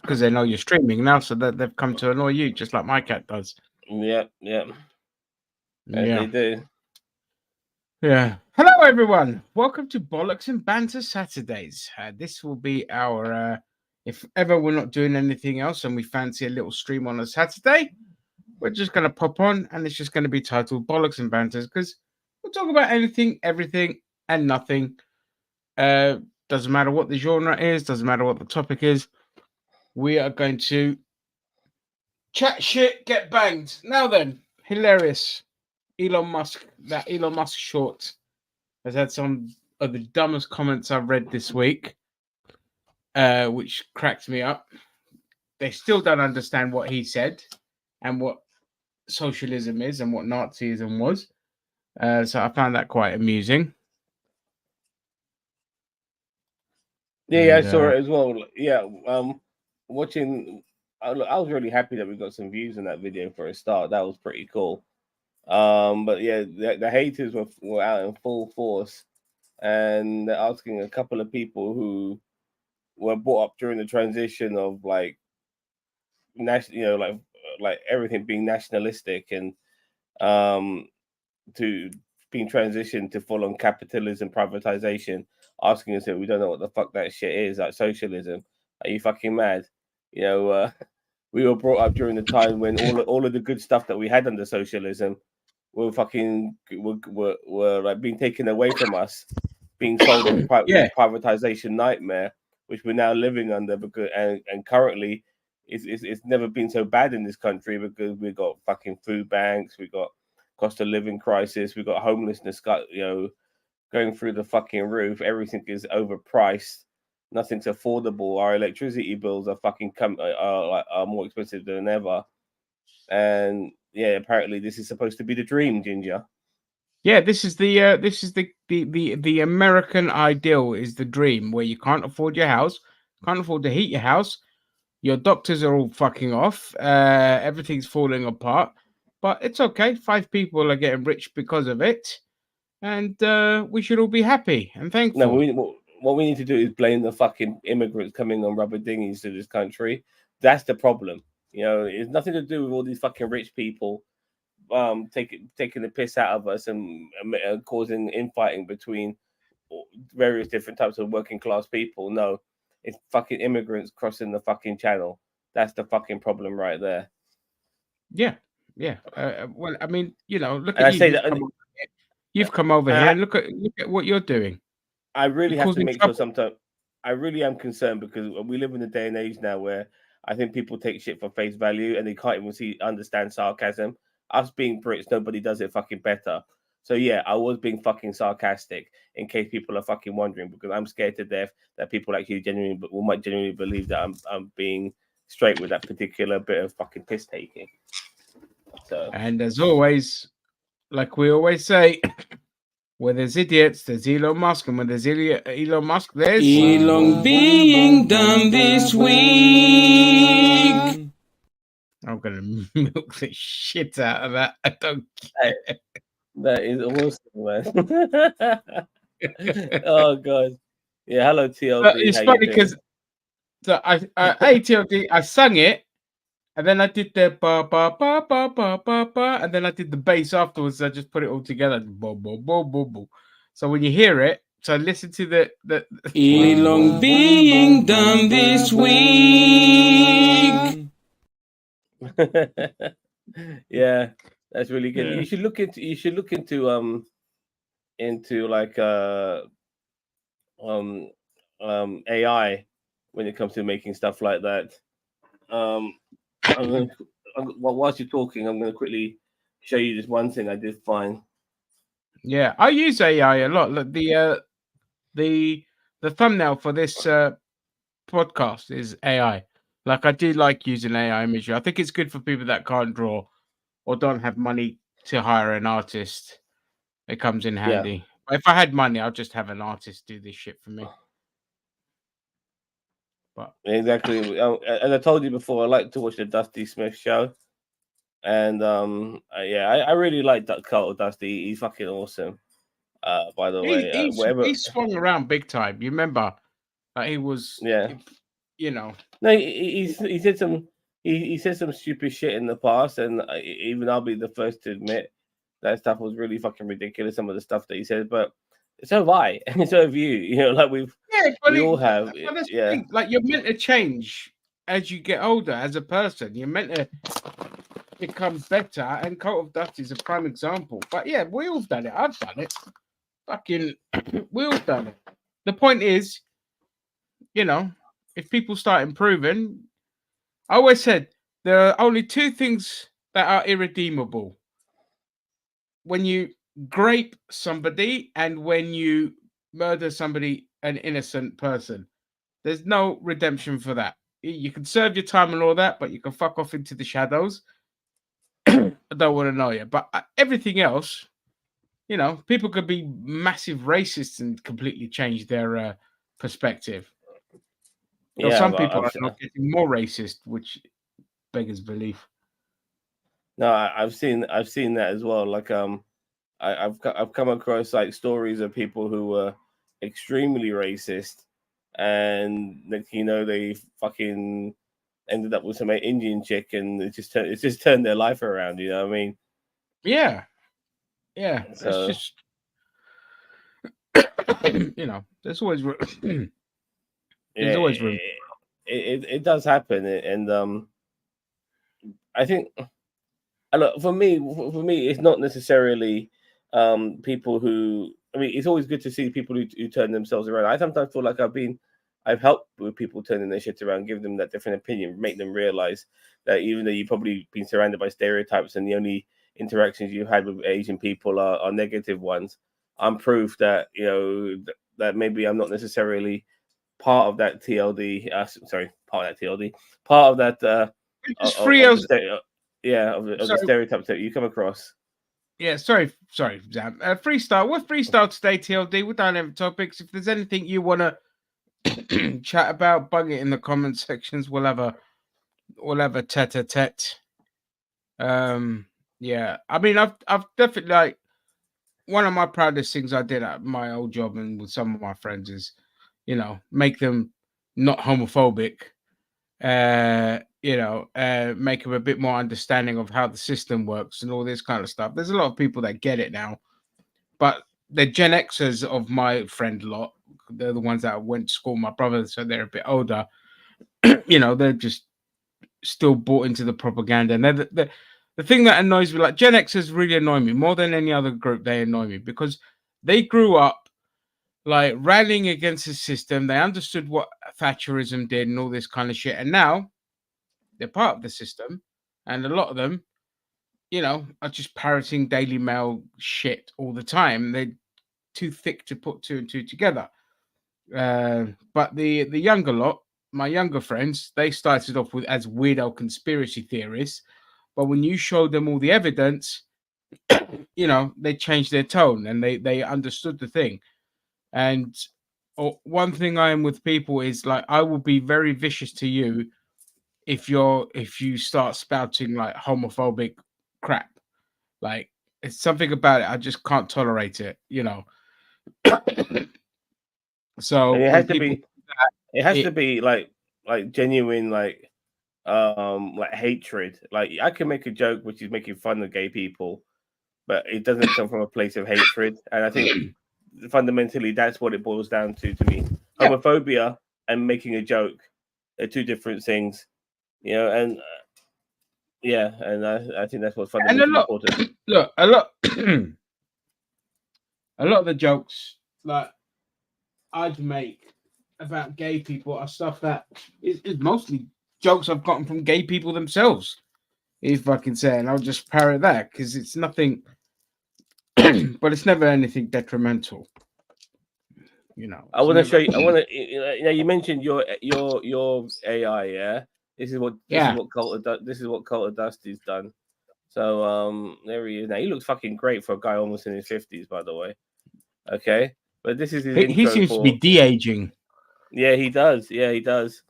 because they know you're streaming now, so that they've come to annoy you, just like my cat does. Yeah, as Yeah. they do. Yeah. Hello, everyone. Welcome to Bollocks and Banter Saturdays. This will be our, if ever we're not doing anything else and we fancy a little stream on a Saturday, we're just going to pop on and it's just going to be titled Bollocks and Banters because we'll talk about anything, everything, and nothing. Uh, doesn't matter what the genre is, doesn't matter what the topic is. We are going to chat shit, get banged. Now then, hilarious. Elon Musk, that Elon Musk short has had some of the dumbest comments I've read this week, which cracked me up. They still don't understand what he said and what socialism is and what Nazism was. So I found that quite amusing. Yeah, I And saw it as well. Yeah, watching. I was really happy that we got some views in that video for a start. That was pretty cool. But yeah, the haters were out in full force, and they're asking a couple of people who were brought up during the transition of like national, like everything being nationalistic and um to being transitioned to full on capitalism privatization, asking us if we don't know what the fuck that shit is, like socialism. Are you fucking mad? You know, we were brought up during the time when all of the good stuff that we had under socialism were fucking were like being taken away from us, being sold as yeah, this privatization nightmare, which we're now living under because and currently it's never been so bad in this country because we got fucking food banks, we got cost of living crisis, we got homelessness got going through the fucking roof, everything is overpriced, nothing's affordable, our electricity bills are fucking are more expensive than ever. And yeah, apparently this is supposed to be the dream, Ginger. yeah. This is the American ideal is the dream where you can't afford your house, can't afford to heat your house. Your doctors are all fucking off. Everything's falling apart, but it's okay. 5 people are getting rich because of it, and we should all be happy and No, thankful. what we need to do is blame the fucking immigrants coming on rubber dinghies to this country. That's the problem. You know, it's nothing to do with all these fucking rich people taking the piss out of us and causing infighting between various different types of working class people. No, it's fucking immigrants crossing the fucking channel. That's the fucking problem right there. Yeah, yeah. Well, I mean, look And at I you. say that, You've come over and here and look at what you're doing. I You're really have to causing make sure trouble. sometimes. I really am concerned because we live in a day and age now where I think people take shit for face value and they can't even understand sarcasm. Us being Brits, nobody does it fucking better. So yeah, I was being fucking sarcastic in case people are fucking wondering because I'm scared to death that people actually genuinely might genuinely believe that I'm being straight with that particular bit of fucking piss taking. So And as always, like we always say, where there's idiots, there's Elon Musk, and when there's Elon Musk, there's Elon being dumb this week. I'm gonna milk the shit out of that. I don't hey, that is awesome, man. Oh god. Yeah, hello But TLD. it's How you funny doing? because ATLD, I sung it, and then I did the ba ba ba ba ba ba ba, and then I did the bass afterwards. I just put it all together, bo bo bo bo bo. So when you hear it, so listen to the Elon being dumb this week. Yeah, that's really good. yeah. You should look into like um AI when it comes to making stuff like that. Um I'm gonna, whilst you're talking, I'm gonna quickly show you this one thing I did find. Yeah, I use AI a lot. Look, the the thumbnail for this podcast is AI. Like I do like using AI imagery. I think it's good for people that can't draw or don't have money to hire an artist. It comes in Yeah, handy. If I had money, I'd just have an artist do this shit for me. But exactly. As I told you before, I like to watch the Dusty Smith show. And yeah, I really like that Carl Dusty. He's fucking awesome. By the he way, he whatever. he swung around big time. You remember, he was Yeah, you know. No, he said some he said some stupid shit in the past, and even I'll be the first to admit that stuff was really fucking ridiculous. Some of the stuff that he said, but so have I, and so have you. You know, like But we all have. but that's the Yeah, thing. Like, you're meant to change as you get older as a person. You're meant to become better, and Cult of Dust is a prime example. But yeah, we all done it. I've done it. Fucking, we all done it. The point is, you know, if people start improving, I always said there are only two things that are irredeemable: when you grape somebody and when you murder somebody, an innocent person. There's no redemption for that. You can serve your time and all that, but you can fuck off into the shadows. I don't want to know you. But everything else, you know, people could be massive racists and completely change their perspective. Or yeah. some people are not getting more racist, which beggars belief. No, I've seen that as well. Like I've come across like stories of people who were extremely racist, and they fucking ended up with some Indian chick, and it's just turned their life around. You know what I mean? Yeah, yeah. So It's just you know, there's always there's yeah, always room. it does happen, and I think look, for me, it's not necessarily people who. I mean, it's always good to see people who turn themselves around. I sometimes feel like I've helped with people turning their shit around, give them that different opinion, make them realize that even though you've probably been surrounded by stereotypes and the only interactions you've had with Asian people are negative ones, I'm proof that that maybe I'm not necessarily part of that TLD. Sorry, part of that TLD, part of that. It's Of free the as of the stereotypes that you come across. yeah, sorry, Zam. Freestyle. We're freestyle today, TLD. We don't have topics. If there's anything you want to chat about, bug it in the comment sections. We'll have a tete-a-tete. Yeah. I mean, I've definitely, like, one of my proudest things I did at my old job and with some of my friends is, make them not homophobic. Make them a bit more understanding of how the system works and all this kind of stuff. There's a lot of people that get it now, but the Gen Xers of my friend lot, they're the ones that went to school with my brother, so they're a bit older. They're just still bought into the propaganda. And the thing that annoys me, like, Gen Xers really annoy me more than any other group. They annoy me because they grew up like rallying against the system. They understood what Thatcherism did and all this kind of shit. And now they're part of the system, and a lot of them, are just parroting Daily Mail shit all the time. They're too thick to put two and two together. But the younger lot, my younger friends, they started off with as weirdo conspiracy theorists, but when you showed them all the evidence, they changed their tone and they understood the thing. And one thing I am with people is, like, I will be very vicious to you if you start spouting like homophobic crap. Like, it's something about it, I just can't tolerate it. So And it when has to people be it has it, to be like genuine like hatred. Like I can make a joke which is making fun of gay people, but it doesn't come from a place of hatred. And I think fundamentally that's what it boils down to me. yeah. Homophobia and making a joke are two different things, and yeah, and I think that's what's And a fundamentally lot important. look, a lot a lot of the jokes like I'd make about gay people are stuff that is mostly jokes I've gotten from gay people themselves. If I can say, and I'll just parrot that because it's nothing, but it's never anything detrimental. I It's want to never. show you. I want to. You mentioned your AI. Yeah, this is what Yeah, this is what Cult of Dust has done. So there he is. Now he looks fucking great for a guy almost in his 50s, by the way. Okay, but this is his he intro seems to be for. de-aging. Yeah, he does. Yeah, he does.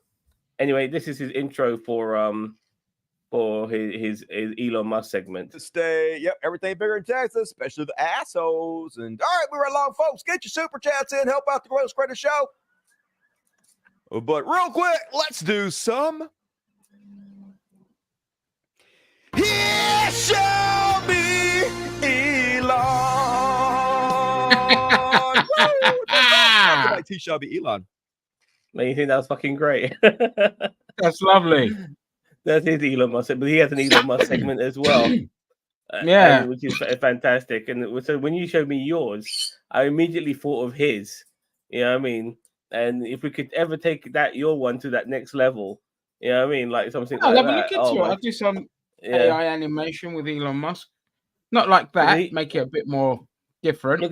Anyway, this is his intro for his Elon Musk segment. To stay, yep, everything bigger in Texas, especially the assholes. And all right, we're along, folks. Get your super chats in, help out the Gross Credit Show. But real quick, let's do some. Here shall be Elon. Woo! Tonight, he shall be Elon. Man, you think that was fucking great? That's lovely. That is Elon Musk, but he has an Elon Musk segment as well. Yeah. which is fantastic. And so when you showed me yours, I immediately thought of his. You know what I mean? And if we could ever take your one to that next level, you know what I mean? Like something I'll like have a that. look into it. I'll do some yeah. AI animation with Elon Musk. Not like that. Make it a bit more different.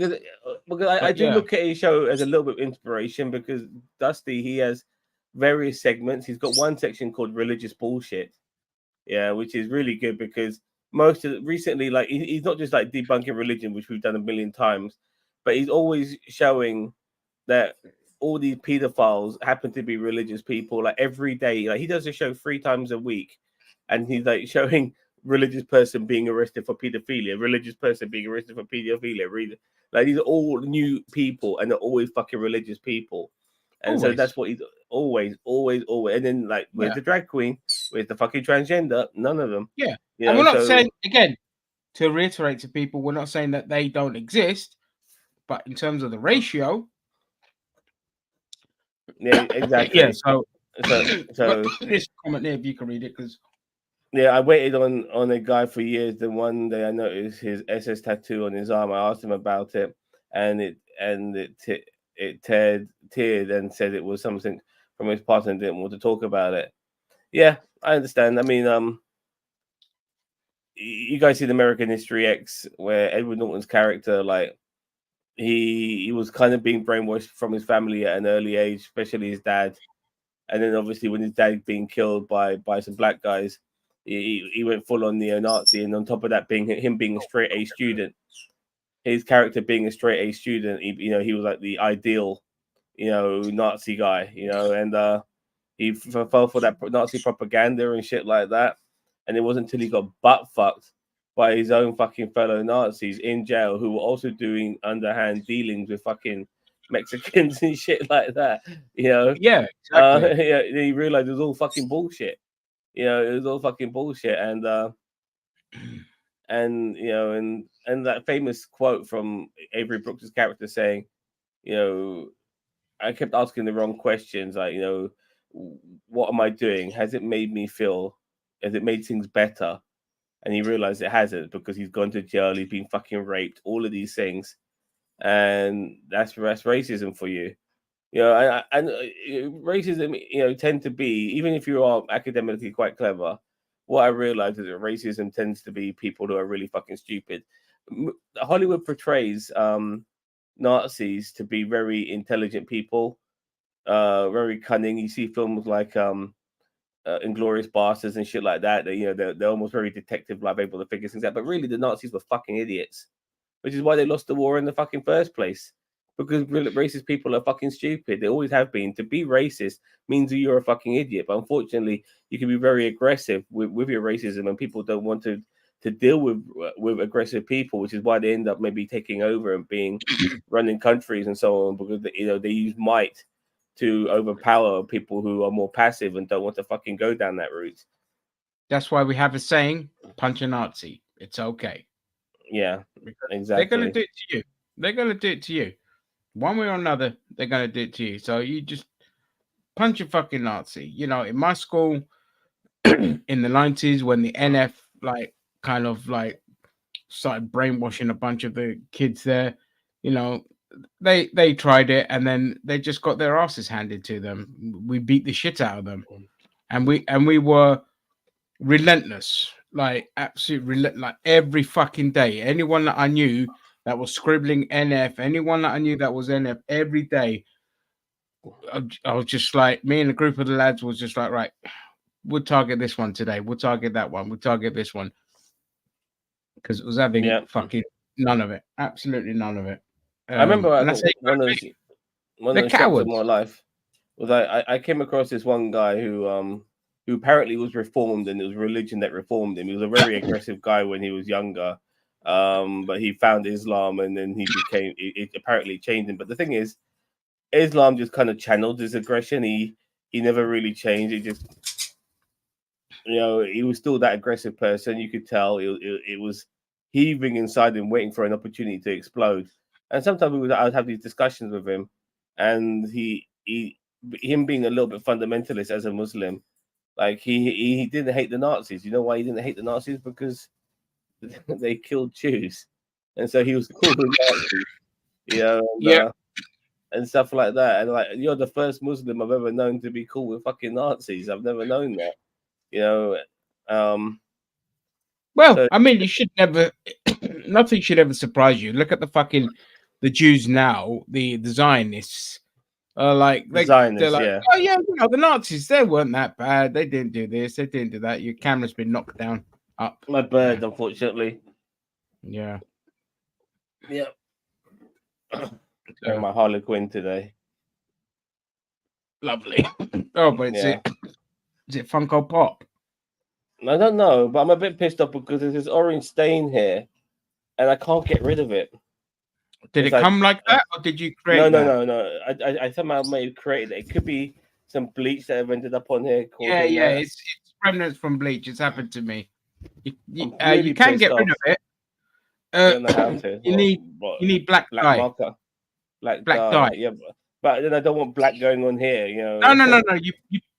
Because I do look at his show as a little bit of inspiration, because Dusty, he has various segments. He's got one section called Religious Bullshit. Yeah, which is really good, because recently, like, he's not just like debunking religion, which we've done a million times, but he's always showing that all these pedophiles happen to be religious people. Like every day, like he does a show 3 times a week, and he's like showing religious person being arrested for pedophilia, religious person being arrested for pedophilia. Like these are all new people, and they're always fucking religious people. And so that's what he's always. And then, like, where's the drag queen? Where's the fucking transgender? None of them. Yeah. You know, and we're not saying, again, to reiterate to people, we're not saying that they don't exist, but in terms of the ratio. Yeah, exactly. Yeah, so this comment there, if you can read it, because yeah, I waited on a guy for years. Then one day I noticed his SS tattoo on his arm. I asked him about it, and it teared and said it was something from his past and didn't want to talk about it. Yeah, I understand. I mean, you guys see the American History X, where Edward Norton's character, like, he was kind of being brainwashed from his family at an early age, especially his dad. And then obviously when his dad being killed by some black guys, he went full on neo-Nazi. And on top of that, being a straight A student, his character being a straight A student, he was like the ideal, Nazi guy, and he fell for that Nazi propaganda and shit like that. And it wasn't until he got butt fucked by his own fucking fellow Nazis in jail, who were also doing underhand dealings with fucking Mexicans and shit like that, Yeah, exactly. He realized it was all fucking bullshit. It was all fucking bullshit. And and that famous quote from Avery Brooks' character saying, I kept asking the wrong questions, like, what am I doing? Has it made things better? And he realized it hasn't, because he's gone to jail, he's been fucking raped, all of these things. And that's racism for you. And racism, tend to be, even if you are academically quite clever, what I realized is that racism tends to be people who are really fucking stupid. Hollywood portrays Nazis to be very intelligent people, very cunning. You see films like Inglorious Bastards and shit like that. They're almost very detective-like, able to figure things out. But really, the Nazis were fucking idiots, which is why they lost the war in the fucking first place. Because racist people are fucking stupid. They always have been. To be racist means that you're a fucking idiot. But unfortunately, you can be very aggressive with your racism, and people don't want to deal with aggressive people, which is why they end up maybe taking over and running countries and so on, because they use might to overpower people who are more passive and don't want to fucking go down that route. That's why we have a saying: punch a Nazi. It's okay. Yeah, exactly. They're gonna do it to you. They're gonna do it to you. One way or another, they're gonna do it to you. So you just punch a fucking Nazi. In my school in the 90s, when the NF kind of started brainwashing a bunch of the kids there, they tried it, and then they just got their asses handed to them. We beat the shit out of them, and we were relentless, like absolute relentless, like every fucking day. Anyone that I knew that was scribbling NF, anyone that I knew that was NF, every day, I was just like, me and a group of the lads was just like, right, we'll target this one today, we'll target that one, we'll target this one, because it was having fucking none of it, absolutely none of it. I remember one of the shocks of my life was I came across this one guy who apparently was reformed, and it was religion that reformed him. He was a very aggressive guy when he was younger, but he found Islam, and then it apparently changed him. But the thing is, Islam just kind of channeled his aggression. He he never really changed. He just, he was still that aggressive person. You could tell it was heaving inside him, waiting for an opportunity to explode. And sometimes I would have these discussions with him, and him being a little bit fundamentalist as a Muslim, like he didn't hate the Nazis. You know why he didn't hate the Nazis? Because they killed Jews, and so he was cool with Nazis, and stuff like that. And like, you're the first Muslim I've ever known to be cool with fucking Nazis. I've never known that, Well, So- I mean, you should never. Nothing should ever surprise you. Look at the Jews now, the Zionists. Like The they're Zionists, like, yeah. oh yeah, the Nazis, they weren't that bad. They didn't do this, they didn't do that. Your camera's been knocked down, up. My bird, unfortunately. Yeah. Yeah. So, My Harlequin today. lovely. Oh, but is it Funko Pop? I don't know, but I'm a bit pissed off because there's this orange stain here, and I can't get rid of it. Did It's it come like that, or did you create No. I somehow may have created it. It could be some bleach that have ended up on here. Yeah, it's remnants from bleach. It's happened to me. You really can pissed get rid off. of it. I don't know how to. You need black dye. marker, black dye. dye. Yeah, but then I don't want black going on here. No.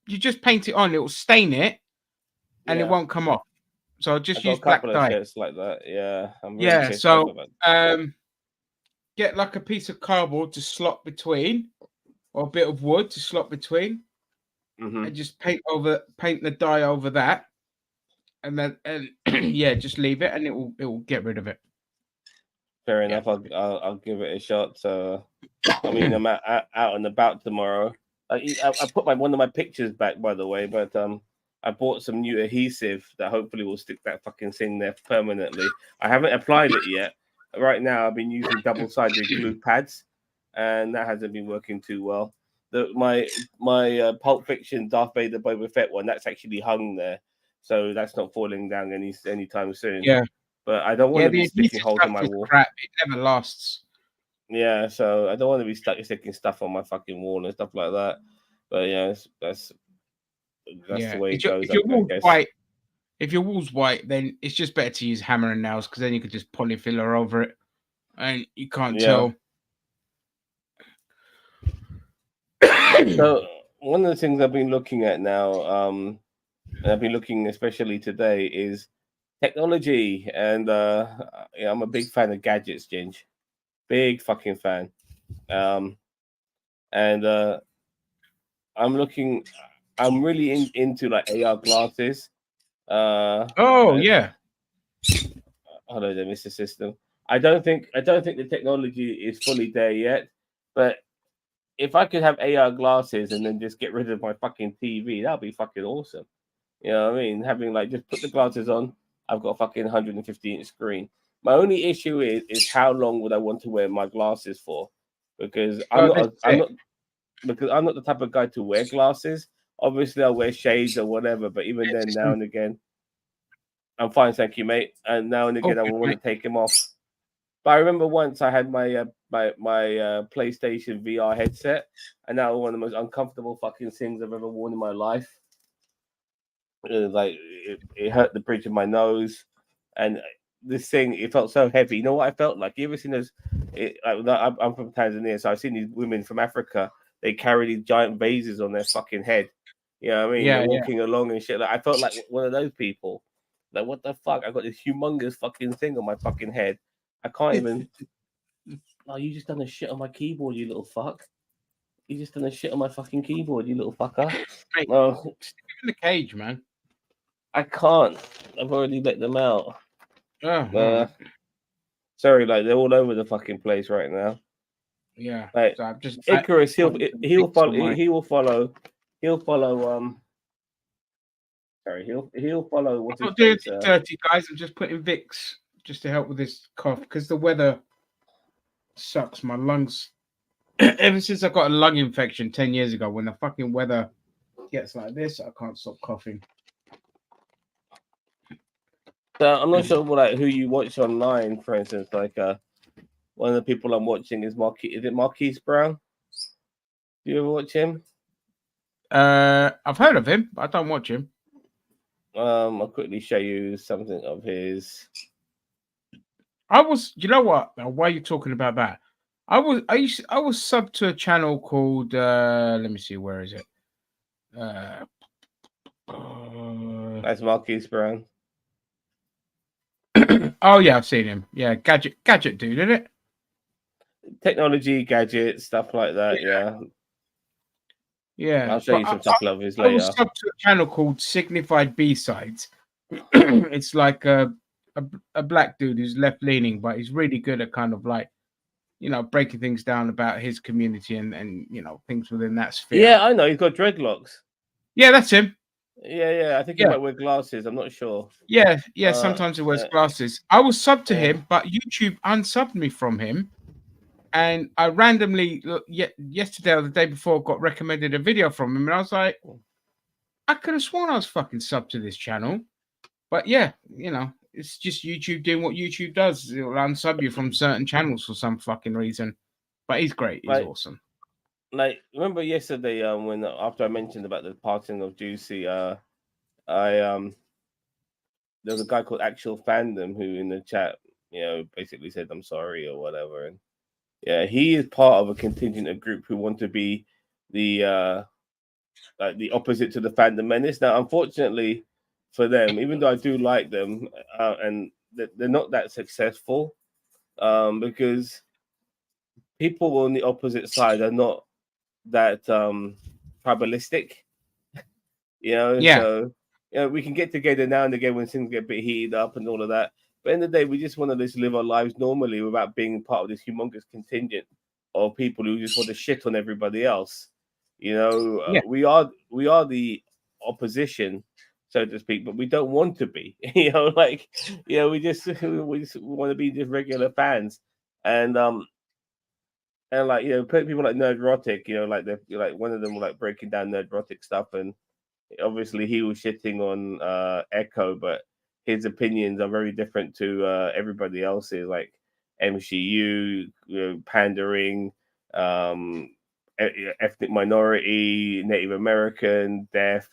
You just paint it on. It will stain it, and it won't come off. So just use black dye. Shirts like that. Yeah, I'm really pissed so off about get like a piece of cardboard to slot between, or a bit of wood to slot between, and just paint the dye over that, and then just leave it, and it will get rid of it. Fair enough. I'll give it a shot. So, I mean, I'm out and about tomorrow. I put one of my pictures back, by the way, but I bought some new adhesive that hopefully will stick that fucking thing there permanently. I haven't applied it yet. Right now, I've been using double-sided glue pads, and that hasn't been working too well. My Pulp Fiction Darth Vader Boba Fett one, that's actually hung there, so that's not falling down anytime soon. Yeah. But I don't want to be sticking holes in my wall. Crap. It never lasts. Yeah, so I don't want to be sticking stuff on my fucking wall and stuff like that. But yeah, that's the way it goes. If your wall's white, then it's just better to use hammer and nails, because then you could just polyfiller over it, and you can't tell. So one of the things I've been looking at now, and I've been looking especially today, is technology, and I'm a big fan of gadgets, Ginge. Big fucking fan. And I'm really into like AR glasses. Hold on, Mr. System. I don't think the technology is fully there yet, but if I could have AR glasses and then just get rid of my fucking TV, that'd be fucking awesome. You know what I mean? Having like just put the glasses on, I've got a fucking 150-inch screen. My only issue is how long would I want to wear my glasses for? Because I'm not the type of guy to wear glasses. Obviously, I'll wear shades or whatever, but even then, now and again, I'm fine, thank you, mate. And now and again, I will want to take them off. But I remember once I had my PlayStation VR headset, and that was one of the most uncomfortable fucking things I've ever worn in my life. It hurt the bridge of my nose, and this thing, it felt so heavy. You know what I felt like? You ever seen those? I'm from Tanzania, so I've seen these women from Africa. They carry these giant vases on their fucking head. You know what I mean? They're walking along and shit. Like, I felt like one of those people. Like, what the fuck? I got this humongous fucking thing on my fucking head. I can't even. Oh, you just done a shit on my keyboard, you little fuck. You just done a shit on my fucking keyboard, you little fucker. Mate, stick in the cage, man. I can't. I've already let them out. Sorry, like they're all over the fucking place right now. Yeah. Like, so I'm just Icarus, he'll follow. Sorry, he'll follow. I'm not doing it dirty, guys. I'm just putting Vicks just to help with this cough, because the weather sucks. My lungs. Ever since I got a lung infection 10 years ago, when the fucking weather gets like this, I can't stop coughing. So I'm not sure who you watch online, for instance. Like one of the people I'm watching is Marquise Brown. Do you ever watch him? I've heard of him, but I don't watch him. I'll quickly show you something of his. You know what? Why are you talking about that? I was subbed to a channel called let me see, where is it? That's Marquise Brown. Oh yeah, I've seen him. Yeah, gadget dude, isn't it? Technology, gadgets, stuff like that. Yeah. Yeah. I'll show you some stuff of his I was later. subbed to a channel called Signified B-Sides. It's like a black dude who's left leaning, but he's really good at kind of like, breaking things down about his community and things within that sphere. Yeah, I know. He's got dreadlocks. Yeah, that's him. Yeah. I think he Yeah. might wear glasses. I'm not sure. Yeah. Sometimes he wears glasses. I was subbed to him, but YouTube unsubbed me from him. And I randomly, yesterday or the day before, got recommended a video from him. And I was like, I could have sworn I was fucking subbed to this channel. But yeah, it's just YouTube doing what YouTube does. It'll unsub you from certain channels for some fucking reason. But he's great. He's awesome. Like, remember yesterday, when after I mentioned about the passing of Juicy, there was a guy called Actual Fandom who in the chat, basically said I'm sorry or whatever. And yeah, he is part of a contingent of group who want to be the like the opposite to the Fandom Menace. Now, unfortunately for them, even though I do like them, and they're not that successful, because people on the opposite side are not that tribalistic, So we can get together now and again when things get a bit heated up and all of that. But in the day, we just want to just live our lives normally without being part of this humongous contingent of people who just want to shit on everybody else. We are the opposition, so to speak, but we don't want to be. We just want to be just regular fans, and like people like Nerdrotic, like one of them were like breaking down Nerdrotic stuff, and obviously he was shitting on Echo, but his opinions are very different to everybody else's, like MCU, pandering, ethnic minority, Native American, deaf,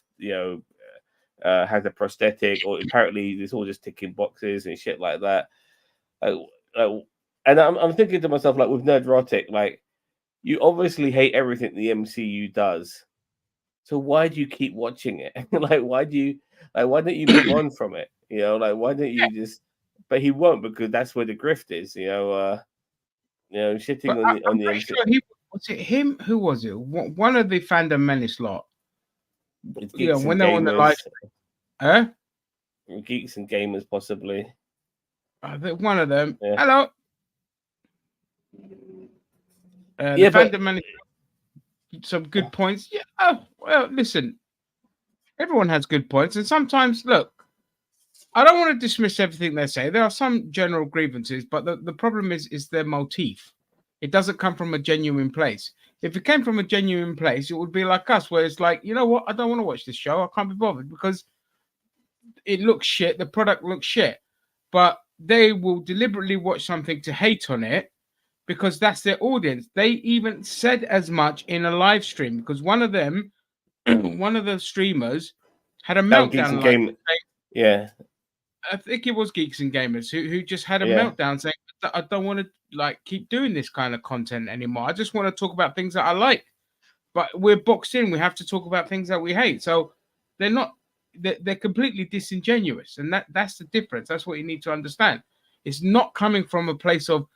has a prosthetic, or apparently it's all just ticking boxes and shit like that. And I'm thinking to myself, like with Nerdrotic, like you obviously hate everything the MCU does. So why do you keep watching it? Why don't you move on from it? Why don't you just? But he won't, because that's where the grift is. Shitting on the MCU. Sure was it him? Who was it? One of the Fandom Menace lot. When they're on the live stream. Huh? Geeks and Gamers, possibly. One of them. Yeah. Hello. Fandom Menace. Some good points. Yeah. Oh, well, listen. Everyone has good points, and sometimes, look, I don't want to dismiss everything they say. There are some general grievances, but the problem is their motif. It doesn't come from a genuine place. If it came from a genuine place, it would be like us, where it's like, you know what? I don't want to watch this show. I can't be bothered because it looks shit. The product looks shit. But they will deliberately watch something to hate on it because that's their audience. They even said as much in a live stream, because one of them, one of the streamers, had a meltdown. Yeah. I think it was Geeks and Gamers who just had a meltdown saying, I don't want to keep doing this kind of content anymore. I just want to talk about things that I like. But we're boxed in. We have to talk about things that we hate. So they're completely disingenuous. And that's the difference. That's what you need to understand. It's not coming from a place of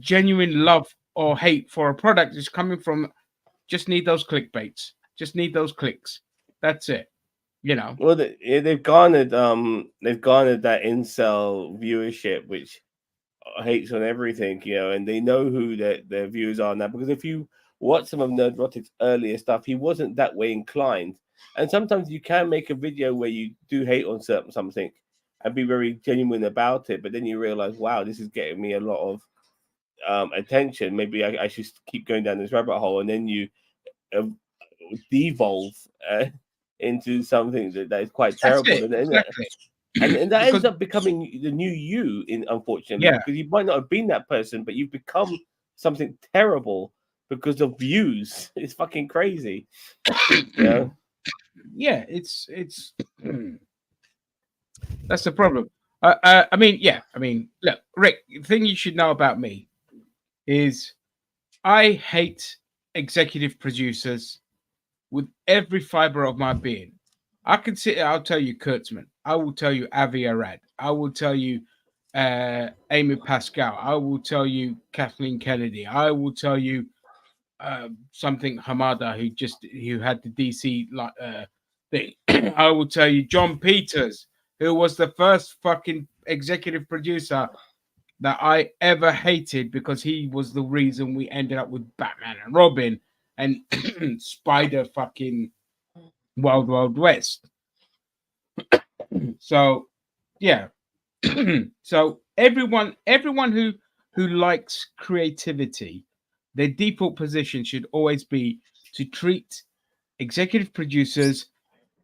genuine love or hate for a product. It's coming from just need those clickbaits. Just need those clicks. That's it. Well, they've garnered that incel viewership, which hates on everything, and they know who their viewers are now. Because if you watch some of Nerdrotic's earlier stuff, he wasn't that way inclined. And sometimes you can make a video where you do hate on something and be very genuine about it, but then you realize, wow, this is getting me a lot of attention. Maybe I should keep going down this rabbit hole, and then you devolve into something that is quite terrible. Exactly. And that ends up becoming the new you, unfortunately, because you might not have been that person, but you've become something terrible because of views. It's fucking crazy. You know? Yeah, it's that's the problem. I mean, look, Rick. The thing you should know about me is I hate executive producers with every fiber of my being. I can sit there, I'll tell you Kurtzman. I will tell you Avi Arad. I will tell you Amy Pascal. I will tell you Kathleen Kennedy. I will tell you something Hamada who had the DC thing. I will tell you John Peters, who was the first fucking executive producer that I ever hated because he was the reason we ended up with Batman and Robin and Spider fucking Wild West. So yeah. So everyone who likes creativity, their default position should always be to treat executive producers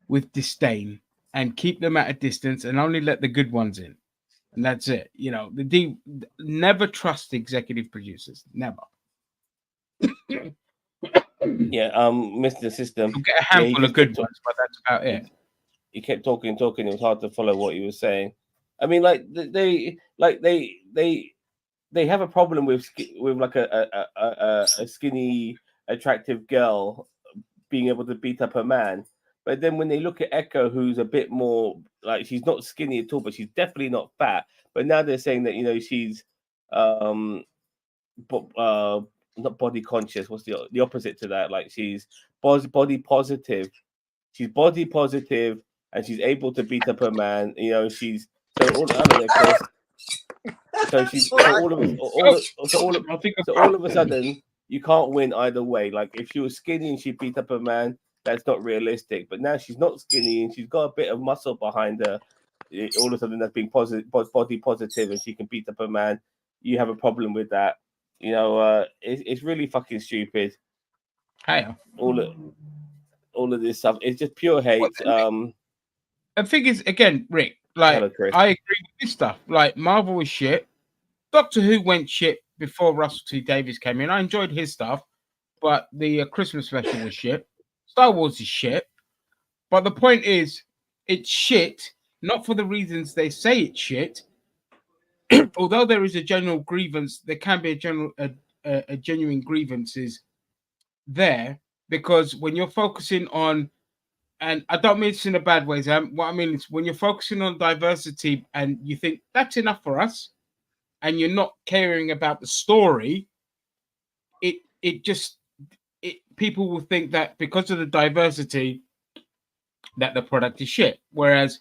with disdain and keep them at a distance and only let the good ones in. And that's it. You know, never trust executive producers. Never. Yeah, Mr. System. You'll get a handful of good ones, but that's about it. He kept talking. It was hard to follow what he was saying. I mean, they have a problem with like a skinny, attractive girl being able to beat up a man. But then when they look at Echo, who's a bit more like she's not skinny at all, but she's definitely not fat. But now they're saying that she's not body conscious. What's the opposite to that? Like she's body positive. She's body positive and she's able to beat up a man. She's so all I don't know, Chris. So she's all of a sudden you can't win either way. Like if she was skinny and she beat up a man, that's not realistic. But now she's not skinny and she's got a bit of muscle behind her. All of a sudden that's being body positive and she can beat up a man. You have a problem with that. It's really fucking stupid. Hey, all of this stuff. It's just pure hate. The thing is, again, Rick, like I agree with this stuff. Like Marvel was shit. Doctor Who went shit before Russell T Davies came in. I enjoyed his stuff, but the Christmas special was shit. Star Wars is shit. But the point is, it's shit, not for the reasons they say it's shit. Although there is a general grievance, there can be a genuine grievances there, because when you're focusing on, and I don't mean this in a bad way, what I mean is when you're focusing on diversity and you think that's enough for us, and you're not caring about the story, people will think that because of the diversity that the product is shit. Whereas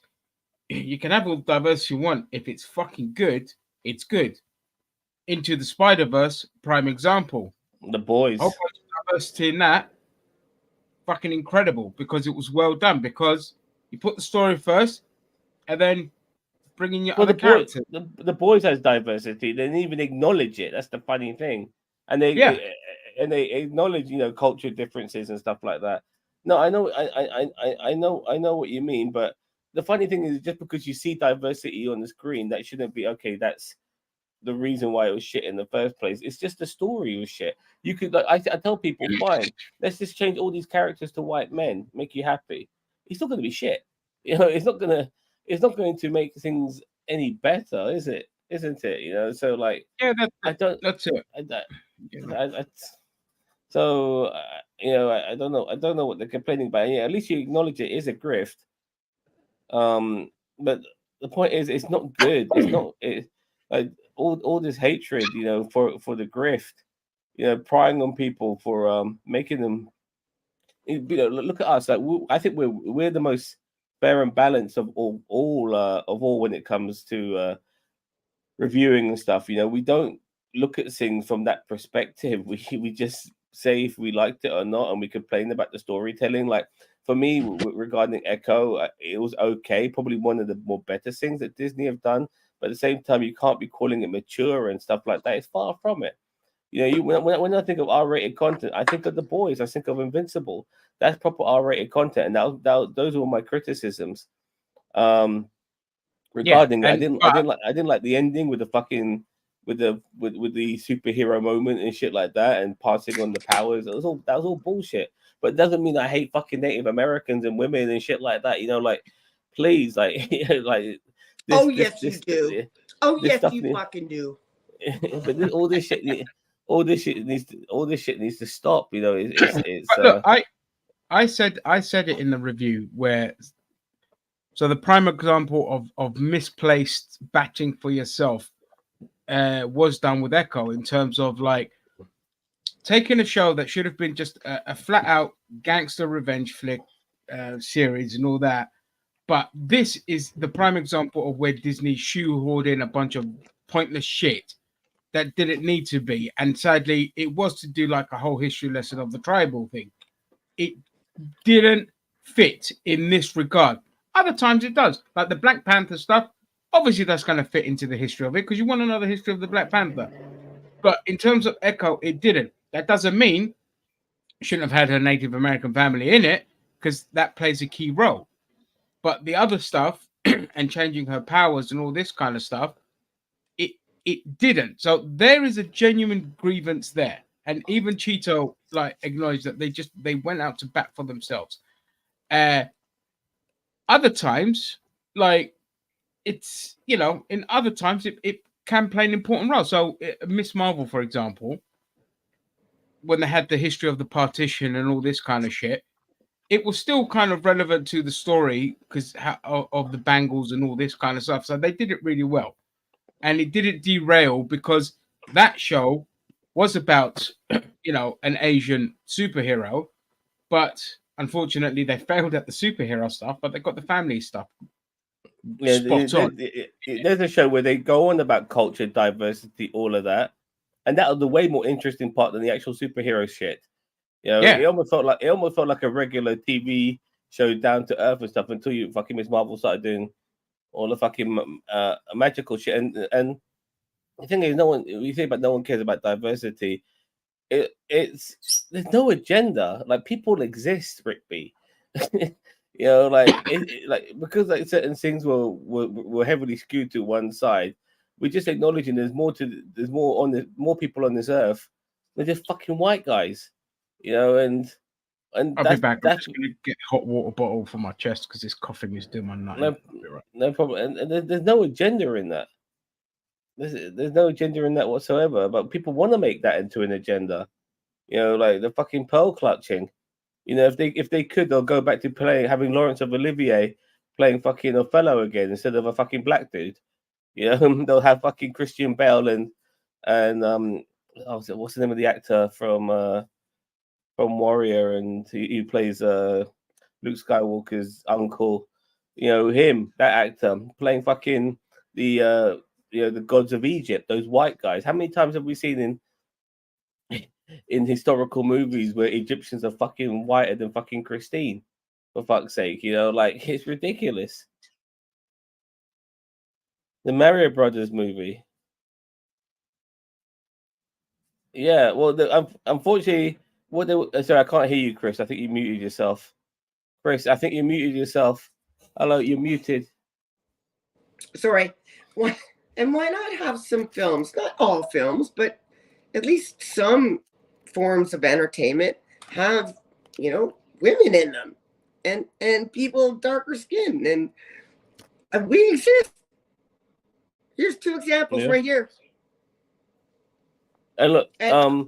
you can have all the diversity you want. If it's fucking good, it's good. Into the Spider-Verse, prime example. The Boys. Whole bunch of diversity in that, fucking incredible, because it was well done, because you put the story first and then bring in your other characters. The Boys has diversity. They didn't even acknowledge it. That's the funny thing. And they acknowledge, culture differences and stuff like that. No, I know what you mean, but the funny thing is, just because you see diversity on the screen, that shouldn't be okay. That's the reason why it was shit in the first place. It's just the story was shit. You could, I tell people, fine, let's just change all these characters to white men, make you happy. It's not going to be shit. It's not going to make things any better, is it? Isn't it? So like, yeah, that's it. So I don't know what they're complaining about. Yeah, at least you acknowledge it is a grift. But the point is, it's not good. It's not. Like all this hatred, for the grift, prying on people for making them. Look at us. Like I think we're the most fair and balanced of all when it comes to reviewing and stuff. We don't look at things from that perspective. We just say if we liked it or not, and we complain about the storytelling. Like for me, regarding Echo, it was okay. Probably one of the more better things that Disney have done. But at the same time, you can't be calling it mature and stuff like that. It's far from it. When I think of R-rated content, I think of The Boys. I think of Invincible. That's proper R-rated content, and those were my criticisms. Regarding, I didn't like the ending with with the superhero moment and shit like that, and passing on the powers. That was all bullshit. But it doesn't mean I hate fucking Native Americans and women and shit like that. You know, like please, like like. Yes, you do. Yes, stuff you fucking do. But all this shit needs to stop. You know, it's. Look, I said it in the review where. So the prime example of misplaced batching for yourself was done with Echo in terms of like taking a show that should have been just a flat out gangster revenge flick series and all that. But this is the prime example of where Disney shoehorned in a bunch of pointless shit that didn't need to be. And sadly, it was to do like a whole history lesson of the tribal thing. It didn't fit in this regard. Other times it does. Like the Black Panther stuff, obviously that's going to fit into the history of it because you want to know the history of the Black Panther. But in terms of Echo, it didn't. That doesn't mean it shouldn't have had her Native American family in it because that plays a key role. But the other stuff and changing her powers and all this kind of stuff, it didn't. So there is a genuine grievance there. And even Cheeto like acknowledged that they went out to bat for themselves. Other times, like it's in other times it can play an important role. So Miss Marvel, for example, when they had the history of the partition and all this kind of shit, it was still kind of relevant to the story because of the Bangles and all this kind of stuff. So they did it really well, and it didn't derail because that show was about an Asian superhero, but unfortunately they failed at the superhero stuff, but they got the family stuff spot on. There's a show where they go on about culture, diversity, all of that, and that was the way more interesting part than the actual superhero shit. It almost felt like a regular TV show, down to earth and stuff, until you fucking Miss Marvel started doing all the fucking magical shit. And the thing is, you say about no one cares about diversity. There's no agenda. Like people exist, Rigby. Because like certain things were heavily skewed to one side. We're just acknowledging there's more people on this earth. They're just fucking white guys, and I'll be back. I'm just gonna get a hot water bottle for my chest because this coughing is doing my nut. No problem. And there's no agenda in that. There's no agenda in that whatsoever. But people want to make that into an agenda. Like the fucking pearl clutching. If they could, they'll go back to having Laurence of Olivier playing fucking Othello again instead of a fucking black dude. They'll have fucking Christian Bale and what's the name of the actor from Warrior and he plays Luke Skywalker's uncle. Him, that actor, playing fucking the gods of Egypt, those white guys. How many times have we seen in historical movies where Egyptians are fucking whiter than fucking Christine? For fuck's sake, it's ridiculous. The Mario Brothers movie. Yeah, well, unfortunately, sorry, I can't hear you, Chris. I think you muted yourself. Chris, I think you muted yourself. Hello, you're muted. Sorry. And why not have some films? Not all films, but at least some forms of entertainment have, women in them and people of darker skin. And we exist. Here's two examples right here. And look,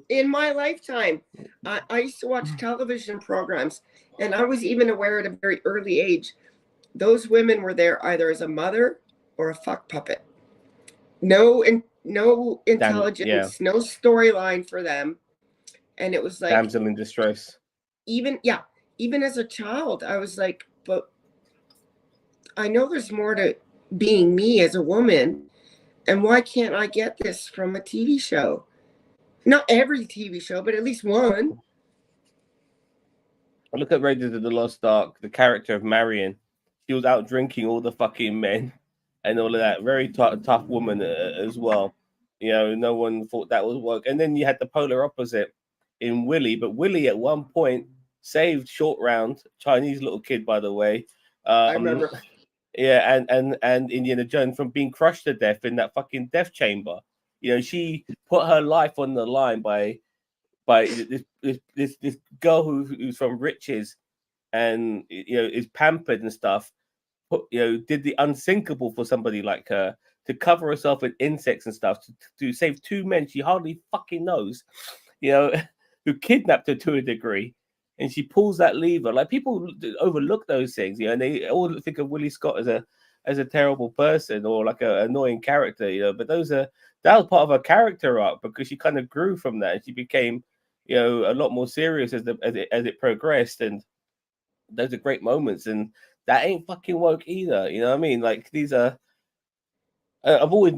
in my lifetime, I used to watch television programs, and I was even aware at a very early age, those women were there either as a mother or a fuck puppet. No intelligence, no storyline for them. And it was like damsel in distress. Even as a child, I was like, but I know there's more to being me as a woman. And why can't I get this from a TV show? Not every TV show, but at least one. I look at Raiders of the Lost Ark, the character of Marion. She was out drinking all the fucking men and all of that. Very tough woman as well. No one thought that would work. And then you had the polar opposite in Willie. But Willie at one point saved Short Round, Chinese little kid, by the way. I remember. Yeah, and Indiana Jones from being crushed to death in that fucking death chamber. You know, she put her life on the line by this girl who's from riches and is pampered and stuff. Did the unthinkable for somebody like her to cover herself with insects and stuff to save two men she hardly fucking knows, who kidnapped her to a degree. And she pulls that lever. Like, people overlook those things, and they all think of Willie Scott as a terrible person or like an annoying character, but that was part of her character arc, because she kind of grew from that and she became, a lot more serious as it progressed. And those are great moments, and that ain't fucking woke either. You know what I mean? Like, these are. I've always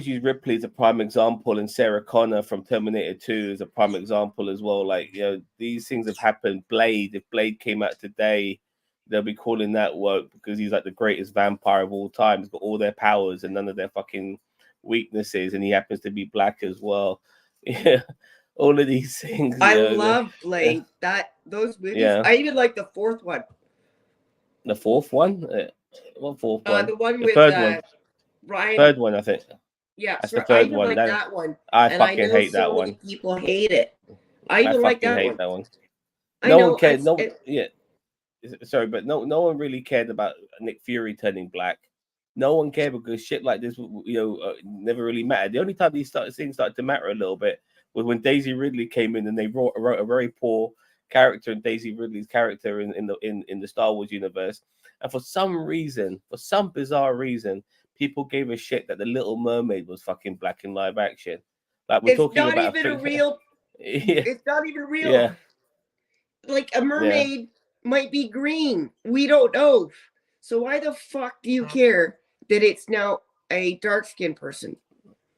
used Ripley as a prime example, and Sarah Connor from Terminator 2 as a prime example as well. Like, these things have happened. If Blade came out today, they'll be calling that woke, because he's like the greatest vampire of all time. He's got all their powers and none of their fucking weaknesses, and he happens to be black as well. Yeah, all of these things. I love Blade. Those movies. Yeah. I even like the fourth one. The fourth one? What fourth one? The one the with third one. Ryan. Third one, I think. Yeah, that's the third I one. Like that one. I fucking hate that one. People hate it. I even like that hate one. that one. No one cared. Sorry, but no one really cared about Nick Fury turning black. No one cared, because shit like this, never really mattered. The only time things started to matter a little bit was when Daisy Ridley came in, and they wrote a very poor character in Daisy Ridley's character in the Star Wars universe. And for some bizarre reason, people gave a shit that the Little Mermaid was fucking black in live action. Like, we're talking about It's not even real. Yeah. Like, a mermaid might be green. We don't know. So why the fuck do you care that it's now a dark-skinned person?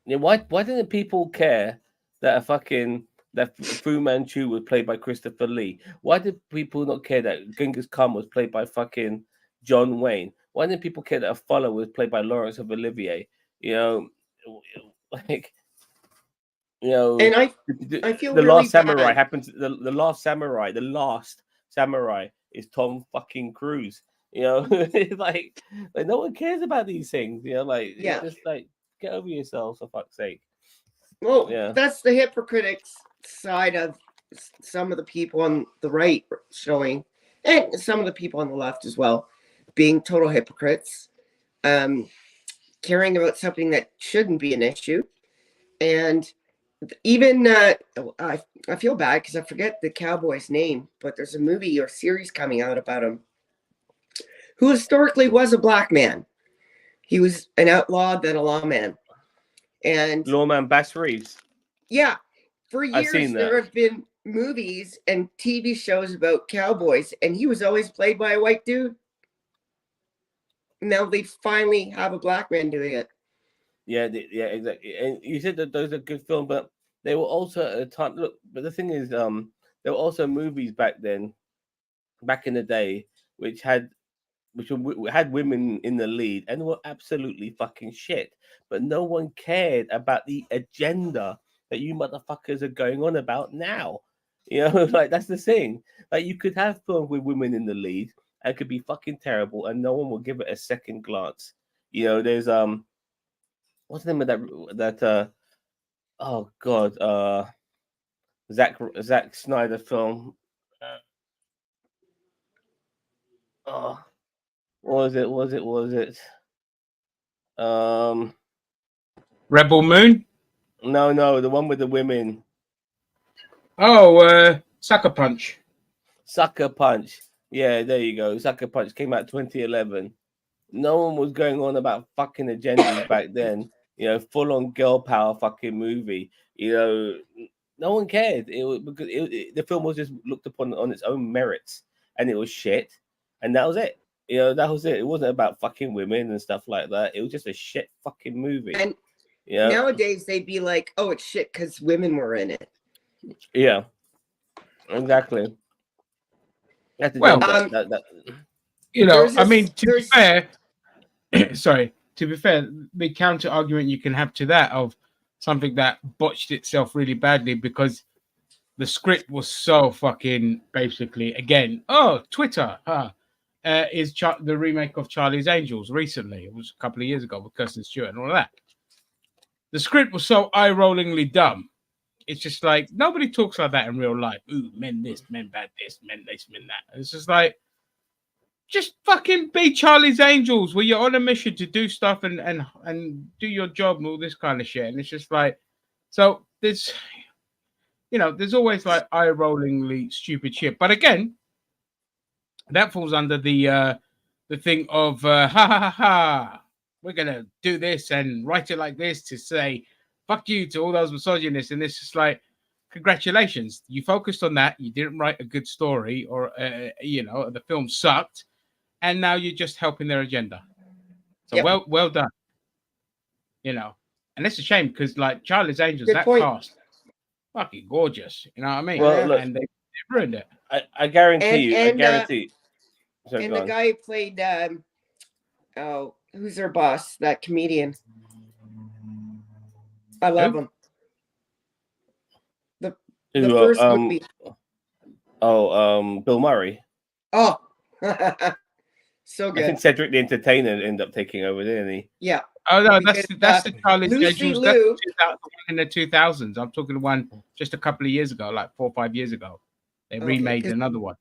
Yeah, why didn't people care that that Fu Manchu was played by Christopher Lee? Why did people not care that Genghis Khan was played by fucking John Wayne? Why didn't people care that a follower was played by Laurence of Olivier? And I feel the really last samurai bad. happens. The last samurai is Tom fucking Cruise. like no one cares about these things. It's just like, get over yourself, for fuck's sake. Well, that's the hypocritical side of some of the people on the right showing, and some of the people on the left as well, being total hypocrites, caring about something that shouldn't be an issue. And even I feel bad because I forget the cowboy's name, but there's a movie or series coming out about him, who historically was a black man. He was an outlaw, then a lawman. And Lawman Bass Reeves. Yeah. For years, there have been movies and TV shows about cowboys, and he was always played by a white dude. Now they finally have a black man doing it. Yeah, exactly. And you said that those are good films, but they were also at a time. Look, but the thing is, there were also movies back in the day, which had women in the lead and were absolutely fucking shit. But no one cared about the agenda that you motherfuckers are going on about now. Like, that's the thing. Like, you could have films with women in the lead and it could be fucking terrible, and no one will give it a second glance. There's what's the name of that oh god, Zack Snyder film. Was it Rebel Moon? No, the one with the women. Sucker Punch. Sucker Punch. Yeah, there you go. Sucker Punch came out 2011. No one was going on about fucking agendas back then. Full on girl power fucking movie. No one cared. It was because the film was just looked upon on its own merits, and it was shit, and that was it. That was it. It wasn't about fucking women and stuff like that. It was just a shit fucking movie. And nowadays they'd be like, "Oh, it's shit because women were in it." Yeah, exactly. Well, I mean, to be fair, to be fair, the counter argument you can have to that of something that botched itself really badly because the script was so fucking basically, again, Twitter, is the remake of Charlie's Angels recently. It was a couple of years ago with Kirsten Stewart and all of that. the script was so eye-rollingly dumb. It's just like nobody talks like that in real life. Ooh, men this, men bad this, men this, men that. It's just like, just fucking be Charlie's Angels, where you're on a mission to do stuff and do your job and all this kind of shit. And it's just like, so there's, there's always like eye-rollingly stupid shit. But again, that falls under the thing of ha ha ha ha. We're gonna do this and write it like this to say fuck you to all those misogynists, and it's just like, congratulations, you focused on that. You didn't write a good story, or the film sucked, and now you're just helping their agenda. So well done. And it's a shame because like Charlie's Angels, Good that point. cast, fucking gorgeous. You know what I mean? Well, look, and they ruined it. I guarantee And- you. I guarantee. Sorry, And go the on. guy who played who's their boss? That comedian. I love him. The first movie. Bill Murray. Oh, so I good. think Cedric the Entertainer ended up taking over, didn't he? Yeah. Oh no, Because, that's the Charlie's Lucy Angels. Liu- That's the one in the 2000s. I'm talking the one just a couple of years ago, like 4 or 5 years ago. They Okay, remade 'cause another one.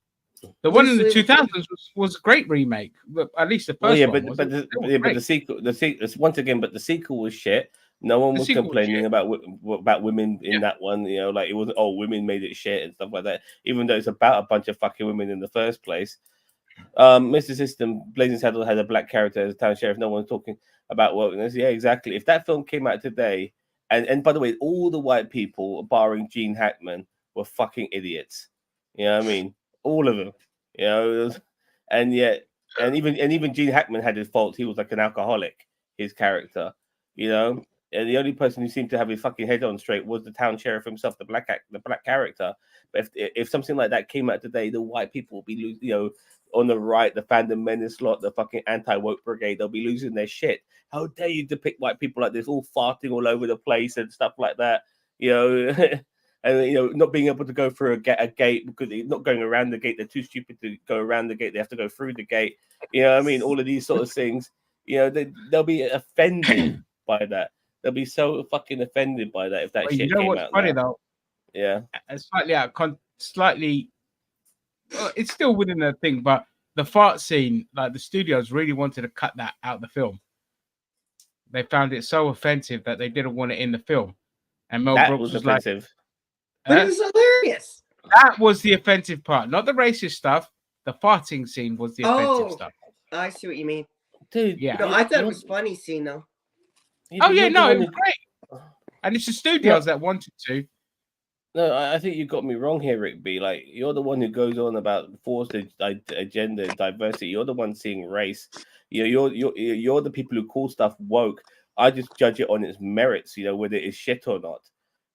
The one in the Lucy- 2000s was a great remake, but at least the first Well, yeah, one but was. but It was the great. sequel, once again, but the sequel was shit. No one The was sequel was complaining shit. about women in that one. Like it wasn't, women made it shit and stuff like that. Even though it's about a bunch of fucking women in the first place. Mr. System, Blazing Saddles had a black character as town sheriff. No one's talking about wokeness. Yeah, exactly. If that film came out today, and by the way, all the white people, barring Gene Hackman, were fucking idiots. You know what I mean? All of them. And even Gene Hackman had his faults. He was like an alcoholic, his character, and the only person who seemed to have his fucking head on straight was the town sheriff himself, the black character. But if something like that came out today, the white people will be on the right, the fandom menace lot, the fucking anti-woke brigade, they'll be losing their shit. How dare you depict white people like this, all farting all over the place and stuff like that, and not being able to go through a gate because they're not going around the gate. They're too stupid to go around the gate. They have to go through the gate. I mean, all of these sort of things. They'll be offended by that. They'll be so fucking offended by that if that shit came what's out. funny now. though? Yeah, Slightly slightly. It's still within the thing, but the fart scene, like the studios really wanted to cut that out of the film. They found it so offensive that they didn't want it in the film, and Mel that Brooks was was offensive. But it was hilarious. That was the offensive part, not the racist stuff. The farting scene was the offensive stuff. I see what you mean. Dude, Yeah. No, I thought it was funny scene though. Oh yeah, no, it was great. And it's the studios that wanted to. No, I think you got me wrong here, Rick B. Like, you're the one who goes on about forced agenda, diversity. You're the one seeing race. You're the people who call stuff woke. I just judge it on its merits. Whether it is shit or not.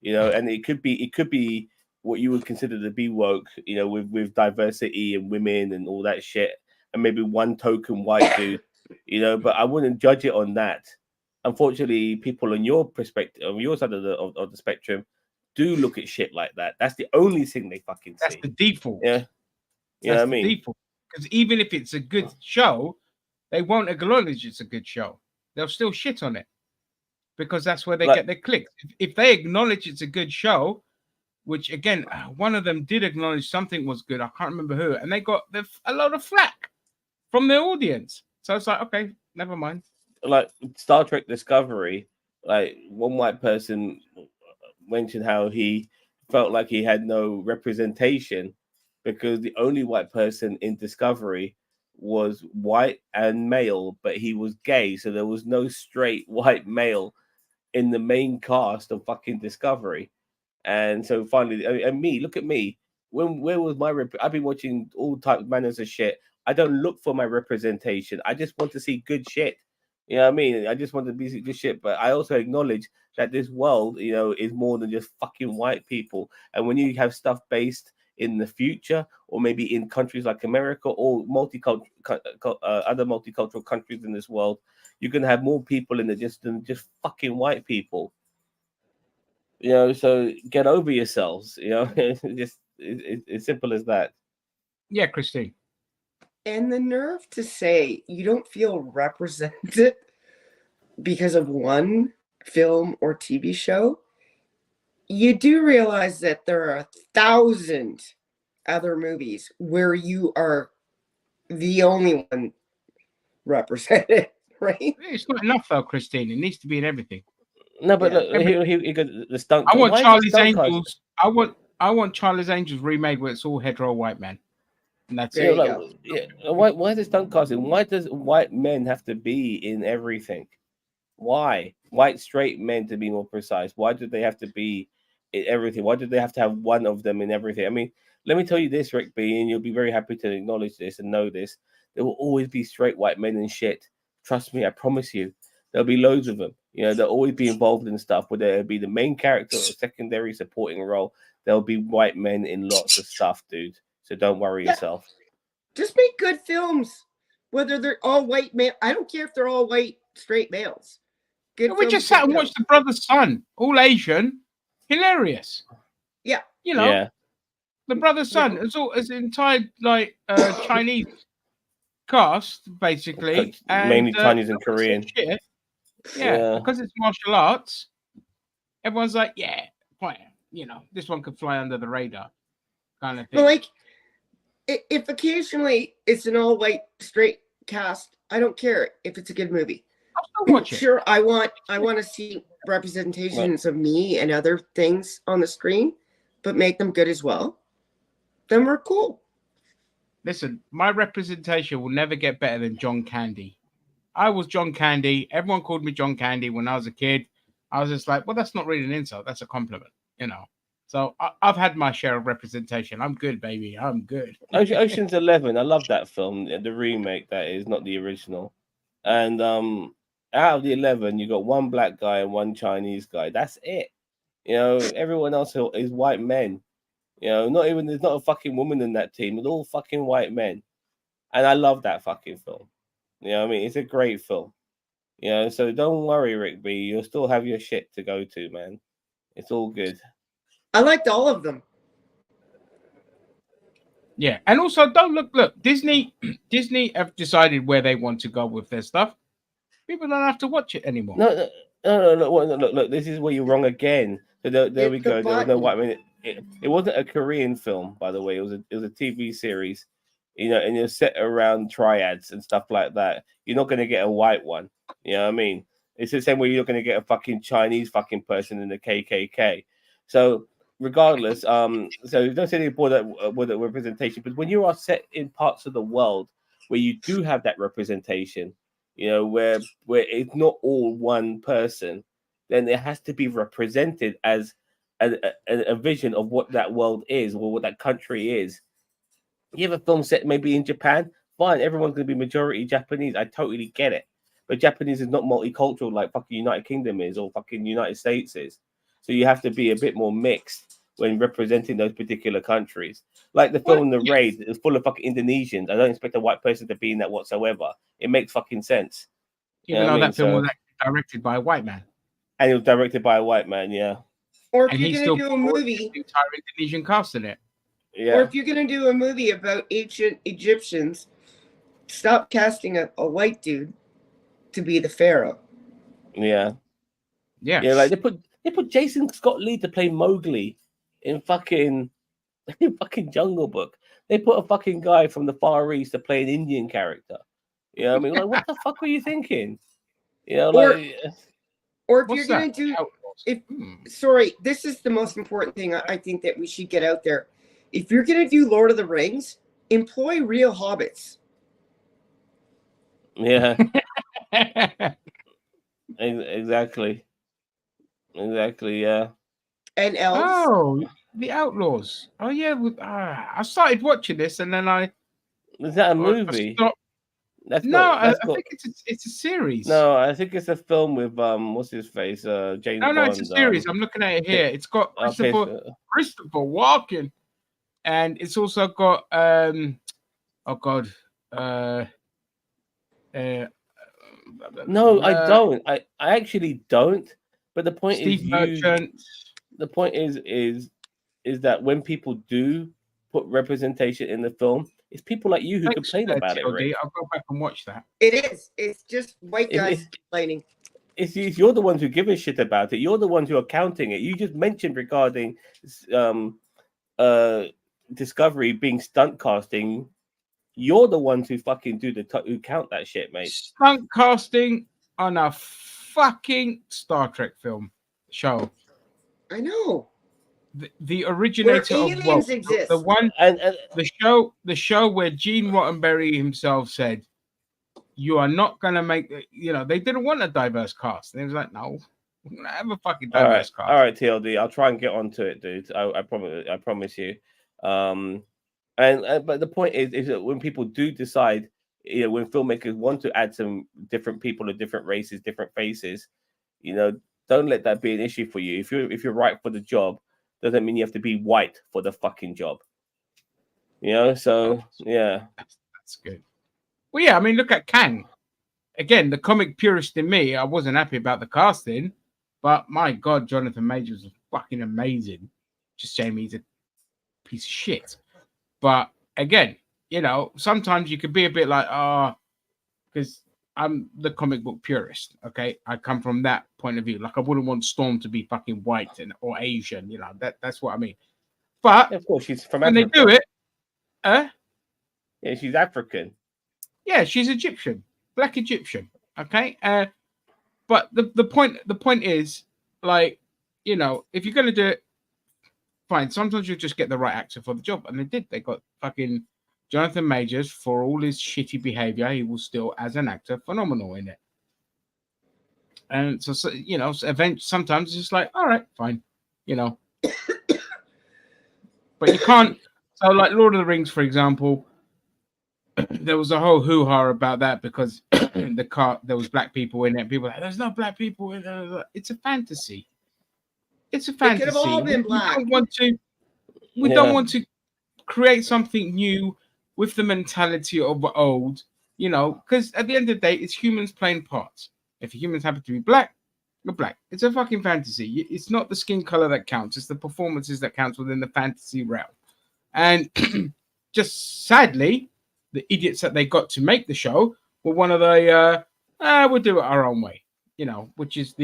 And it could be what you would consider to be woke. With diversity and women and all that shit, and maybe one token white dude. But I wouldn't judge it on that. Unfortunately, people on your perspective, on your side of the spectrum, do look at shit like that. That's the only thing they fucking see. That's the default. Yeah. That's the default. Because even if it's a good show, they won't acknowledge it's a good show. They'll still shit on it because that's where they get their clicks. If they acknowledge it's a good show, which again, one of them did acknowledge something was good. I can't remember who, and they got a lot of flack from their audience. So it's like, okay, never mind. Like Star Trek Discovery, like one white person mentioned how he felt like he had no representation because the only white person in Discovery was white and male, but he was gay, so there was no straight white male in the main cast of fucking Discovery. And so finally, and me, look at me. Where was my I've been watching all types of manners of shit. I don't look for my representation. I just want to see good shit. You know what I mean? I just want to be good shit, but I also acknowledge that this world, is more than just fucking white people. And when you have stuff based in the future, or maybe in countries like America or other multicultural countries in this world, you can have more people in it than just fucking white people. So get over yourselves. It's simple as that. Yeah, Christine. And the nerve to say you don't feel represented because of one film or TV show, you do realize that there are 1,000 other movies where you are the only one represented, right? It's not enough though, Christine. It needs to be in everything. No, but Yeah. look, he got the stunt. I want Why is it Charlie's stunt cast? Angels. I want Charlie's Angels remade where it's all hetero white men, and that's There it. you go. Yeah, why is it stunt casting? Why does white men have to be in everything? Why white straight men, to be more precise? Why do they have to be in everything? Why do they have to have one of them in everything? I mean, let me tell you this, Rick B, and you'll be very happy to acknowledge this and know this. There will always be straight white men in shit. Trust me, I promise you. There'll be loads of them. You know, they'll always be involved in stuff, whether it be the main character or secondary supporting role. There'll be white men in lots of stuff, dude. So don't worry Yeah. yourself. Just make good films, whether they're all white male. I don't care if they're all white straight males. Good We films, just sat good and films. watched The Brother's Son, all Asian, hilarious. Yeah. You know, Yeah. The Brother's Son. It's an entire like Chinese cast basically, Mainly Chinese and everyone said Korean. shit. Yeah. Yeah, because it's martial arts. Everyone's like, yeah, fine. You know, this one could fly under the radar, kind of thing. But like, if occasionally it's an all white straight cast, I don't care if it's a good movie. I'll still watch it. Sure, I want to see representations of me and other things on the screen, but make them good as well. Then we're cool. Listen, my representation will never get better than John Candy. I was John Candy. Everyone called me John Candy when I was a kid. I was just like, well, that's not really an insult. That's a compliment, you know. So I've had my share of representation. I'm good, baby. I'm good. Ocean's 11. I love that film. The remake, that is, not the original. And out of the 11, you got one black guy and one Chinese guy. That's it. You know, everyone else is white men. You know, there's not a fucking woman in that team. It's all fucking white men. And I love that fucking film. You know what I mean? It's a great film. You know, so don't worry, Rick B. You'll still have your shit to go to, man. It's all good. I liked all of them. Yeah, and also don't look. Disney have decided where they want to go with their stuff. People don't have to watch it anymore. No. Look. This is where you're wrong again. So there we go. There was no white men. It wasn't a Korean film, by the way. It was a TV series. You know, and you're set around triads and stuff like that. You're not going to get a white one. You know what I mean? It's the same way you're not going to get a fucking Chinese fucking person in the KKK. So regardless, so don't say they brought that with a representation, but when you are set in parts of the world where you do have that representation, you know, where it's not all one person, then it has to be represented as a vision of what that world is or what that country is. You have a film set maybe in Japan, fine, everyone's going to be majority Japanese. I totally get it. But Japanese is not multicultural like fucking United Kingdom is or fucking United States is. So you have to be a bit more mixed when representing those particular countries. Like the film The Raid is full of fucking Indonesians. I don't expect a white person to be in that whatsoever. It makes fucking sense. Even though that film was directed by a white man. And it was directed by a white man, yeah. Or if you're going to do a movie, the entire Indonesian cast in it. Yeah. Or if you're going to do a movie about ancient Egyptians, stop casting a white dude to be the pharaoh. Yeah. Yeah. Yeah, like they put Jason Scott Lee to play Mowgli in fucking Jungle Book. They put a fucking guy from the Far East to play an Indian character. You know what I mean? Like, what the fuck were you thinking? You know, like, or if you're going to do, sorry, this is the most important thing I think that we should get out there. If you're going to do Lord of the Rings, employ real hobbits. Yeah. Exactly. Yeah. And elves. Oh, the Outlaws. Oh yeah, I started watching this and then is that a movie? I think it's a series. No, I think it's a film with what's his face? James Bond. No, it's a series. I'm looking at it here. It's got Christopher Walken, and it's also got no, I don't. I actually don't. But the point Steve Merchant. The point is that when people do put representation in the film, it's people like you who complain about it. Rick. I'll go back and watch that. It is. It's just white guys complaining. you're the ones who give a shit about it. You're the ones who are counting it. You just mentioned regarding Discovery being stunt casting. You're the ones who fucking who count that shit, mate. Stunt casting on a fucking Star Trek film show. I know. The originator Where of aliens exist. the one And the show where Gene Roddenberry himself said, "You are not gonna make they didn't want a diverse cast." And he was like, "No, we're gonna have a fucking diverse cast." all right, TLD. I'll try and get onto it, dude. I promise you. But the point is that when people do decide, when filmmakers want to add some different people of different races, different faces, don't let that be an issue for you. If you're right for the job, doesn't mean you have to be white for the fucking job. So yeah, that's good. Well, yeah, I mean, look at Kang. Again, the comic purist in me, I wasn't happy about the casting, but my God, Jonathan Majors was fucking amazing. Just shame he's a piece of shit. But again, sometimes you could be a bit like, because I'm the comic book purist. Okay, I come from that point of view. Like, I wouldn't want Storm to be fucking white or Asian. That's what I mean. But of course, she's from when Africa. they do it, yeah, she's African. Yeah, she's Egyptian, black Egyptian. Okay, but the point is, like, if you're gonna do it, fine. Sometimes you just get the right actor for the job, and they did. They got fucking Jonathan Majors. For all his shitty behavior, he was still, as an actor, phenomenal in it. And so eventually, sometimes it's just like, all right, fine, but you can't. So, like Lord of the Rings, for example, there was a whole hoo-ha about that because there was black people in it. People were like, there's no black people in it. It's a fantasy. It's a fantasy. They could have all been black. We don't want to create something new with the mentality of old, because at the end of the day, it's humans playing parts. If humans happen to be black, you're black. It's a fucking fantasy. It's not the skin color that counts. It's the performances that counts within the fantasy realm. And just sadly, the idiots that they got to make the show were one of the we'll do it our own way, which is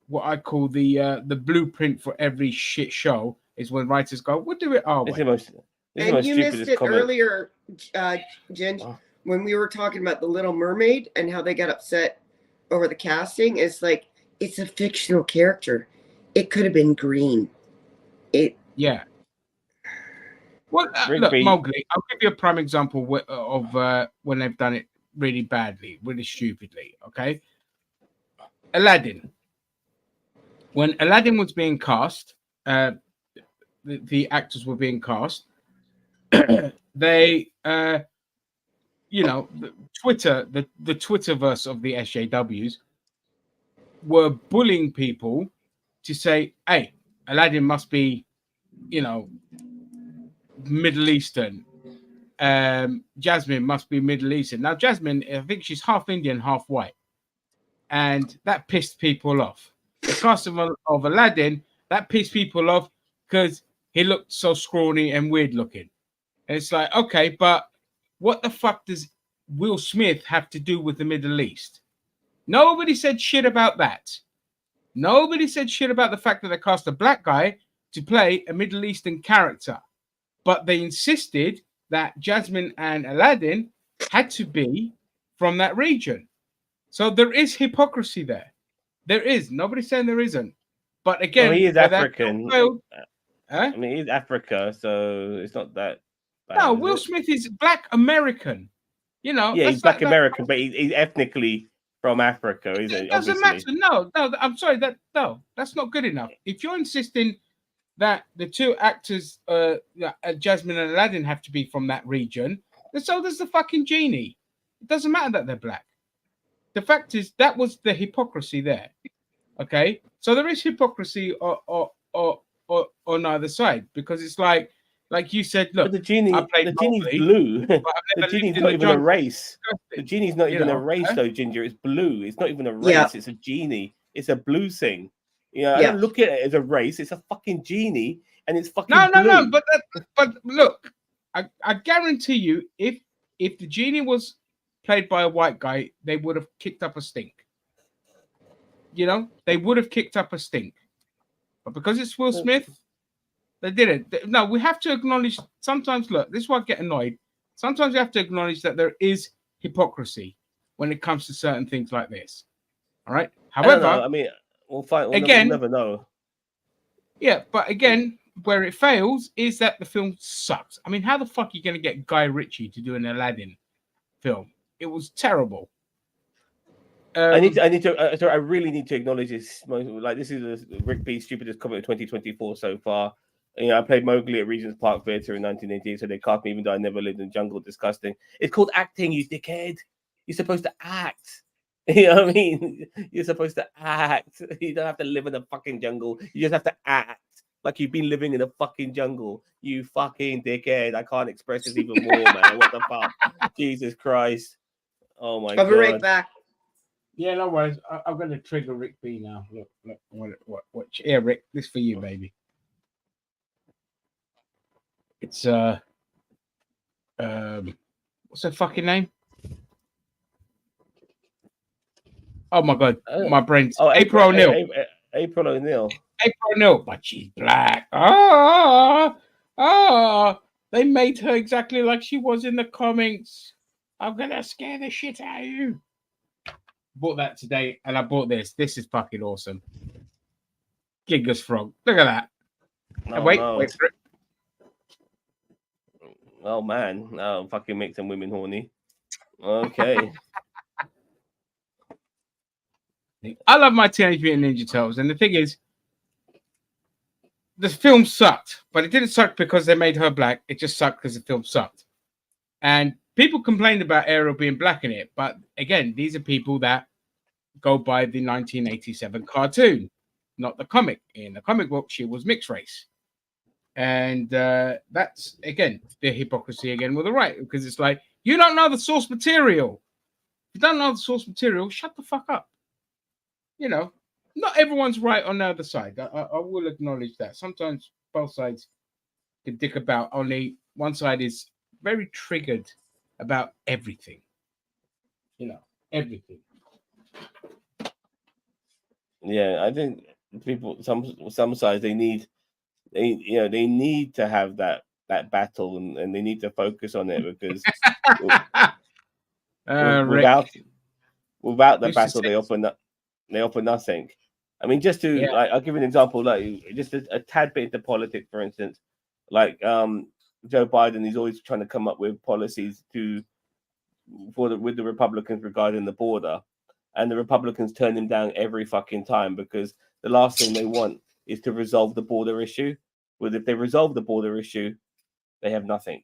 what I call the blueprint for every shit show is when writers go, we'll do it our way. And you missed it earlier, Jen, when we were talking about The Little Mermaid and how they got upset over the casting. It's like, it's a fictional character. It could have been green. Yeah. Well, look, Mowgli, I'll give you a prime example of when they've done it really badly, really stupidly, okay? Aladdin. When Aladdin was being cast, the actors were being cast, they, the Twitterverse of the SJWs were bullying people to say, hey, Aladdin must be, Middle Eastern. Jasmine must be Middle Eastern. Now, Jasmine, I think she's half Indian, half white. And that pissed people off. The cast of Aladdin, that pissed people off because he looked so scrawny and weird looking. And it's like, okay, but what the fuck does Will Smith have to do with the Middle East? Nobody said shit about that. Nobody said shit about the fact that they cast a black guy to play a Middle Eastern character. But they insisted that Jasmine and Aladdin had to be from that region. So there is hypocrisy there. There is. Nobody's saying there isn't. But again, he is African. I mean, he's Africa, so it's not that bad. No, Will Smith is black American. Yeah, he's black American, but he's ethnically from Africa, isn't he? It doesn't matter. No, I'm sorry. That's not good enough. If you're insisting that the two actors, Jasmine and Aladdin, have to be from that region, then so does the fucking genie. It doesn't matter that they're black. The fact is that was the hypocrisy there. Okay, so there is hypocrisy on either side because it's like you said. Look, but the genie's blue. The genie's not even a race. The genie's not even a race, though, Ginger. It's blue. It's not even a race. Yeah. It's a genie. It's a blue thing. I don't look at it as a race. It's a fucking genie, and it's fucking blue. No. But look, I guarantee you, if the genie was played by a white guy, they would have kicked up a stink. you know, they would have kicked up a stink. But because it's Will Smith, they didn't. No, we have to acknowledge sometimes, look, this is why I get annoyed. Sometimes we have to acknowledge that there is hypocrisy when it comes to certain things like this. All right. I don't know. However, I mean, we'll fight. Again- we'll never know. yeah, but again, where it fails is that the film sucks. I mean, how the fuck are you going to get Guy Ritchie to do an Aladdin film? It was terrible. I really need to acknowledge this. Like, this is the Rick B's stupidest comment of 2024 so far. You know, I played Mowgli at Regent's Park Theatre in 1988, so they cast me even though I never lived in the jungle. Disgusting. It's called acting, you dickhead. You're supposed to act. You know what I mean? You're supposed to act. You don't have to live in a fucking jungle. You just have to act like you've been living in a fucking jungle. You fucking dickhead. I can't express this even more, man. What the fuck? Jesus Christ. Oh my God. I'll be right back. Yeah, no worries. I'm going to trigger Rick B now. Look, what? Yeah, Rick, this for you, baby. It's what's her fucking name? Oh my God, my brain's April O'Neil. April O'Neil. April O'Neil, but she's black. They made her exactly like she was in the comics. I'm gonna scare the shit out of you. Bought that today, and I bought this. This is fucking awesome. Gigas Frog. Look at that. Oh, wait no. for it. Oh man, no, fucking make some women horny. Okay. I love my Teenage Mutant Ninja Turtles, and the thing is, the film sucked, but it didn't suck because they made her black. It just sucked because the film sucked. And people complained about Ariel being black in it, but again, these are people that go by the 1987 cartoon, not the comic. In the comic book, she was mixed race. And that's, again, the hypocrisy again with the right, because it's like, you don't know the source material. If you don't know the source material, shut the fuck up. You know, not everyone's right on the other side. I will acknowledge that. Sometimes both sides can dick about, only one side is very triggered about everything. You know, everything. Yeah, I think people, some sides, they need to have that battle, and they need to focus on it, because without the battle, they offer nothing. I mean, just to like, I'll give you an example, like just a tad bit into politics, for instance, like Joe Biden is always trying to come up with policies with the Republicans regarding the border, and the Republicans turn him down every fucking time, because the last thing they want is to resolve the border issue. Well, if they resolve the border issue, they have nothing.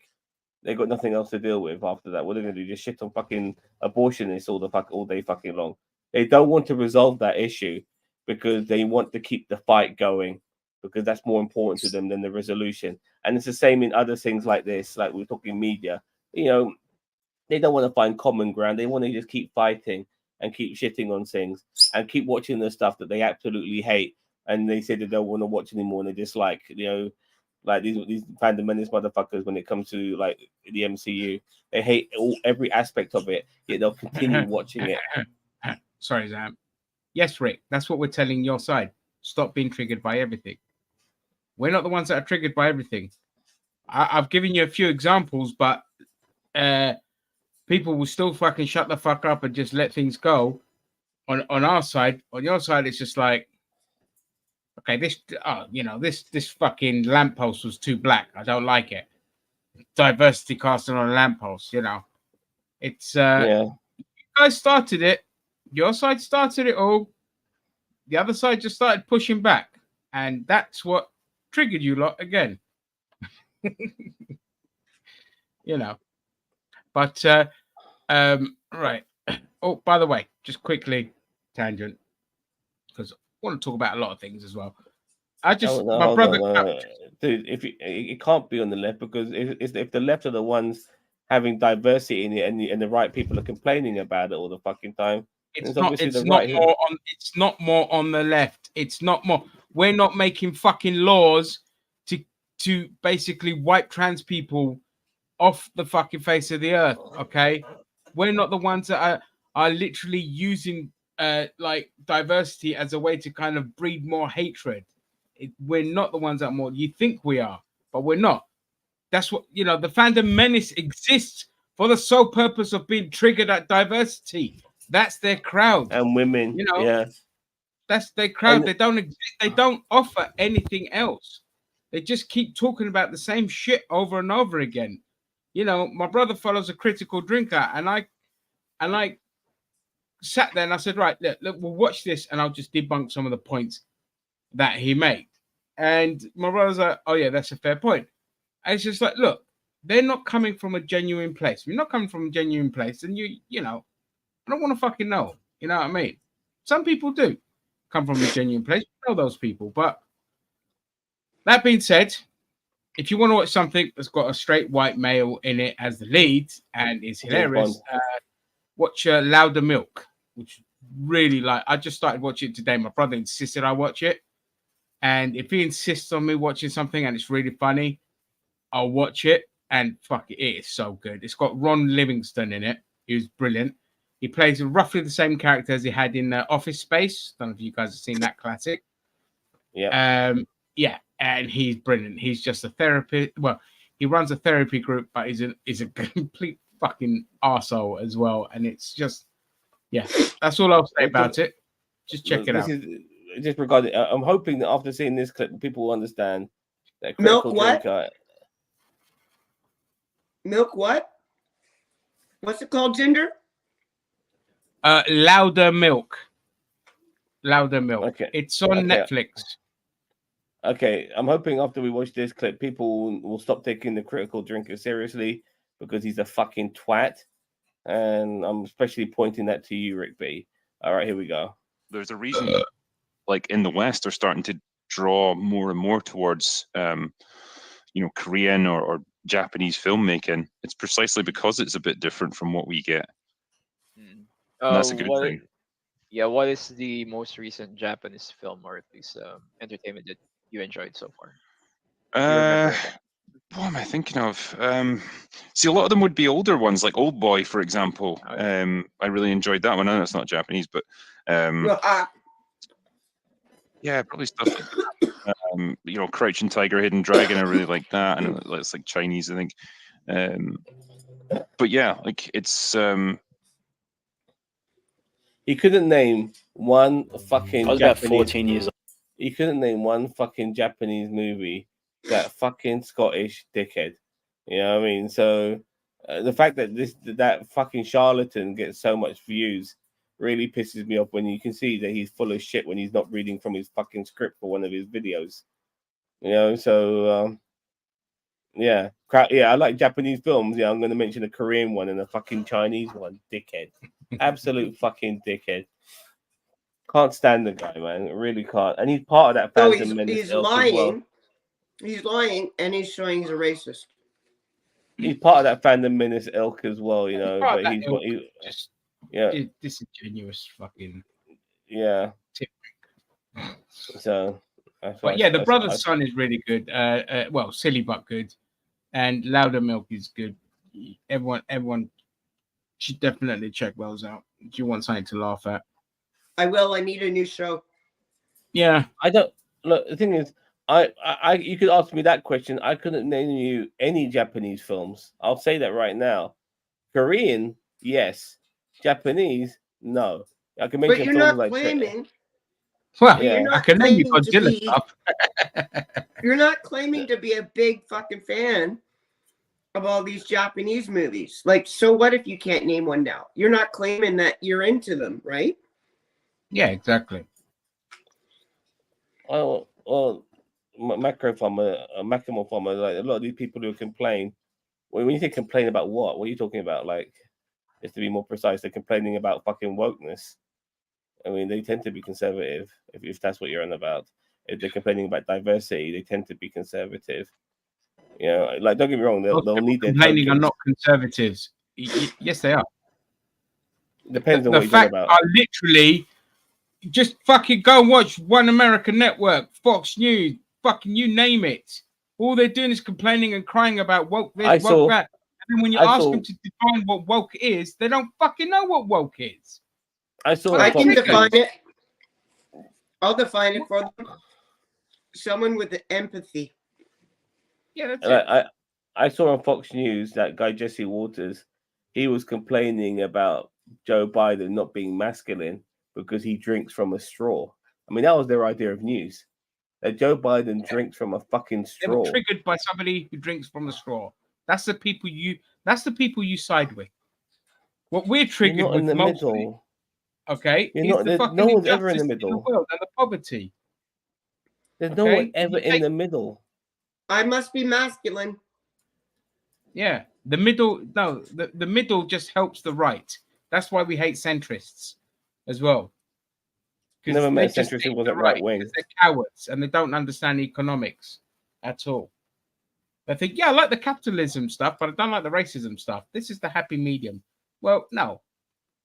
They got nothing else to deal with after that. What are they gonna do? Just shit on fucking abortionists all day fucking long. They don't want to resolve that issue because they want to keep the fight going, because that's more important to them than the resolution. And it's the same in other things like this, like we're talking media. You know, they don't want to find common ground. They want to just keep fighting and keep shitting on things and keep watching the stuff that they absolutely hate. And they say they don't want to watch anymore, and they dislike, like these fundamentalist motherfuckers when it comes to like the MCU. They hate every aspect of it, yet they'll continue watching it. Sorry, Zam. Yes, Rick, that's what we're telling your side. Stop being triggered by everything. We're not the ones that are triggered by everything. I've given you a few examples, but people will still fucking shut the fuck up and just let things go. On our side, on your side, it's just like, okay, this fucking lamppost was too black. I don't like it. Diversity casting on a lamppost, it's you guys started it. Your side started it all. The other side just started pushing back, and that's what triggered you lot again. But right. Oh, by the way, just quickly, tangent, because I want to talk about a lot of things as well. My brother, dude, it can't be on the left, because if the left are the ones having diversity in it, and the right people are complaining about it all the fucking time, it's not more on the left. It's not more. We're not making fucking laws to basically wipe trans people off the fucking face of the earth. Okay, we're not the ones that are literally using like diversity as a way to kind of breed more hatred. We're not the ones that more you think we are, but we're not. That's what the fandom menace exists for the sole purpose of being triggered at diversity. That's their crowd. And women, yeah. That's their crowd. And they don't exist. They don't offer anything else. They just keep talking about the same shit over and over again. My brother follows a critical drinker, and I sat there and I said, right, look, we'll watch this, and I'll just debunk some of the points that he made. And my brother's like, oh yeah, that's a fair point. And it's just like, look, they're not coming from a genuine place. If you're not coming from a genuine place, then I don't want to fucking know. You know what I mean? Some people do come from a genuine place. You know those people. But that being said, if you want to watch something that's got a straight white male in it as the lead and is hilarious, watch Louder Milk, which really I just started watching it today. My brother insisted I watch it. And if he insists on me watching something and it's really funny, I'll watch it. And fuck it is so good. It's got Ron Livingston in it. He was brilliant. He plays roughly the same character as he had in Office Space. Don't know if you guys have seen that classic. Yeah. Yeah, and he's brilliant. He's just a therapist. Well, he runs a therapy group, but he's a complete fucking arsehole as well. And it's just, yeah, that's all I'll say about it. Just check it out. Just regarding, I'm hoping that after seeing this clip, people will understand that Milk critical what? drinker. Milk what? What's it called, Ginger? Louder Milk. Louder Milk. Okay. It's on Netflix. Okay, I'm hoping after we watch this clip, people will stop taking the critical drinker seriously because he's a fucking twat. And I'm especially pointing that to you, Rick B. All right, here we go. There's a reason, like in the West, they're starting to draw more and more towards, Korean or Japanese filmmaking. It's precisely because it's a bit different from what we get. And that's a good thing. Yeah, what is the most recent Japanese film or at least entertainment that you enjoyed so far? What am I thinking of? See, a lot of them would be older ones, like Old Boy, for example. I really enjoyed that one. I know it's not Japanese, but yeah, probably stuff like that. Crouching Tiger, Hidden Dragon. I really like that, and it's like Chinese, I think. But yeah, like it's. He couldn't name one fucking. I was Japanese, about 14 years old. He couldn't name one fucking Japanese movie. That fucking Scottish dickhead. You know what I mean? So the fact that that fucking charlatan gets so much views really pisses me off when you can see that he's full of shit when he's not reading from his fucking script for one of his videos. So yeah, I like Japanese films. Yeah, I'm going to mention a Korean one and a fucking Chinese one. Dickhead. Absolute fucking dickhead. Can't stand the guy, man. Really can't. And he's part of that fandom. He's lying. Well. He's lying, and he's showing he's a racist. He's part of that fandom menace ilk as well, But he's disingenuous, fucking tip. So, but yeah, the brother's son is really good. Well, silly but good, and Louder Milk is good. Everyone should definitely check those out. If you want something to laugh at, I will. I need a new show. Yeah, I don't look. The thing is. You could ask me that question. I couldn't name you any Japanese films. I'll say that right now. Korean, yes. Japanese, no. I can mention but you're films not like claiming. Well, yeah. I can name you Godzilla stuff. You're not claiming to be a big fucking fan of all these Japanese movies. Like, so what if you can't name one now? You're not claiming that you're into them, right? Yeah, exactly. Well, macro farmer, like a lot of these people who complain. When you say complain about what are you talking about? Like, just to be more precise, they're complaining about fucking wokeness. I mean, they tend to be conservative if that's what you're on about. If they're complaining about diversity, they tend to be conservative. Like, don't get me wrong, they'll need their complaining are not conservatives. Yes, they are. Depends on the what you're fact about. are literally just fucking go and watch One American Network, Fox News. Fucking you name it. All they're doing is complaining and crying about woke this, woke that. And then when you ask them to define what woke is, they don't fucking know what woke is. I saw. I a can Fox define News- it. I'll define it for them. Someone with empathy. Yeah, that's And it. I saw on Fox News that guy Jesse Waters, he was complaining about Joe Biden not being masculine because he drinks from a straw. I mean, that was their idea of news. That Joe Biden drinks from a fucking They were straw. triggered by somebody who drinks from the straw. That's the people you side with. What we're You're triggered not in with the mostly, middle. okay, You're is not. the fucking No one's ever in the injustice in the middle. world and the poverty. There's no one Okay, ever in the middle. I must be masculine. yeah, the middle. No, the middle just helps the right. That's why we hate centrists as well. Because Never they met a just centrist who hate wasn't the right right, wing. 'cause they're cowards and they don't understand economics at all. They think, yeah, I like the capitalism stuff, but I don't like the racism stuff. This is the happy medium. Well, no.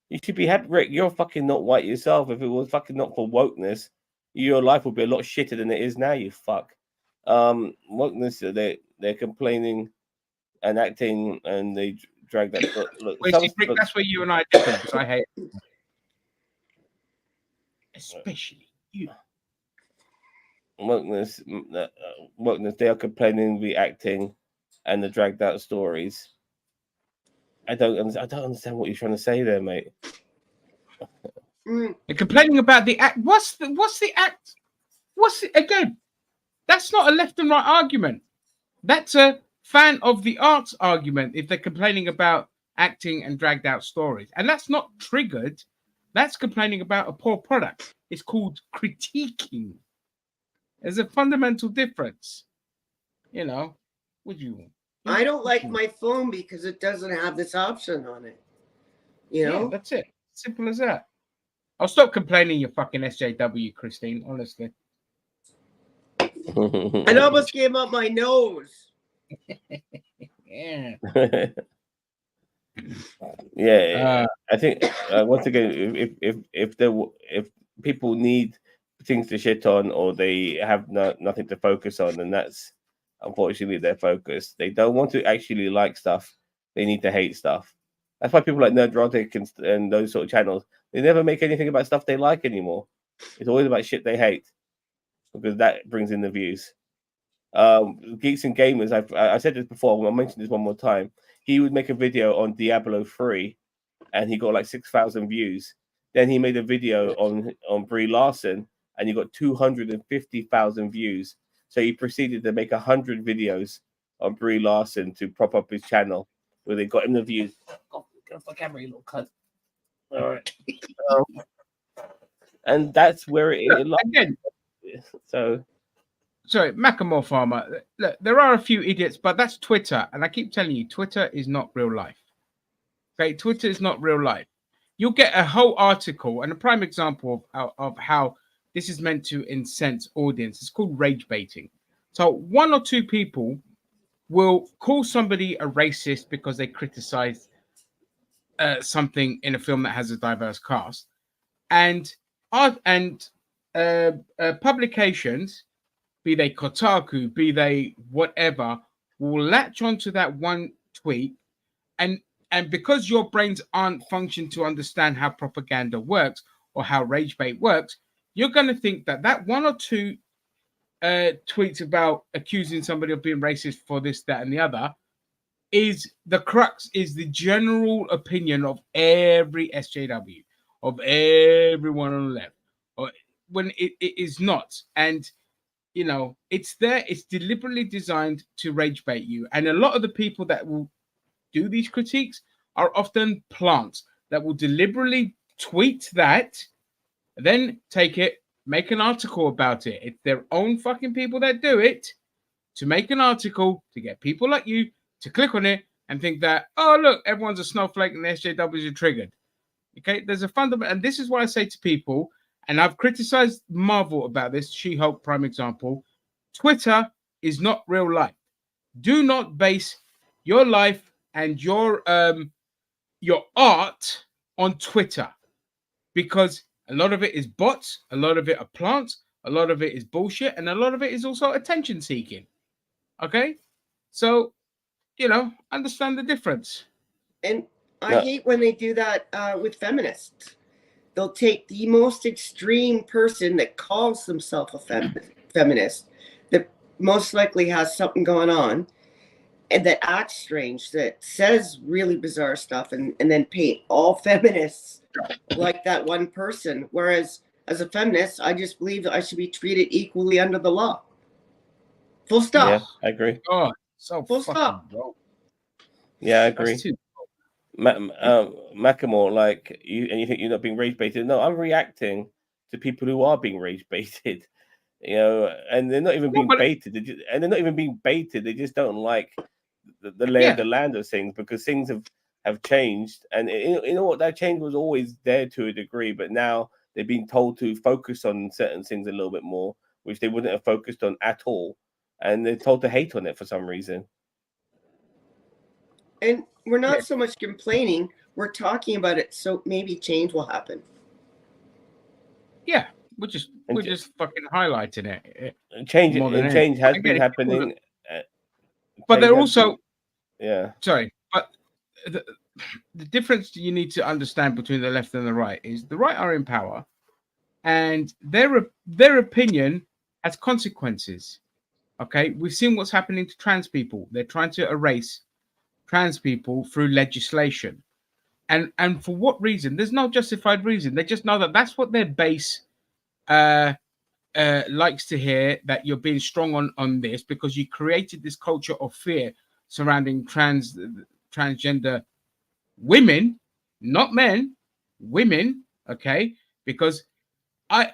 You should be happy, Rick. You're fucking not white yourself. If it was fucking not for wokeness, your life would be a lot shitter than it is now. You fuck. Wokeness. They're complaining and acting, and they drag that. Look, Well, see, Rick, that's where you and I are different because I hate it. Especially you. wokeness. Wokeness. They are complaining, reacting, and the dragged out stories. I don't understand what you're trying to say there, mate. Mm. They're complaining about the act. What's the act? What's it again? That's not a left and right argument. That's a fan of the arts argument if they're complaining about acting and dragged out stories. And that's not triggered. That's complaining about a poor product. It's called critiquing. There's a fundamental difference. You know, would you? I don't like my phone because it doesn't have this option on it. You know? Yeah, that's it. Simple as that. I'll stop complaining, you fucking SJW, Christine, honestly. It almost came up my nose. Yeah. Yeah, I think once again, if people need things to shit on or they have nothing to focus on, then that's unfortunately their focus. They don't want to actually like stuff; they need to hate stuff. That's why people like Nerdrotic and those sort of channels, they never make anything about stuff they like anymore. It's always about shit they hate because that brings in the views. Geeks and Gamers, I said this before, I'll mention this one more time. He would make a video on Diablo 3 and he got like 6,000 views. Then he made a video on Brie Larson and he got 250,000 views. So he proceeded to make 100 videos on Brie Larson to prop up his channel where they got him the views. Oh, get off the camera, you little cunt. All right. And that's where it Again, so sorry, Macklemore Farmer. Look, there are a few idiots, but that's Twitter. And I keep telling you, Twitter is not real life. Okay, Twitter is not real life. You'll get a whole article, and a prime example of how this is meant to incense audience. It's called rage baiting. So one or two people will call somebody a racist because they criticize something in a film that has a diverse cast, and publications, be they Kotaku, be they whatever, will latch onto that one tweet, and because your brains aren't functioned to understand how propaganda works or how rage bait works, you're going to think that that one or two tweets about accusing somebody of being racist for this, that, and the other is the crux, is the general opinion of every SJW, of everyone on the left, or when it is not. And you know, it's there, it's deliberately designed to rage bait you. And a lot of the people that will do these critiques are often plants that will deliberately tweet that, then take it, make an article about it. It's their own fucking people that do it to make an article to get people like you to click on it and think that, oh, look, everyone's a snowflake and the SJWs are triggered. Okay, there's a fundamental, and this is what I say to people, and I've criticized Marvel about this, She-Hulk, prime example. Twitter is not real life. Do not base your life and your art on Twitter, because a lot of it is bots, a lot of it are plants, a lot of it is bullshit, and a lot of it is also attention seeking. Okay, so you know, understand the difference. And I hate when they do that with feminists. they'll take the most extreme person that calls themselves a feminist, that most likely has something going on, and that acts strange, that says really bizarre stuff, and then paint all feminists like that one person. Whereas as a feminist, I just believe that I should be treated equally under the law. Full stop. Yeah, I agree. Oh, so Full fucking stop. wrong. Yeah, I agree. That's too. Macklemore, like you, and you think you're not being rage baited. No, I'm reacting to people who are being rage baited. You know, and they're not even being baited. They're not even being baited. They just don't like the lay of the land of things, because things have changed. And you know what? That change was always there to a degree, but now they're being told to focus on certain things a little bit more, which they wouldn't have focused on at all. And they're told to hate on it for some reason. And we're not so much complaining, we're talking about it, so maybe change will happen. Yeah, we're just fucking highlighting it. Change has been happening. But they're also yeah. Sorry, but the difference you need to understand between the left and the right is the right are in power, and their opinion has consequences. Okay, we've seen what's happening to trans people. They're trying to erase trans people through legislation, and for what reason? There's no justified reason. They just know that that's what their base likes to hear, that you're being strong on this because you created this culture of fear surrounding transgender women, not men, women. Okay, because a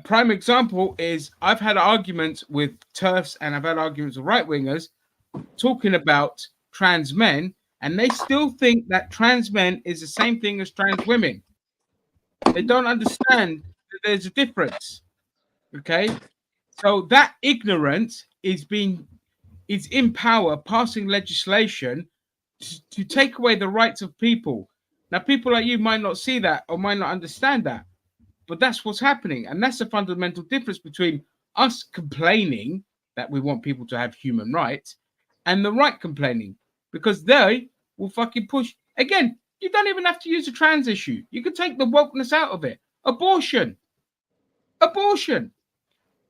prime example is I've had arguments with TERFs and I've had arguments with right wingers talking about trans men, and they still think that trans men is the same thing as trans women. They don't understand that there's a difference. Okay, so that ignorance is in power, passing legislation to take away the rights of people. Now, people like you might not see that or might not understand that, but that's what's happening, and that's the fundamental difference between us complaining that we want people to have human rights and the right complaining, because they will fucking push. Again, you don't even have to use a trans issue. You can take the wokeness out of it. Abortion.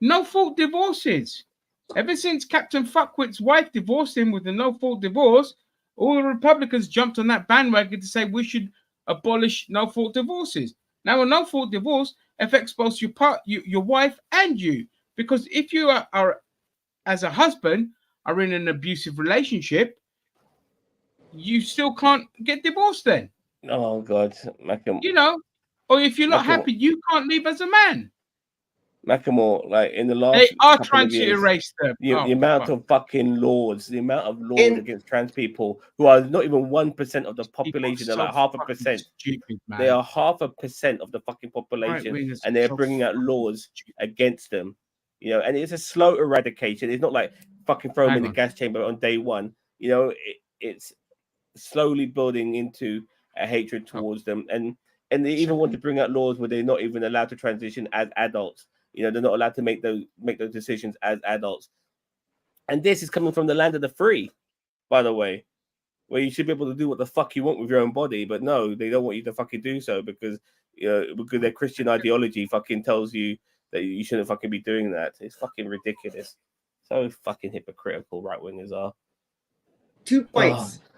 No fault divorces. Ever since Captain Fuckwit's wife divorced him with a no fault divorce, all the Republicans jumped on that bandwagon to say we should abolish no fault divorces. Now, a no fault divorce affects both your wife and you, because if you are as a husband are in an abusive relationship, you still can't get divorced then. Oh God, you know, or if you're not happy, you can't leave as a man. Macklemore, like in the last, they are couple trying of to years, erase them. the amount of fucking laws, against trans people who are not even 1% of the population. They're like 0.5%. Stupid, man. They are 0.5% of the fucking population, and they're bringing out laws against them. You know, and it's a slow eradication. It's not like fucking throw them in the gas chamber on day one. You know, it's slowly building into a hatred towards them, and they even want to bring out laws where they're not even allowed to transition as adults. You know, they're not allowed to make those decisions as adults. And this is coming from the land of the free, by the way, where you should be able to do what the fuck you want with your own body. But no, they don't want you to fucking do so because their Christian ideology fucking tells you that you shouldn't fucking be doing that. It's fucking ridiculous. So fucking hypocritical right wingers are. 2 points. Oh.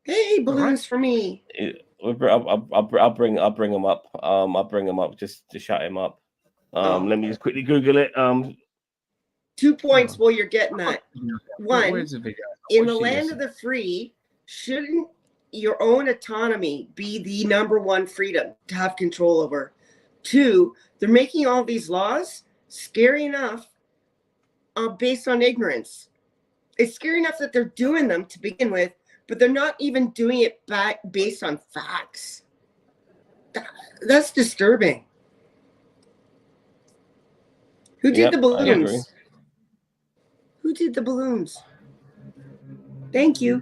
Hey, balloons for me. I'll bring them up. I'll bring them up just to shut him up. Let me just quickly Google it. 2 points while you're getting that. One, in the land of the free, shouldn't your own autonomy be the number one freedom to have control over? 2, they're making all these laws scary enough based on ignorance. It's scary enough that they're doing them to begin with, but they're not even doing it based on facts. That's disturbing. Who did the balloons? Who did the balloons? Thank you.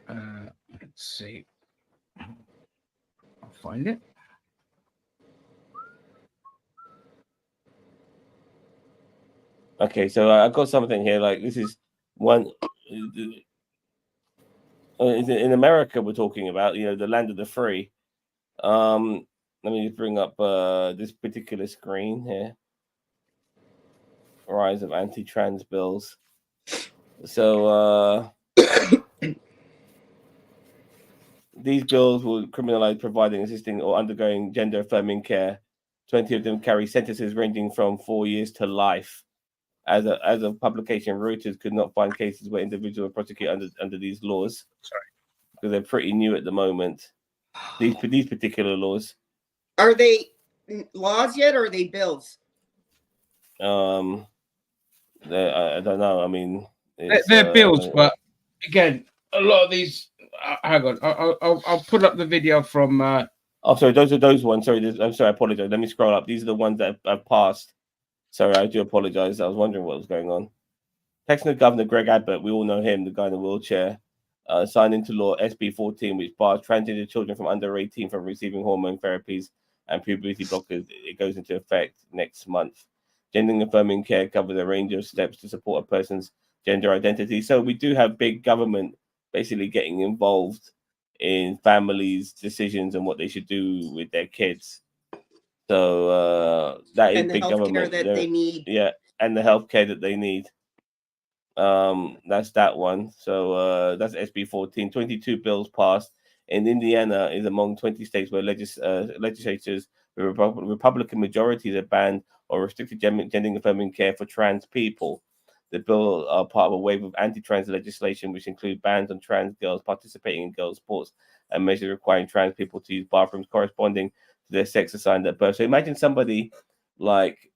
Let's see. I'll find it. Okay, so I've got something here. Like this is one in America. We're talking about, you know, the land of the free. Let me just bring up this particular screen here. Rise of anti-trans bills. So these bills will criminalize providing, assisting, or undergoing gender-affirming care. 20 of them carry sentences ranging from 4 years to life. As a publication, Reuters could not find cases where individuals are prosecuted under these laws. Sorry. Because they're pretty new at the moment. These particular laws. Are they laws yet, or are they bills? I don't know. I mean, they're bills, but again, a lot of these. Hang on, I'll put up the video from. Oh, sorry, those are those ones. Sorry, I'm sorry. I apologize. Let me scroll up. These are the ones that have passed. Sorry, I do apologize. I was wondering what was going on. Texas Governor Greg Abbott, we all know him, the guy in the wheelchair, signed into law SB 14, which bars transgender children from under 18 from receiving hormone therapies and puberty blockers. It goes into effect next month. Gender affirming care covers a range of steps to support a person's gender identity. So we do have big government basically getting involved in families' decisions and what they should do with their kids. So that is big government that they need. Yeah, and the healthcare that they need. That's that one. So that's SB 14. 22 bills passed. And Indiana is among 20 states where legislatures with Republican majorities have banned or restricted gender affirming care for trans people. The bill are part of a wave of anti-trans legislation, which include bans on trans girls participating in girls' sports and measures requiring trans people to use bathrooms corresponding to their sex assigned at birth. So imagine somebody like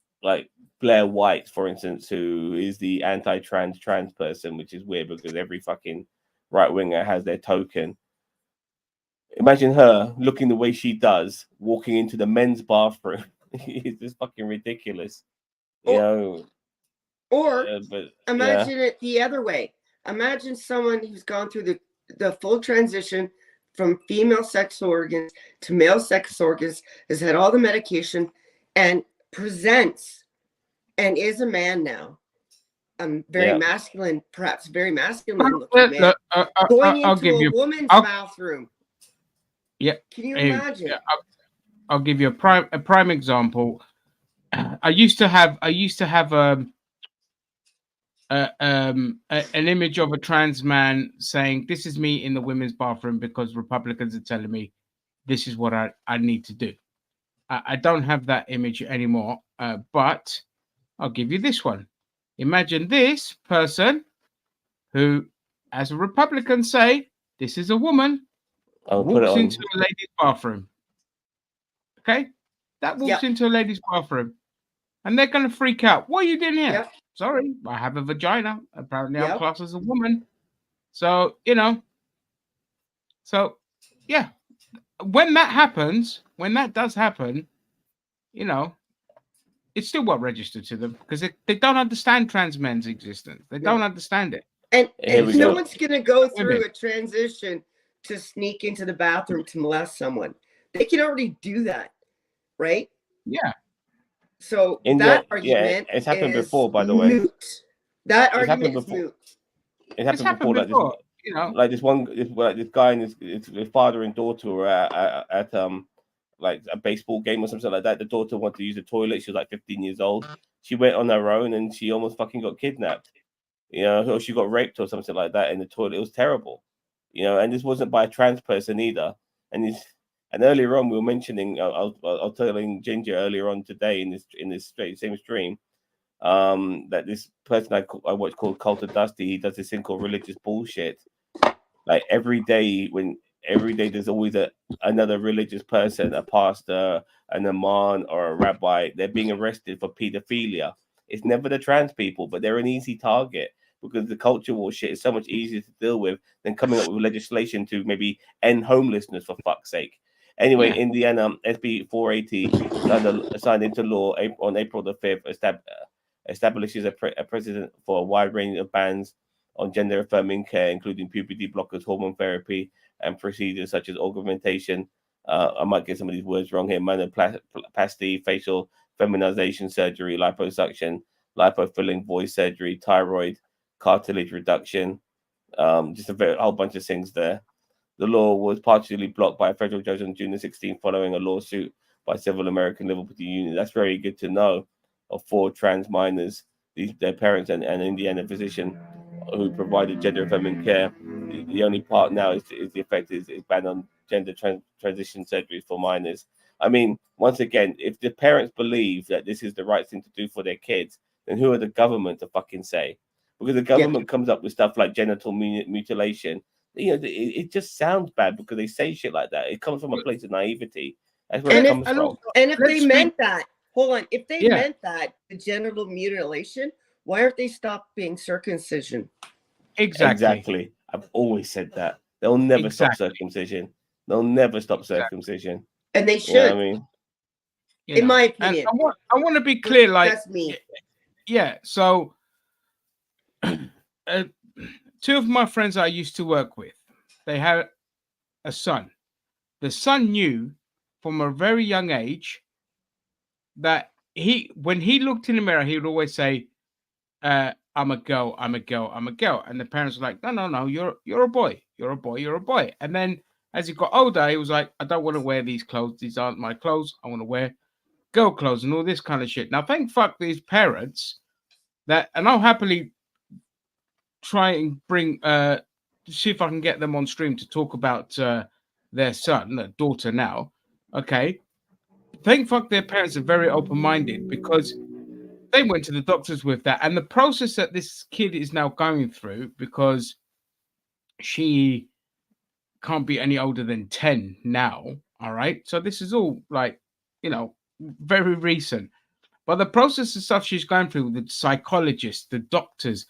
Blair White, for instance, who is the anti-trans person, which is weird because every fucking right winger has their token. Imagine her looking the way she does, walking into the men's bathroom. It's just fucking ridiculous. Or imagine it the other way. Imagine someone who's gone through the full transition from female sex organs to male sex organs, has had all the medication, and presents and is a man now. Very masculine, perhaps very masculine looking man. Going into a woman's bathroom. Yeah. Can you imagine? I'll give you a prime example. I used to have an image of a trans man saying, "This is me in the women's bathroom because Republicans are telling me this is what I need to do." I don't have that image anymore, but I'll give you this one. Imagine this person who, as a Republican, say this is a woman, walks into a lady's bathroom. Okay? That walks into a lady's bathroom. And they're going to freak out. What are you doing here? Yep. Sorry, I have a vagina. Apparently, I'm classed as a woman. So, yeah. When that happens, when that does happen, it's still what registered to them because they don't understand trans men's existence. They don't understand it. And no one's going to go through a transition to sneak into the bathroom to molest someone. They can already do that, right? Yeah. So that argument it's happened before, by the way. Moot. That argument is moot. It happened before. Like this guy and his father and daughter were at like a baseball game or something like that. The daughter wanted to use the toilet. She was like 15 years old. She went on her own and she almost fucking got kidnapped. Or she got raped or something like that in the toilet. It was terrible. And this wasn't by a trans person either. And earlier on we were mentioning, I was telling Ginger earlier on today in this same stream, that this person I watch called Cult of Dusty, he does this thing called religious bullshit. Like every day there's always another religious person, a pastor, an imam, or a rabbi. They're being arrested for pedophilia. It's never the trans people, but they're an easy target because the culture war shit is so much easier to deal with than coming up with legislation to maybe end homelessness, for fuck's sake. Anyway, Indiana SB 480 signed into law on April the 5th, establishes a precedent for a wide range of bans on gender affirming care, including puberty blockers, hormone therapy, and procedures such as augmentation. I might get some of these words wrong here: manoplasty, facial feminization surgery, liposuction, lipofilling, voice surgery, thyroid, cartilage reduction. Just a whole bunch of things there. The law was partially blocked by a federal judge on June the 16th following a lawsuit by several American Liverpool unions. That's very good to know. Of 4 trans minors, their parents and an Indiana physician who provided gender affirming care. The only part now is the effect is ban on gender transition surgery for minors. I mean, once again, if the parents believe that this is the right thing to do for their kids, then who are the government to fucking say? Because the government comes up with stuff like genital mutilation. You know, it just sounds bad because they say shit like that. It comes from a place of naivety. That's where it comes from. And if they meant that, hold on, if they Yeah. meant that, the genital mutilation, why aren't they stopping circumcision? Exactly. I've always said that. They'll never stop circumcision. They'll never stop circumcision. And they You know should. what I mean? In my opinion. And I want to be clear, like, that's me. Yeah. So, 2 of my friends I used to work with, they had a son. The son knew from a very young age that when he looked in the mirror, he would always say, I'm a girl, I'm a girl, I'm a girl. And the parents were like, no, you're a boy, you're a boy, you're a boy. And then as he got older, he was like, I don't want to wear these clothes. These aren't my clothes. I want to wear girl clothes and all this kind of shit. Now, thank fuck these parents and I'll happily try and bring, see if I can get them on stream to talk about their son, their daughter now. Okay. Thank fuck their parents are very open-minded because they went to the doctors with that. And the process that this kid is now going through, because she can't be any older than 10 now. All right. So this is all like, very recent. But the process of stuff she's going through, the psychologists, the doctors,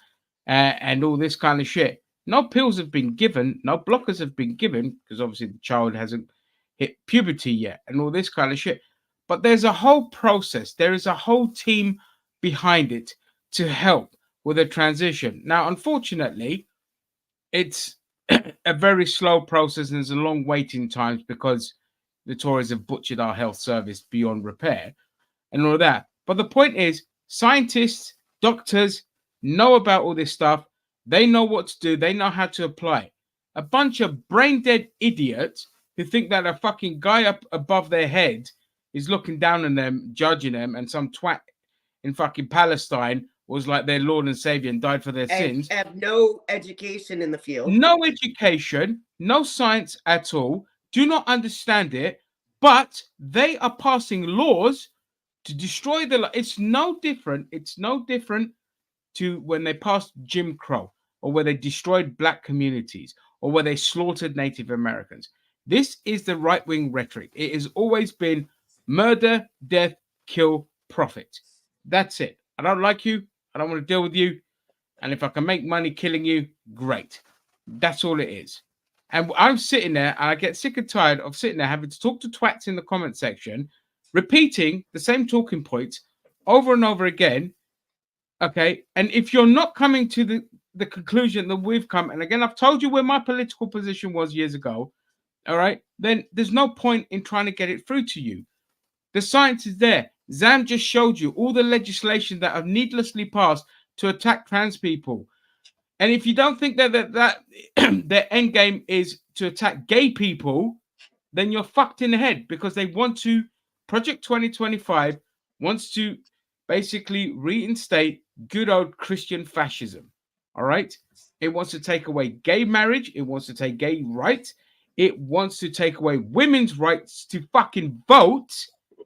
and all this kind of shit. No pills have been given, no blockers have been given, because obviously the child hasn't hit puberty yet, and all this kind of shit. But there's a whole process. There is a whole team behind it to help with a transition. Now, unfortunately, it's a very slow process and there's a long waiting times because the Tories have butchered our health service beyond repair and all that. But the point is, scientists, doctors know about all this stuff. They know what to do. They know how to apply it. A bunch of brain dead idiots who think that a fucking guy up above their head is looking down on them, judging them, and some twat in fucking Palestine was like their Lord and Savior and died for their sins. Have no education in the field. No education, no science at all, do not understand it, but they are passing laws to destroy it's no different to when they passed Jim Crow or where they destroyed black communities or where they slaughtered Native Americans. This is the right-wing rhetoric. It has always been murder, death, kill, profit. That's it. I don't like you. I don't want to deal with you. And if I can make money killing you, great. That's all it is. And I'm sitting there and I get sick and tired of sitting there having to talk to twats in the comment section, repeating the same talking points over and over again. Okay. And if you're not coming to the conclusion that we've come, and again, I've told you where my political position was years ago. All right. Then there's no point in trying to get it through to you. The science is there. Zam just showed you all the legislation that have needlessly passed to attack trans people. And if you don't think that their end game is to attack gay people, then you're fucked in the head because they want to, Project 2025 wants to basically reinstate good old Christian fascism. All right. It wants to take away gay marriage. It wants to take gay rights. It wants to take away women's rights to fucking vote.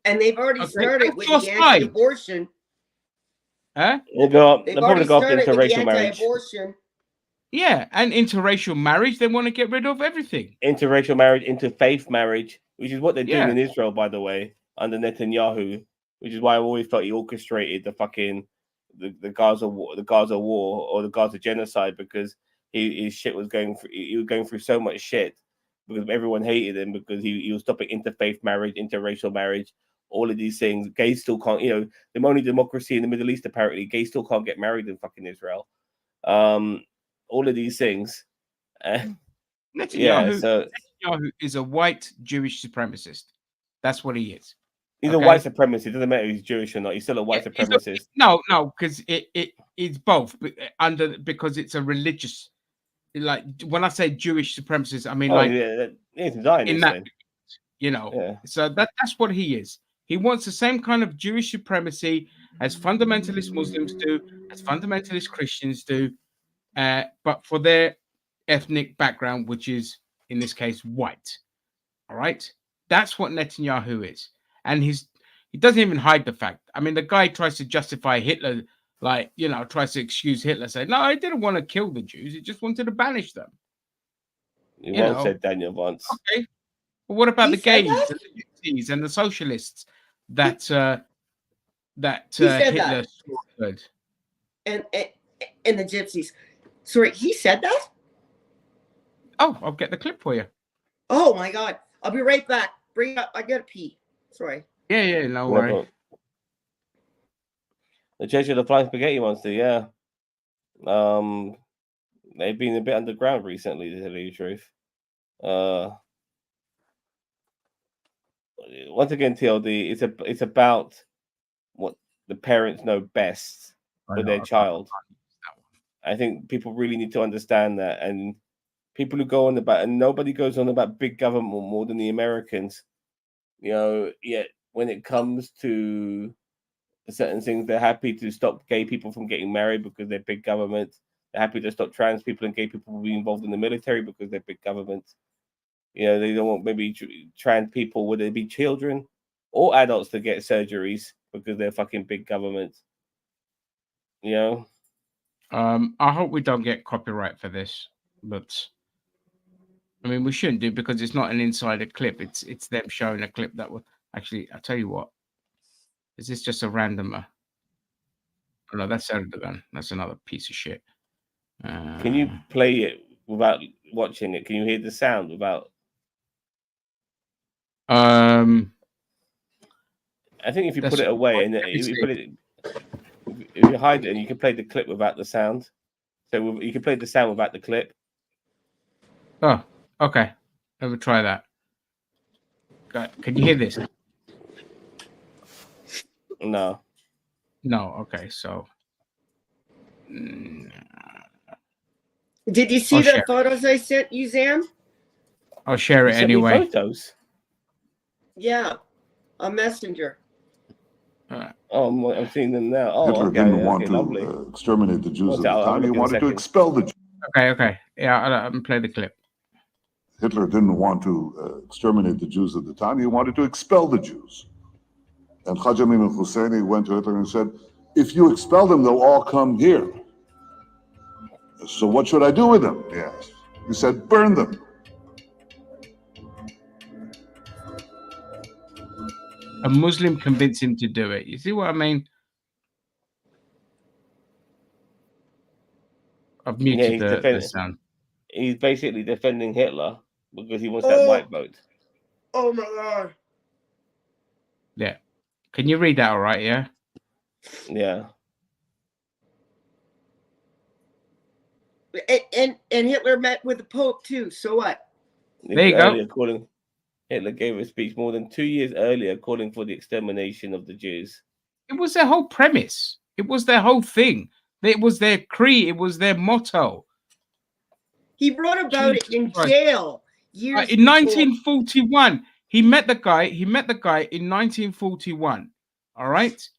And they've already started with the anti-abortion. Huh? They'll probably go after interracial marriage. Yeah, and interracial marriage. They want to get rid of everything. Interracial marriage, interfaith marriage, which is what they're doing in Israel, by the way, under Netanyahu. Which is why I always thought he orchestrated the Gaza war, or the Gaza genocide, because his shit was going through. He was going through so much shit because everyone hated him because he was stopping interfaith marriage, interracial marriage. All of these things, gays still can't. The only democracy in the Middle East, apparently, gays still can't get married in fucking Israel. All of these things. Netanyahu is a white Jewish supremacist. That's what he is. He's a white supremacist. It doesn't matter if he's Jewish or not. He's still a white supremacist. No, because it's both. Because it's a religious like when I say Jewish supremacist, I mean Oh like yeah, he's Zionist in that, then. you know. Yeah. So that's what he is. He wants the same kind of Jewish supremacy as fundamentalist Muslims do, as fundamentalist Christians do, but for their ethnic background, which is in this case white. All right, that's what Netanyahu is, and he doesn't even hide the fact. I mean, the guy tries to justify Hitler, like, you know, tries to excuse Hitler, say, no, I didn't want to kill the Jews, he just wanted to banish them. You You once know. said Daniel once. Okay, but what about He the said gays that? and the gypsies and the socialists that He said Hitler that. slaughtered? And the gypsies. Sorry, he said that? Oh, I'll get the clip for you. Oh my God. I'll be right back. Bring it up. I gotta pee. Sorry. Yeah, no worry. The Church of the Flying Spaghetti Monster, yeah. They've been a bit underground recently, to tell you the truth. Once again, TLD, it's about what the parents know best for their child. I think people really need to understand that, and people who go on about, and nobody goes on about big government more than the Americans. You know, yet when it comes to certain things, they're happy to stop gay people from getting married because they're big government. They're happy to stop trans people and gay people from being involved in the military because they're big government. You know, they don't want maybe trans people, whether it be children or adults, to get surgeries because they're fucking big government. You know? I hope we don't get copyright for this, but I mean, we shouldn't do, because it's not an insider clip. It's them showing a clip that will actually. I'll tell you what. Is this just a randomer? Oh, no, that's Erdogan. That's another piece of shit. Can you play it without watching it? Can you hear the sound without? I think if you put it away and if you put it, if you hide it, and you can play the clip without the sound. So you can play the sound without the clip. Oh, okay. Let me try that. Can you hear this? No. No. Okay. So. Did you see the photos I sent you, Zam? I'll share it anyway. Photos? Yeah, a messenger. Oh, I'm seeing them now. Oh, Hitler okay, didn't want lovely. to exterminate the Jews at the I'll time. He look in a wanted to second. expel the Jews. Okay. Yeah, I'll play the clip. Hitler didn't want to exterminate the Jews at the time. He wanted to expel the Jews. And Haj Amin al-Husseini went to Hitler and said, if you expel them, they'll all come here. So what should I do with them? He asked. He said, burn them. A Muslim convinced him to do it. You see what I mean? I've muted the sound. He's basically defending Hitler because he wants that white vote. Oh my God. Yeah. Can you read that all right? Yeah. Yeah. And Hitler met with the Pope too. So what? There you go. Hitler gave a speech more than 2 years earlier calling for the extermination of the Jews. It was their whole premise. It was their whole thing. It was their creed. It was their motto. He wrote about it in jail years in 1941. He met the guy. In 1941. All right.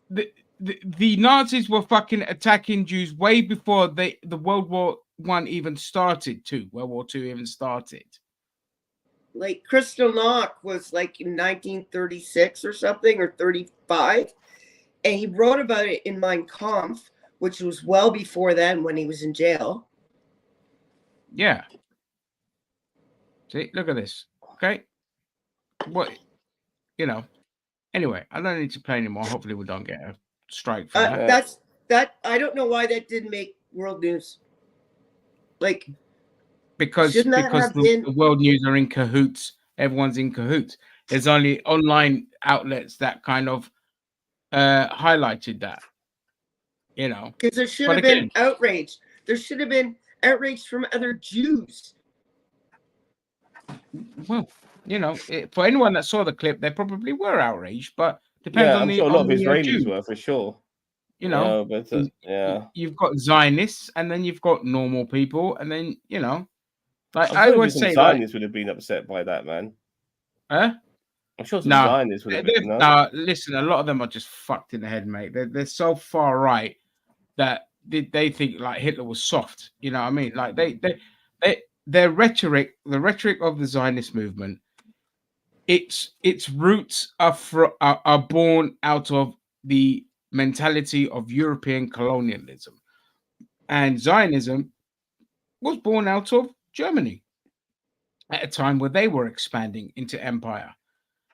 The Nazis were fucking attacking Jews way before the World War I even started. World War II even started. Like Kristallnacht was like in 1936 or something, or 35, and he wrote about it in Mein Kampf, which was well before then when he was in jail. Yeah. See, look at this. Okay. What, anyway, I don't need to play anymore. Hopefully we don't get a strike for that. I don't know why that didn't make world news. Like, because the world news are in cahoots. Everyone's in cahoots. There's only online outlets that kind of highlighted that. Because there should have been outrage. There should have been outrage from other Jews. Well, for anyone that saw the clip, they probably were outraged, but depends on I'm the. sure a lot of Jews. Israelis were, for sure. You know, but yeah, you've got Zionists, and then you've got normal people, and then like I'm I sure always some say, Zionists would have been upset by that, man. huh? I'm sure some No, Zionists would have been. No, no. Listen, a lot of them are just fucked in the head, mate. They're so far right that they think like Hitler was soft. You know what I mean? Like their rhetoric, the rhetoric of the Zionist movement, its roots are born out of the mentality of European colonialism, and Zionism was born out of Germany at a time where they were expanding into empire.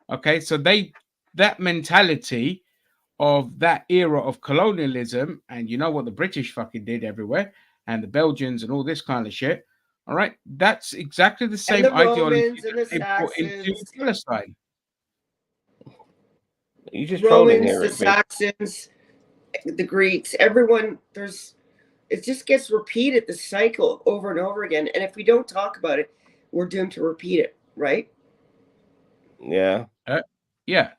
Okay, so that mentality of that era of colonialism, and you know what the British fucking did everywhere, and the Belgians and all this kind of shit. All right, that's exactly the And same the ideology Romans and the that they brought into Saxons. Palestine. you just trolling Romans, here, the Rick. Saxons, the Greeks, everyone, it just gets repeated, the cycle over and over again. And if we don't talk about it, we're doomed to repeat it, right? Yeah, Yeah,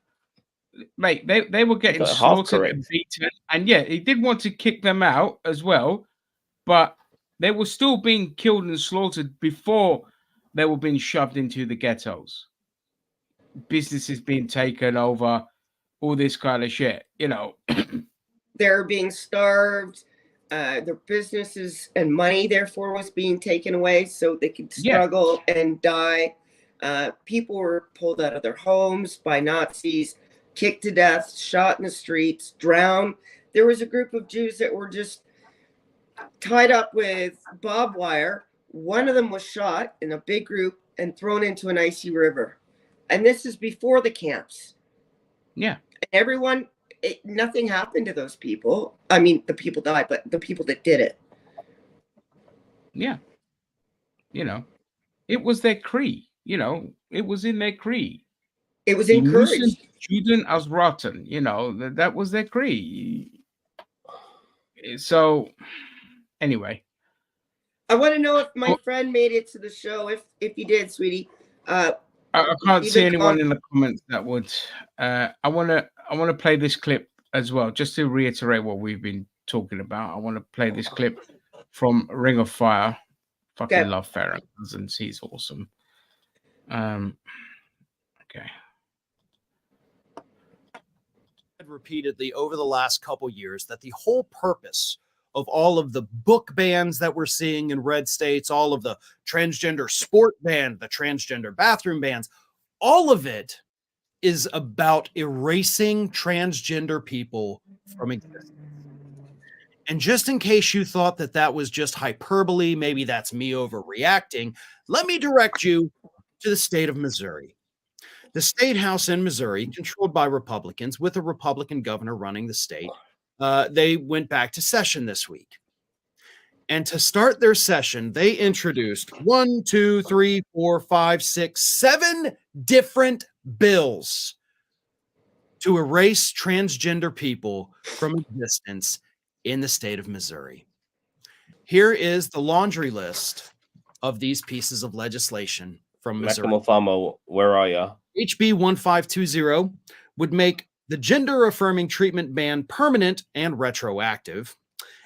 mate, they were getting got half slaughtered correct. and beaten, and yeah, he did want to kick them out as well, but they were still being killed and slaughtered before they were being shoved into the ghettos. Businesses being taken over, all this kind of shit, They're being starved. Their businesses and money, therefore, was being taken away so they could Yeah. struggle and die. People were pulled out of their homes by Nazis, kicked to death, shot in the streets, drowned. There was a group of Jews that were just tied up with barbed wire. One of them was shot in a big group and thrown into an icy river. And this is before the camps. Yeah. Everyone, nothing happened to those people. I mean, the people died, but the people that did it. Yeah. It was their creed. It was in their creed. It was Die müssen encouraged. Juden ausrotten. That was their creed. So, anyway. I want to know if my friend made it to the show. If he did, sweetie. I can't see anyone in the comments that would. I want to play this clip as well, just to reiterate what we've been talking about. I want to play this clip from Ring of Fire. Fucking love Farron Cousins. He's awesome. Okay. Repeatedly over the last couple years that the whole purpose of all of the book bans that we're seeing in red states, all of the transgender sport ban, the transgender bathroom bans, all of it is about erasing transgender people from existence. And just in case you thought that that was just hyperbole, maybe that's me overreacting, let me direct you to the state of Missouri. The state house in Missouri, controlled by Republicans with a Republican governor running the state, they went back to session this week. And to start their session, they introduced 7 different bills to erase transgender people from existence in the state of Missouri. Here is the laundry list of these pieces of legislation from Missouri. Macklemore, where are ya? HB 1520 would make the gender-affirming treatment ban permanent and retroactive.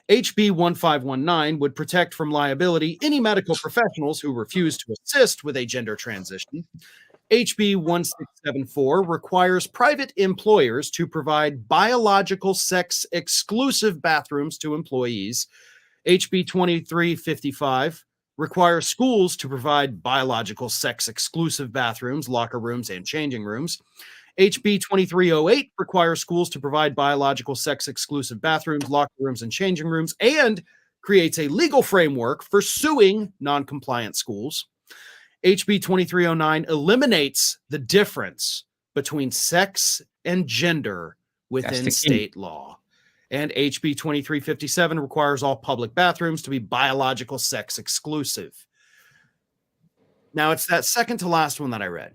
HB 1519 would protect from liability any medical professionals who refuse to assist with a gender transition. HB 1674 requires private employers to provide biological sex exclusive bathrooms to employees. HB 2355 requires schools to provide biological sex exclusive bathrooms, locker rooms, and changing rooms. HB 2308 requires schools to provide biological sex exclusive bathrooms, locker rooms, and changing rooms, and creates a legal framework for suing non-compliant schools. HB 2309 eliminates the difference between sex and gender within state law. And HB 2357 requires all public bathrooms to be biological sex exclusive. Now, it's that second to last one that I read.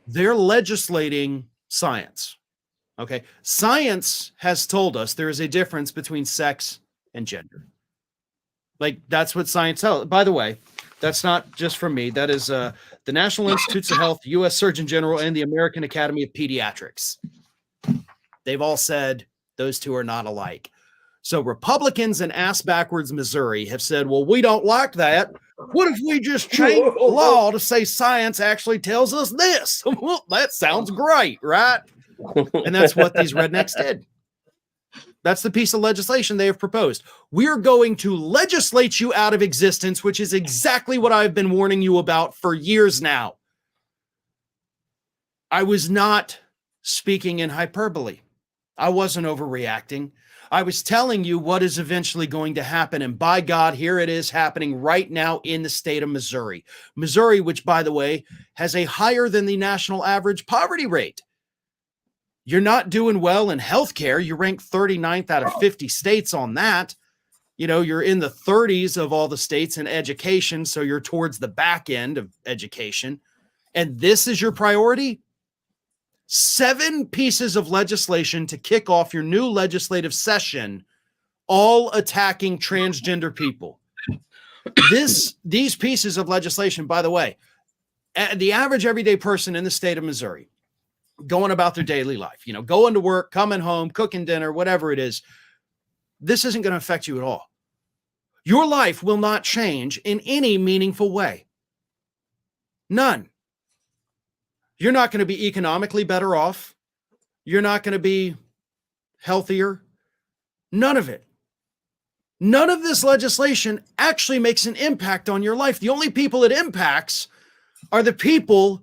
They're legislating science. Okay. Science has told us there is a difference between sex and gender. Like, that's what science tells. By the way, that's not just from me. That is the National Institutes of Health, U.S. Surgeon General, and the American Academy of Pediatrics. They've all said Those two are not alike. So Republicans in ass backwards Missouri have said, well, we don't like that. What if we just change the law to say science actually tells us this? Well, that sounds great, right? And that's what these rednecks did. That's the piece of legislation they have proposed. We're going to legislate you out of existence, which is exactly what I've been warning you about for years now. I was not speaking in hyperbole. I wasn't overreacting. I was telling you what is eventually going to happen. And by God, here it is happening right now in the state of Missouri. Missouri, which, by the way, has a higher than the national average poverty rate. You're not doing well in healthcare. You rank 39th out of 50 states on that. You know, you're in the 30s of all the states in education. So you're towards the back end of education. And this is your priority? 7 pieces of legislation to kick off your new legislative session, all attacking transgender people. These pieces of legislation, by the way, the average everyday person in the state of Missouri, going about their daily life, you know, going to work, coming home, cooking dinner, whatever it is, this isn't going to affect you at all. Your life will not change in any meaningful way. None. You're not going to be economically better off. You're not going to be healthier. None of it. None of this legislation actually makes an impact on your life. The only people it impacts are the people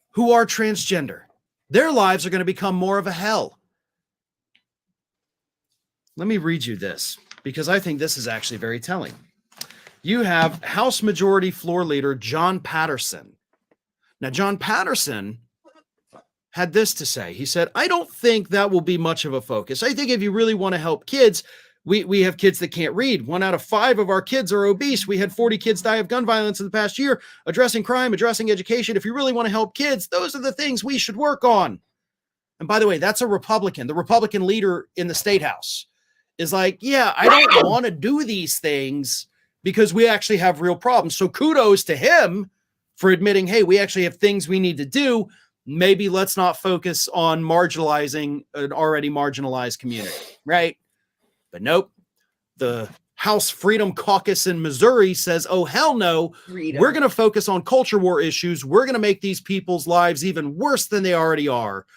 who are transgender. Their lives are going to become more of a hell. Let me read you this because I think this is actually very telling. You have House Majority Floor Leader John Patterson. Now, John Patterson had this to say. He said, I don't think that will be much of a focus. I think if you really want to help kids, we have kids that can't read. 1 out of 5 of our kids are obese. We had 40 kids die of gun violence in the past year. Addressing crime, addressing education. If you really want to help kids, those are the things we should work on. And by the way, that's a Republican. The Republican leader in the state house is like, yeah, I don't want to do these things because we actually have real problems. So kudos to him for admitting, hey, we actually have things we need to do. Maybe let's not focus on marginalizing an already marginalized community, right? But nope. The House Freedom Caucus in Missouri says, oh, hell no. Freedom. We're going to focus on culture war issues. We're going to make these people's lives even worse than they already are.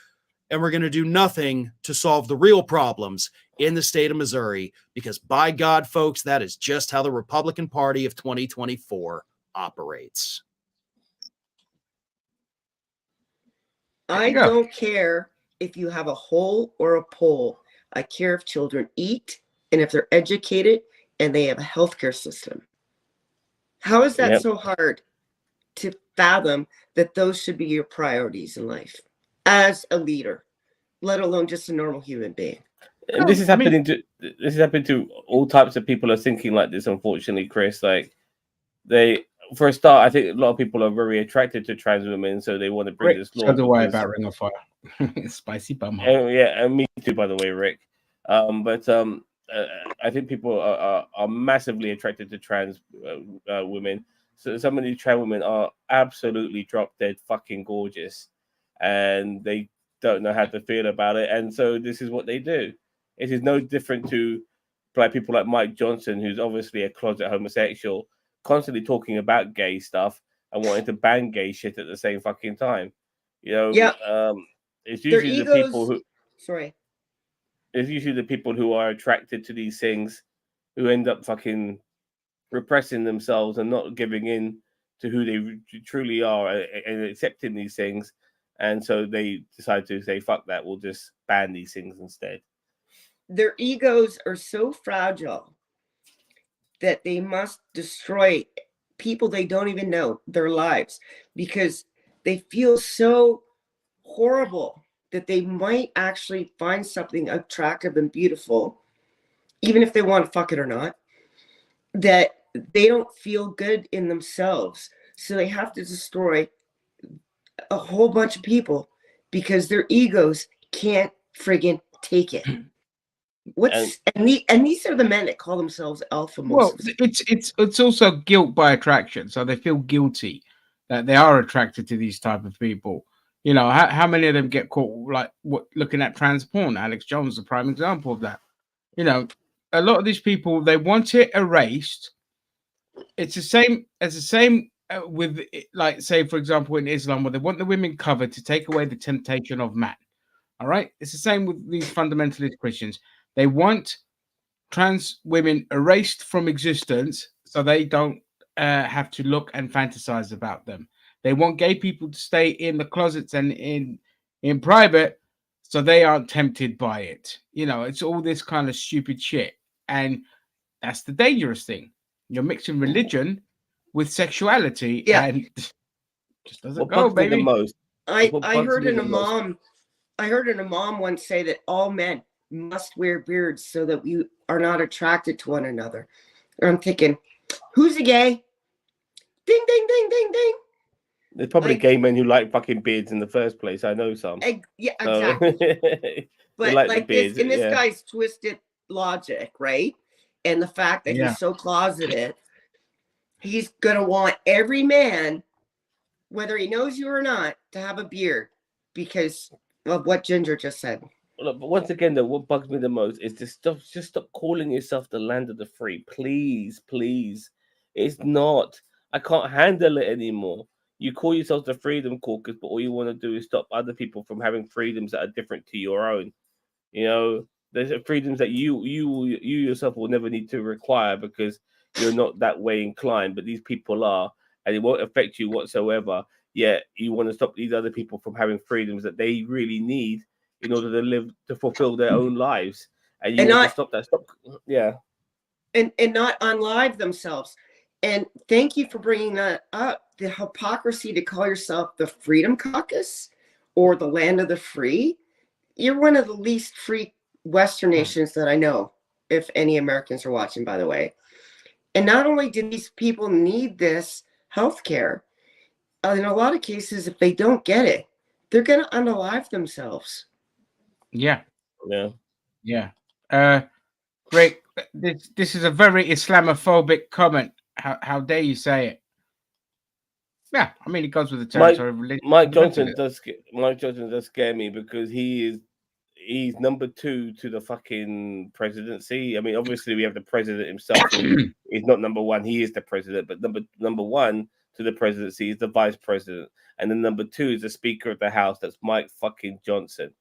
And we're going to do nothing to solve the real problems in the state of Missouri, because by God, folks, that is just how the Republican Party of 2024 operates. I don't care if you have a hole or a pole. I care if children eat and if they're educated and they have a healthcare system. How is that so hard to fathom that those should be your priorities in life as a leader, let alone just a normal human being? And this is happening to all types of people are thinking like this, unfortunately, Chris. Like for a start, I think a lot of people are very attracted to trans women, so they want to bring this law. So do I about Ring of Fire. Spicy bum. And me too, by the way, Rick. I think people are massively attracted to trans women. So some of these trans women are absolutely drop dead fucking gorgeous, and they don't know how to feel about it. And so this is what they do. It is no different to people like Mike Johnson, who's obviously a closet homosexual, constantly talking about gay stuff and wanting to ban gay shit at the same fucking time. You know, it's usually the people who. Sorry. It's usually the people who are attracted to these things who end up fucking repressing themselves and not giving in to who they truly are and accepting these things. And so they decide to say, fuck that, we'll just ban these things instead. Their egos are so fragile that they must destroy people they don't even know, their lives, because they feel so horrible that they might actually find something attractive and beautiful, even if they want to fuck it or not, that they don't feel good in themselves. So they have to destroy a whole bunch of people because their egos can't friggin' take it. And these are the men that call themselves alpha males. Well, it's also guilt by attraction. So they feel guilty that they are attracted to these type of people. You know, how many of them get caught like looking at trans porn? Alex Jones is a prime example of that. You know, a lot of these people, they want it erased. It's the same as the same with like, say, for example, in Islam, where they want the women covered to take away the temptation of man. All right, it's the same with these fundamentalist Christians. They want trans women erased from existence so they don't have to look and fantasize about them. They want gay people to stay in the closets and in private so they aren't tempted by it. You know, it's all this kind of stupid shit. And that's the dangerous thing. You're mixing religion with sexuality and just doesn't What go, bugs me the baby. most? I what I bugs heard me in the a most- mom I heard in a mom once say that all men must wear beards so that we are not attracted to one another. And I'm thinking, who's a gay? Ding ding ding ding ding. There's probably like- gay men who like fucking beards in the first place. I know some. Yeah, So- exactly. But like like the this beards, in this yeah. guy's twisted logic, right? And the fact that Yeah. he's so closeted, he's gonna want every man, whether he knows you or not, to have a beard because of what Ginger just said. Look, but once again, though, what bugs me the most is this stuff. Just stop calling yourself the land of the free, please, please. It's not. I can't handle it anymore. You call yourselves the Freedom Caucus, but all you want to do is stop other people from having freedoms that are different to your own. You know, there's freedoms that you yourself will never need to require because you're not that way inclined, but these people are, and it won't affect you whatsoever. Yet you want to stop these other people from having freedoms that they really need in order to live to fulfill their own lives, and you And want not- to stop that. Stop, yeah. and not unlive themselves. And thank you for bringing that up. The hypocrisy to call yourself the Freedom Caucus or the land of the free. You're one of the least free Western nations that I know, if any Americans are watching, by the way. And not only do these people need this health care, in a lot of cases, if they don't get it, they're going to unalive themselves. Yeah. Yeah. Yeah. Great. This is a very Islamophobic comment. How dare you say it? Yeah, I mean it goes with the territory of religion. Mike Johnson does scare me because he's number 2 to the fucking presidency. I mean, obviously we have the president himself. He's not number 1. He is the president, but number 1 to the presidency is the vice president, and then number 2 is the Speaker of the House. That's Mike fucking Johnson.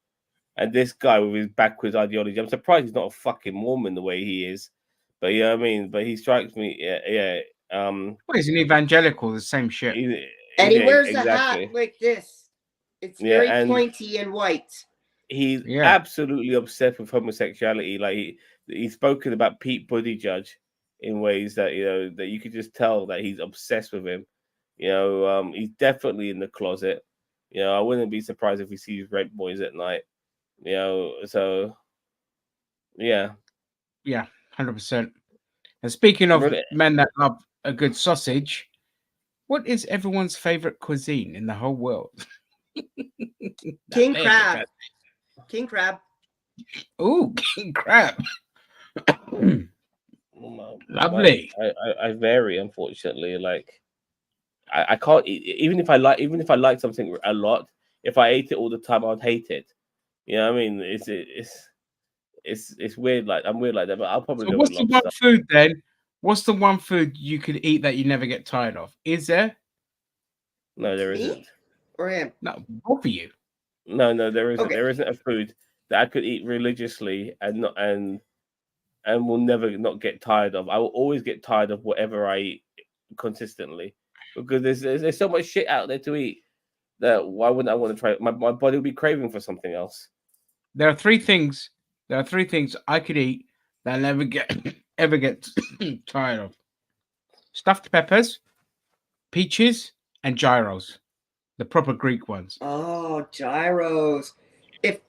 And this guy with his backwards ideology, I'm surprised he's not a fucking Mormon the way he is. But yeah, I mean, but he strikes me. Yeah. Well, he's an evangelical, the same shit. And he wears a hat like this. It's very pointy and white. He's absolutely obsessed with homosexuality. Like he's spoken about Pete Buttigieg in ways that that you could just tell that he's obsessed with him. He's definitely in the closet. I wouldn't be surprised if he sees red boys at night. So yeah, 100%. And speaking of men that love a good sausage, what is everyone's favorite cuisine in the whole world? King crab. King crab. Ooh, king crab. Lovely. I vary, unfortunately. Like I can't eat, even if I like something a lot. If I ate it all the time, I'd hate it. You know what I mean? It's weird. Like I'm weird like that, but I'll probably. So what's the one food then? What's the one food you could eat that you never get tired of? Is there? No, there isn't. Me? Or him? No, both of you. No, there isn't. Okay. There isn't a food that I could eat religiously and will never not get tired of. I will always get tired of whatever I eat consistently because there's so much shit out there to eat that why wouldn't I want to try it? My body will be craving for something else. There are three things I could eat that I never ever get tired of: stuffed peppers, peaches, and gyros, the proper Greek ones. Oh, gyros. If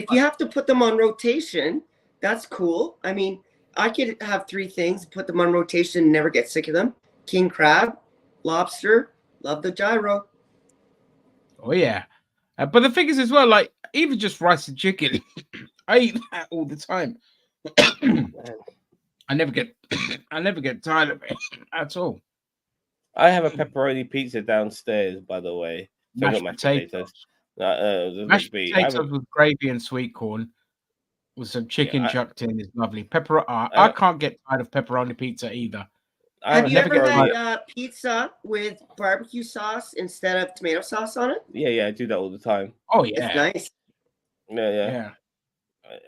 you have to put them on rotation, that's cool. I mean, I could have 3 things, put them on rotation, and never get sick of them. King crab, lobster, love the gyro. Oh yeah, but the thing is as well, like even just rice and chicken, I eat that all the time. I never get tired of it at all. I have a pepperoni pizza downstairs, by the way. So Mashed potatoes. The Mashed McB. I have potatoes with gravy and sweet corn with some chicken I- chucked in is lovely. I I- can't get tired of pepperoni pizza either. I Have you never ever get had tired. pizza with barbecue sauce instead of tomato sauce on it? Yeah, I do that all the time. Oh It's yeah, nice. Yeah. yeah.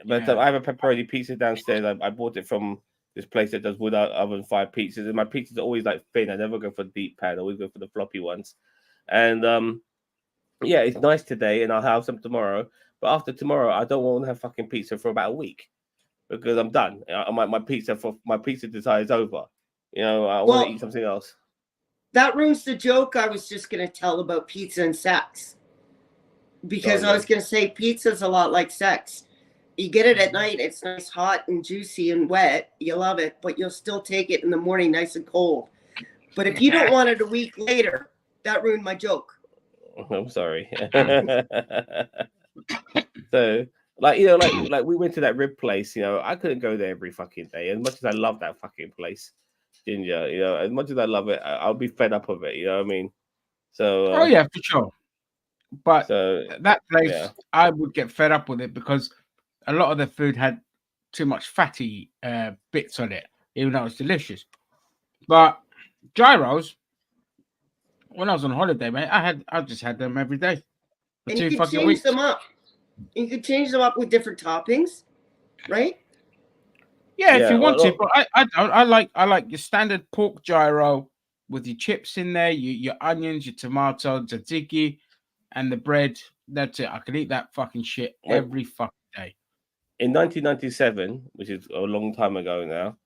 But Yeah. I have a pepperoni pizza downstairs. I bought it from this place that does wood oven fired pizzas, and my pizzas are always like thin. I never go for deep pan. I always go for the floppy ones. And yeah, it's nice today, and I'll have some tomorrow. But after tomorrow, I don't want to have fucking pizza for about a week because I'm done. My pizza desire is over. You know, I want to eat something else. That ruins the joke I was just going to tell about pizza and sex. Because I was going to say pizza's a lot like sex. You get it at night, it's nice, hot, and juicy and wet. You love it, but you'll still take it in the morning nice and cold. But if you don't want it a week later, that ruined my joke. I'm sorry. So, like we went to that rib place. You know, I couldn't go there every fucking day. As much as I love that fucking place, Ginger. You know, as much as I love it, I'll be fed up of it. You know what I mean? So. Oh yeah, for sure. But So that place, yeah. I would get fed up with it because a lot of the food had too much fatty bits on it, even though it's delicious. But gyros, when I was on holiday, mate, I just had them every day for And you 2 could fucking change weeks. them up. You could change them up with different toppings, right? Yeah, if you want to, look, but I like your standard pork gyro with your chips in there, your onions, your tomato, tzatziki, and the bread. That's it. I could eat that fucking shit every fucking day. In 1997, which is a long time ago now,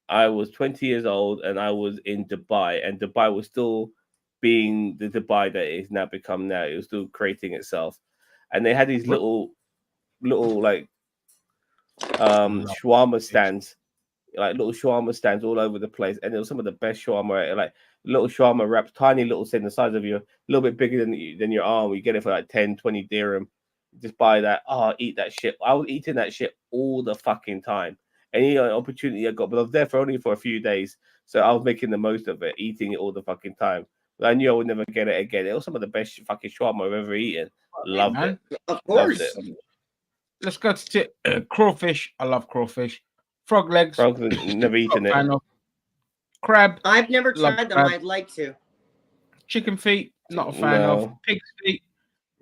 I was 20 years old and I was in Dubai, and Dubai was still being the Dubai that it is now become now. It was still creating itself, and they had these little like shawarma stands, like little shawarma stands all over the place, and it was some of the best shawarma, like little shawarma wraps, tiny little thing the size of your, a little bit bigger than your arm. You get it for like 10, 20 dirham. Just buy that. Oh, eat that shit. I was eating that shit all the fucking time. Any opportunity I got, but I was there for only for a few days, so I was making the most of it, eating it all the fucking time. But I knew I would never get it again. It was some of the best fucking shawarma I've ever eaten. Loved it. Of course. Loved it. Let's go to crawfish. I love crawfish. Frog legs. Frogs, never eaten it. Crab. I've never love tried them. crab. I'd like to. Chicken feet. Not a fan of. No. Pig's feet.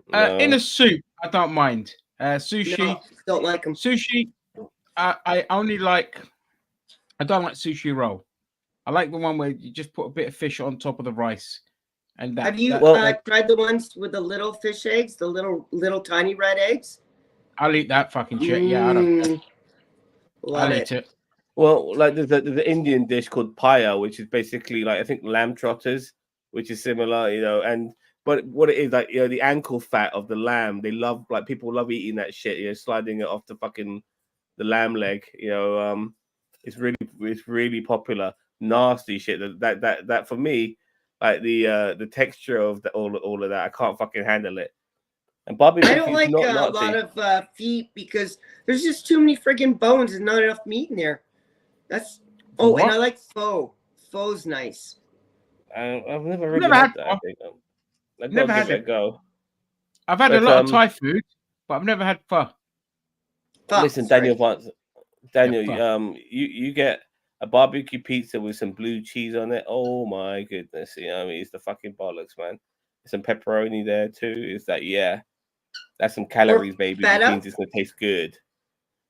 No. In a soup, I don't mind. Sushi. No, don't like them. Sushi. I only like. I don't like sushi roll. I like the one where you just put a bit of fish on top of the rice. And that. Have you tried the ones with the little fish eggs, the little tiny red eggs? I'll eat that fucking shit. Yeah, I don't care. Love I'll eat it. Well, like there's the Indian dish called paya, which is basically like I think lamb trotters, which is similar, you know. And but what it is, like, you know, the ankle fat of the lamb, they love, like, people love eating that shit, you know, sliding it off the lamb leg, you know. It's really popular. Nasty shit. That for me, like the texture of all of that, I can't fucking handle it. And barbecue, I don't like a lot of feet because there's just too many friggin' bones and not enough meat in there. That's and I like pho. Pho's nice. I've never really had that. I think I've never had it. Go. I've had a lot of Thai food, but I've never had pho. Listen, Daniel, you get a barbecue pizza with some blue cheese on it. Oh my goodness, you know, I mean, it's the fucking bollocks, man. Some pepperoni there too. Is that that's some calories, baby. It means it's gonna taste good.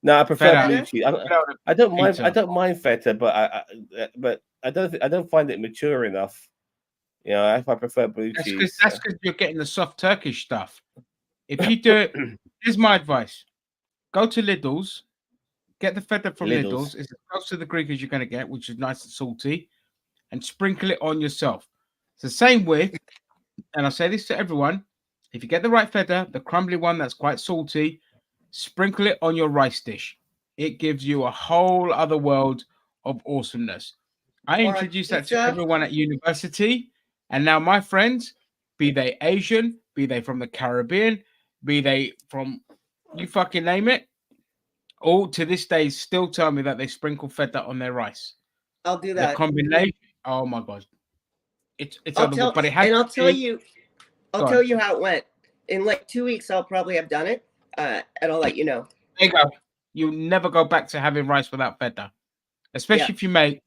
No, I prefer blue cheese. I don't mind. I don't mind feta, but I don't find it mature enough. You know, if I prefer blue cheese. That's because you're getting the soft Turkish stuff. If you do it, here's my advice: go to Lidl's, get the feta from Lidl's. It's as close to the Greek as you're going to get, which is nice and salty, and sprinkle it on yourself. It's the same with, and I say this to everyone: if you get the right feta, the crumbly one that's quite salty, sprinkle it on your rice dish. It gives you a whole other world of awesomeness. I introduced that to everyone at university, and now my friends, be they Asian, be they from the Caribbean, be they from, you fucking name it, all to this day still tell me that they sprinkle feta on their rice. I'll do that. The combination, oh my god, it's but it has. And I'll tell you how it went. in like 2 weeks, I'll probably have done it, and I'll let you know. There you go. You'll never go back to having rice without feta, especially if you make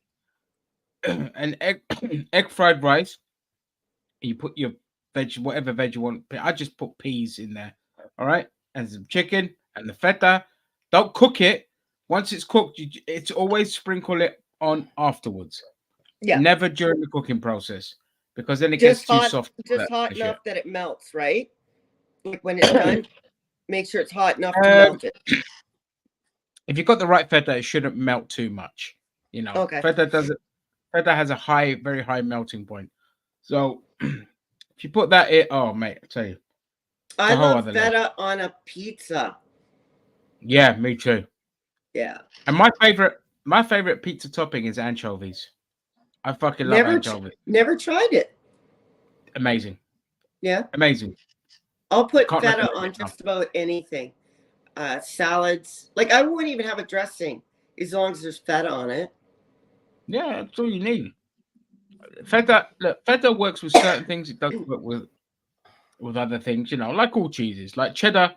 an egg fried rice. You put your veg, whatever veg you want. I just put peas in there, all right, and some chicken and the feta. Don't cook it. Once it's cooked, it's always sprinkle it on afterwards. Yeah. Never during the cooking process, because then it gets Just too hot, soft. just hot enough that it melts, right? Like when it's done, make sure it's hot enough to melt it. If you've got the right feta, it shouldn't melt too much. You know, Okay. feta has a very high melting point. So if you put that in, oh mate, I tell you, I love feta on a pizza. Yeah, me too. Yeah. And my favorite pizza topping is anchovies. I fucking love anchovies. Never tried it. Amazing. Yeah. Amazing. I'll put Can't feta recommend on it enough. just about anything. Salads. Like I wouldn't even have a dressing as long as there's feta on it. Yeah, that's all you need. Feta works with certain things. It doesn't work with other things, you know, like all cheeses. Like cheddar,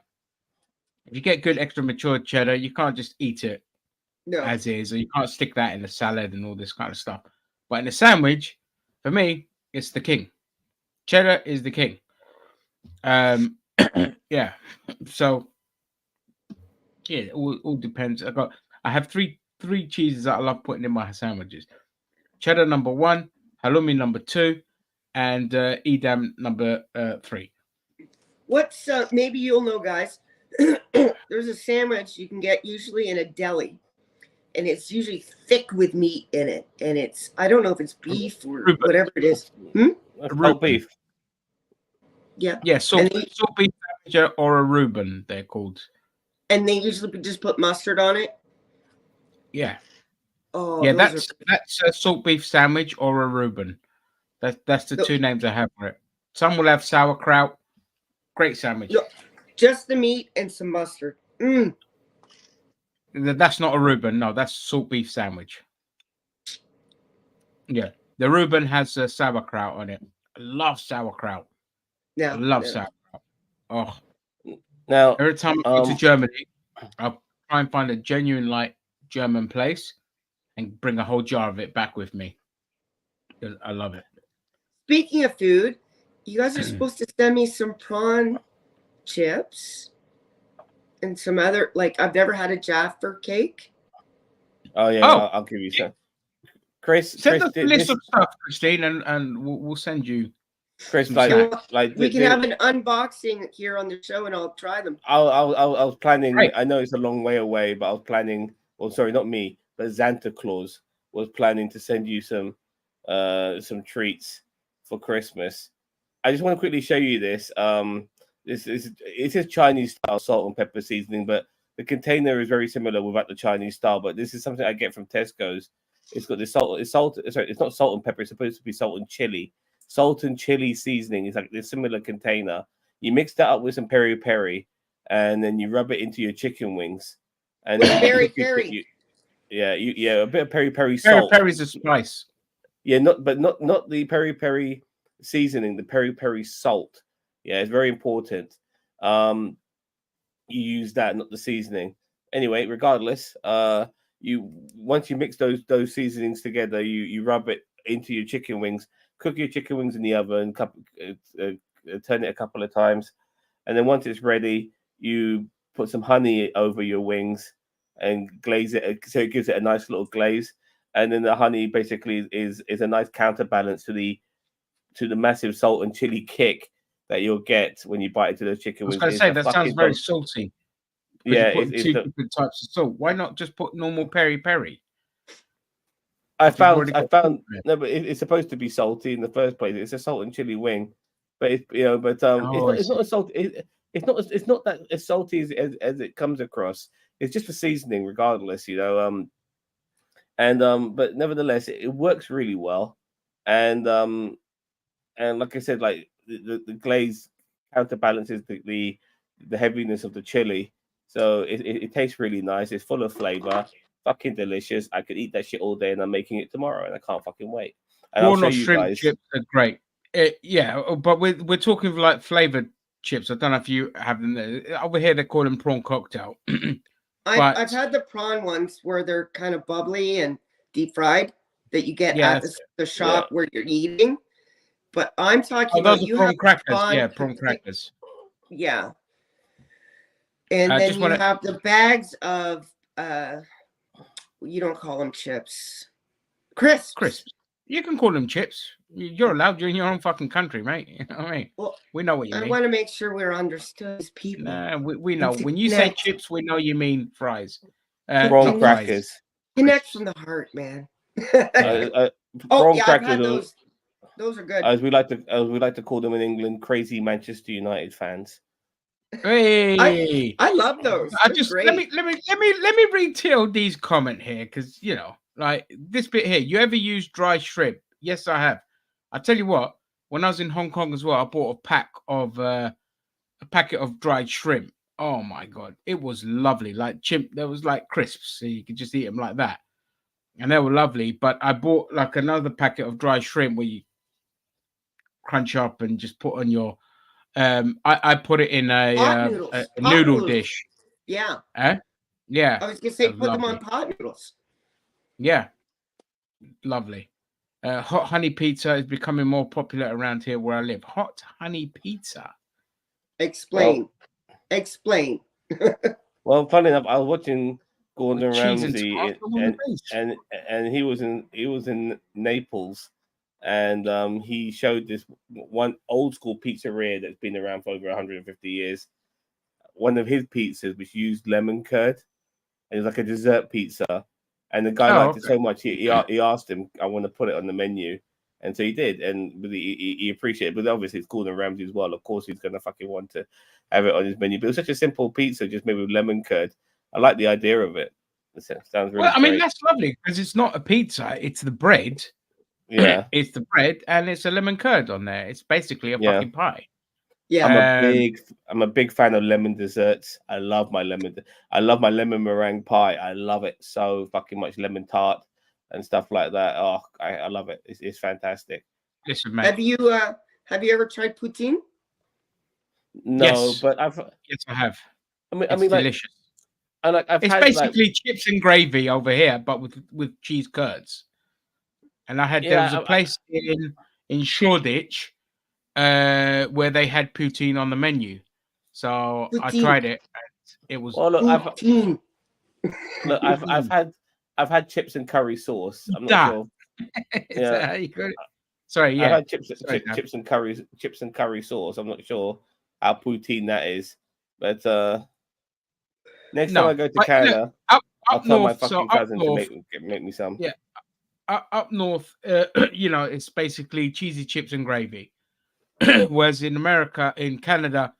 if you get good extra matured cheddar, you can't just eat it as is, or you can't stick that in a salad and all this kind of stuff. But in a sandwich, for me, it's the king. Cheddar is the king. Yeah. So yeah, it all depends. I have three cheeses that I love putting in my sandwiches. Cheddar number 1, halloumi number 2, and Edam number 3. What's maybe you'll know, guys. There's a sandwich you can get usually in a deli, and it's usually thick with meat in it, and it's I don't know if it's beef or whatever it is. Roast beef. Yeah. Yeah, salt beef sandwich or a Reuben, they're called. And they usually just put mustard on it. Yeah. Oh, yeah, that's a salt beef sandwich or a Reuben. That's the two names I have for it. Some will have sauerkraut. Great sandwich. No, just the meat and some mustard. That's not a Reuben. No, that's salt beef sandwich. Yeah, the Reuben has sauerkraut on it. I love sauerkraut. Yeah, I love sauerkraut. Oh, now every time I go to Germany, I'll try and find a genuine German place and bring a whole jar of it back with me. I love it. Speaking of food, you guys are supposed to send me some prawn chips and some other, like I've never had a Jaffa cake. Oh yeah, I'll give you some. Chris, send us a list of stuff, Christine, and we'll send you. Chris, we can have an unboxing here on the show, and I'll try them. I was planning. Right. I know it's a long way away, but I was planning. Well, sorry, not me, but Santa Claus was planning to send you some treats for Christmas. I just want to quickly show you this. It is Chinese style salt and pepper seasoning, but the container is very similar without the Chinese style. But this is something I get from Tesco's. It's got this salt. Sorry, it's not salt and pepper. It's supposed to be salt and chili. Salt and chili seasoning is like this similar container. You mix that up with some peri peri, and then you rub it into your chicken wings. And then peri peri. A bit of peri peri salt. Peri peri is a spice. Yeah, not the peri peri seasoning. The peri peri salt. Yeah, it's very important. You use that, not the seasoning. Anyway, regardless, once you mix those seasonings together, you rub it into your chicken wings. Cook your chicken wings in the oven, turn it a couple of times, and then once it's ready, you put some honey over your wings and glaze it, so it gives it a nice little glaze. And then the honey basically is a nice counterbalance to the massive salt and chili kick that you'll get when you bite into those chicken wings. I was going to say that sounds very salty. Yeah, you put two different types of salt. Why not just put normal peri peri? I found no, but it's supposed to be salty in the first place. It's a salt and chili wing, but it's not as salty. It's not that as salty as it comes across. It's just a seasoning, regardless, but nevertheless, it works really well, and like I said, like the glaze counterbalances the heaviness of the chili, so it tastes really nice. It's full of flavor. Fucking delicious. I could eat that shit all day, and I'm making it tomorrow, and I can't fucking wait. And Prawn or shrimp chips are great. Yeah, but we're talking like flavored chips. I don't know if you have them there. Over here, they call them prawn cocktail. I've had the prawn ones where they're kind of bubbly and deep fried that you get Yeah, at the shop where you're eating. But I'm talking those about are you prawn have crackers. Yeah, prawn poutine- crackers. Yeah. And then Just you wanna- have the bags of you don't call them chips. Crisps. Crisps. You can call them chips. You're allowed. You're in your own fucking country, mate. You know what I mean? Well, we know what you I mean. want to make sure we're understood as people. Nah, we know. And to When you say connect. chips, we know you mean fries. Prawn crackers. Connect from the heart, man. Prawn I've crackers. had those. Those are good. As we like to call them in England, crazy Manchester United fans. Hey, I love those. I They're just great. let me read TLD's comment here, because you know, like this bit here. You ever use dry shrimp? Yes, I have. I tell you what, when I was in Hong Kong as well, I bought a packet of dried shrimp. Oh my god, it was lovely. Like chimp, there was like crisps, so you could just eat them like that, and they were lovely. But I bought like another packet of dried shrimp where you crunch up and just put on your. I put it in Pot noodles. a Pot noodle noodles. dish. Yeah. Yeah. I was gonna say That was put them on lovely. pot noodles. Yeah. Lovely. Hot honey pizza is becoming more popular around here where I live. Hot honey pizza. Explain. Explain. Well, funny enough, I was watching Gordon cheese and Ramsay, tomato on the base. and he was in Naples, and he showed this one old school pizzeria that's been around for over 150 years. One of his pizzas which used lemon curd, and it was like a dessert pizza, and the guy liked it so much he asked him, "I want to put it on the menu." And so he did, and he appreciated it. But obviously, it's Gordon Ramsay as well. Of course, he's going to fucking want to have it on his menu. But it was such a simple pizza, just made with lemon curd. I like the idea of it. It sounds really Well, I mean, great. that's lovely because it's not a pizza, it's the bread. Yeah. It's the bread and it's a lemon curd on there. It's basically a fucking pie. Yeah. I'm a big fan of lemon desserts. I love my lemon meringue pie. I love it so fucking much. Lemon tart and stuff like that. Oh, I love it. It's fantastic. Listen, mate. Have you ever tried poutine? No, Yes. but Yes, I have. I mean, It's like, delicious. and like I've It's had basically chips and gravy over here, but with cheese curds. And I had there was a place in Shoreditch where they had poutine on the menu. So I tried it and it was poutine. I've had chips and curry sauce. I'm not sure. Yeah. Sorry, yeah. I've had chips and curry sauce. I'm not sure how poutine that is. But next time I go to Canada, I'll tell my fucking cousin to make me some. Yeah. Up north, you know, it's basically cheesy chips and gravy. Whereas in America, in Canada,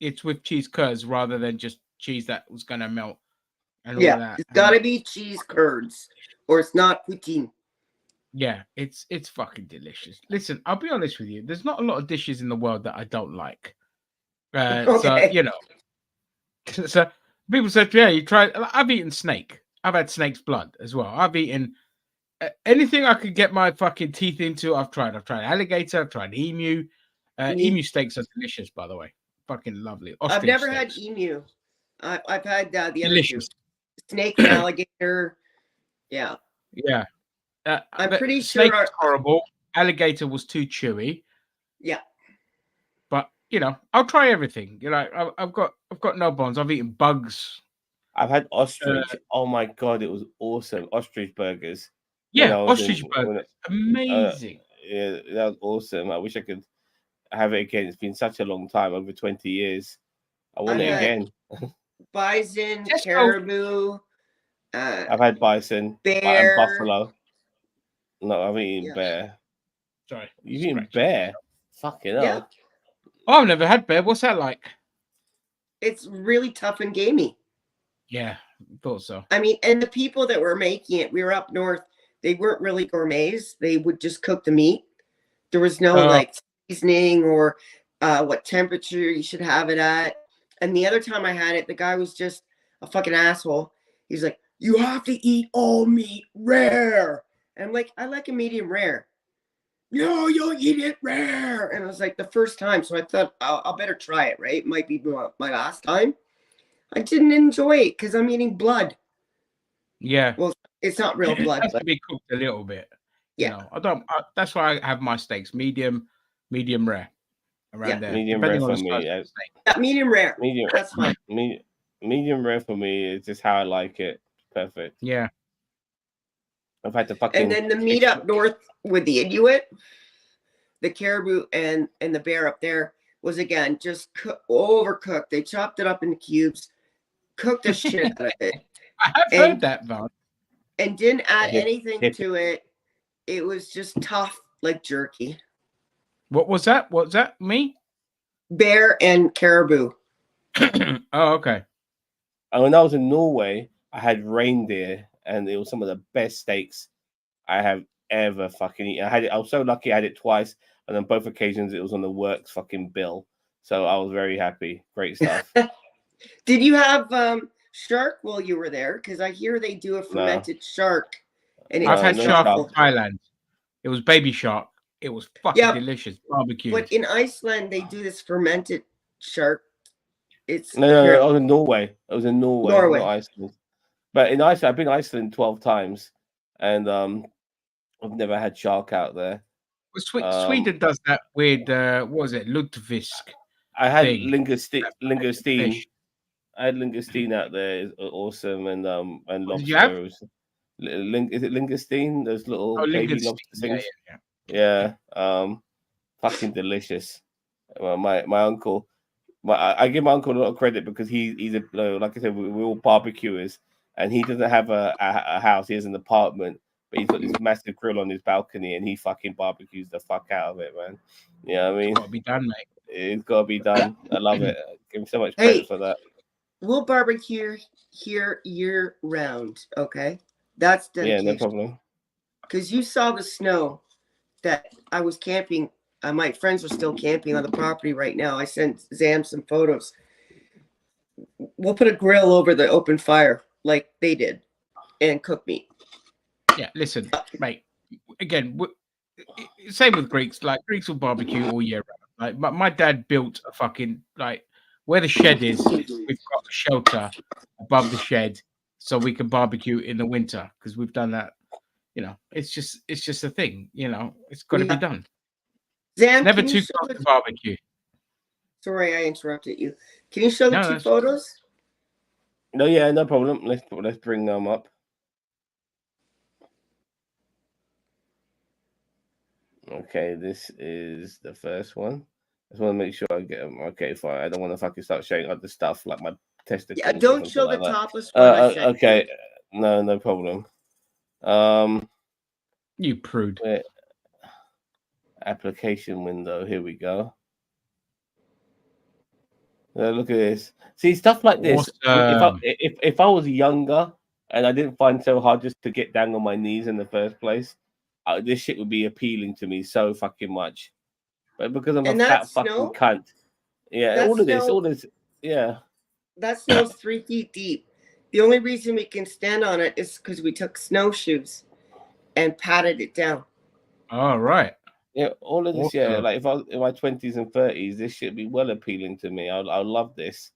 it's with cheese curds rather than just cheese that was going to melt. And all that. It's got to be cheese curds or it's not poutine. Yeah, it's fucking delicious. Listen, I'll be honest with you. There's not a lot of dishes in the world that I don't like. So, you know. So people said, yeah, you tried. I've eaten snake. I've had snake's blood as well. I've eaten anything I could get my fucking teeth into. I've tried. I've tried alligator. I've tried emu. Emu steaks are delicious, by the way. Fucking lovely. I've never had emu. I've had the other two. Snake and alligator. Yeah. Yeah. I'm pretty snake sure was horrible. Alligator was too chewy. Yeah. But you know, I'll try everything. You know, I've got no bones. I've eaten bugs. I've had ostrich. Oh my god, it was awesome. Ostrich burgers. Yeah, ostrich burgers. Amazing. Yeah, that was awesome. I wish I could have it again. It's been such a long time, over 20 years. I want it again. Bison, caribou. I've had bison, bear, and buffalo. No, I haven't eaten bear. Sorry, you've eaten bear. Fucking hell. Yeah. Oh, I've never had bear. What's that like? It's really tough and gamey. Yeah, thought so. I mean, and the people that were making it, we were up north. They weren't really gourmets. They would just cook the meat. There was no like seasoning or what temperature you should have it at. And the other time I had it, the guy was just a fucking asshole. He's like, "You have to eat all meat rare." And I'm like, "I like a medium rare." no, you'll eat it rare. And it was like the first time. So I thought, I'll better try it, right? Might be my last time. I didn't enjoy it because I'm eating blood. Yeah. Well, it's not real It blood, has but to be cooked a little bit. You yeah. know, that's why I have my steaks medium rare around there. Medium depending rare on for the size me. of the steak. Yeah, medium rare. Medium, That's fine. medium rare for me is just how I like it. Perfect. Yeah. I've had to fucking. And then the meat up north with the Inuit, the caribou and the bear up there was again just overcooked. They chopped it up into cubes, cooked the shit out of it. I have heard that, Von. And didn't add Hip- anything hip- to it. It was just tough like jerky. What was that? What was that? Me? Bear and caribou. Oh, okay. And when I was in Norway, I had reindeer, and it was some of the best steaks I have ever fucking eaten. I was so lucky I had it twice, and on both occasions it was on the works fucking bill. So I was very happy. Great stuff. Did you have shark while you were there? Because I hear they do a fermented shark. And I've had no shark shark. in Thailand. It was baby shark. It was fucking delicious. Barbecue. But in Iceland, they do this fermented shark. It's No, I was in Norway. I was in Norway. Not Iceland. But in Iceland, I've been to Iceland 12 times, and I've never had shark out there. Well, Sweden does that weird. What was it? Ludfisk. I had thing. linguistine. I had linguistine out there. It's awesome, and lobster. Did you have? Is it linguistine? Those little baby linguistine, lobster things. Yeah. Fucking delicious. Well, my uncle. I give my uncle a lot of credit because he's a like I said, we're all barbecuers, and he doesn't have a house. He has an apartment, but he's got this massive grill on his balcony, and he fucking barbecues the fuck out of it, man. You know what I mean? It's got to be done, mate. It's got to be done. I love it. Give him so much credit for that. We'll barbecue here year round. Okay, that's dedication. Yeah, no problem. Because you saw the snow that I was camping. My friends are still camping on the property right now. I sent Zam some photos. We'll put a grill over the open fire like they did and cook meat. Yeah, listen, mate. Again, same with Greeks. Like Greeks will barbecue all year round. Like my dad built a fucking where the shed is. We've got a shelter above the shed, so we can barbecue in the winter because we've done that. You know, it's just a thing. You know, it's got to be done. Zam, never too close to barbecue. Sorry, I interrupted you. Can you show the two photos? No, yeah, no problem. Let's bring them up. Okay, this is the first one. I just want to make sure I get them. Okay, fine. I don't want to fucking start showing other stuff like my testicles. Yeah, don't show the topless one. Okay, no problem. You prude. Application window. Here we go. Look at this. See, stuff like this. If I was younger and I didn't find it so hard just to get down on my knees in the first place, this shit would be appealing to me so fucking much. But because I'm a fat fucking cunt, yeah, all this, yeah. That snow's 3 feet deep. The only reason we can stand on it is because we took snowshoes and patted it down. All right. Yeah, all of this, yeah. Like if I was in my 20s and 30s, this should be well appealing to me. I love this.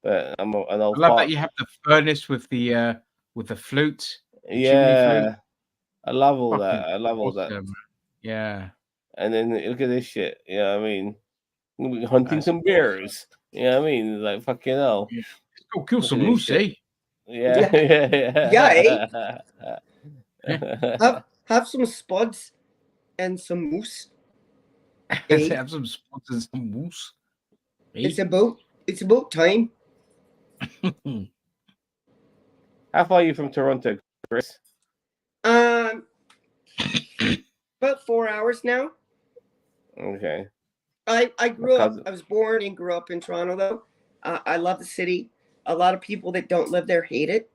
But I'm an old. I love that you have the furnace with the flute. Yeah, flute. I love all that. I love all that. Yeah. And then look at this shit. You know what I mean? We'll be hunting some bears. You know what I mean? Like fucking hell. Yeah. Let's go kill some moose, eh? Yeah. Have some spuds and some moose. Have some spuds and some moose. Eh? It's about time. How far are you from Toronto, Chris? About 4 hours now. Okay. I grew up. I was born and grew up in Toronto, though. I love the city. A lot of people that don't live there hate it,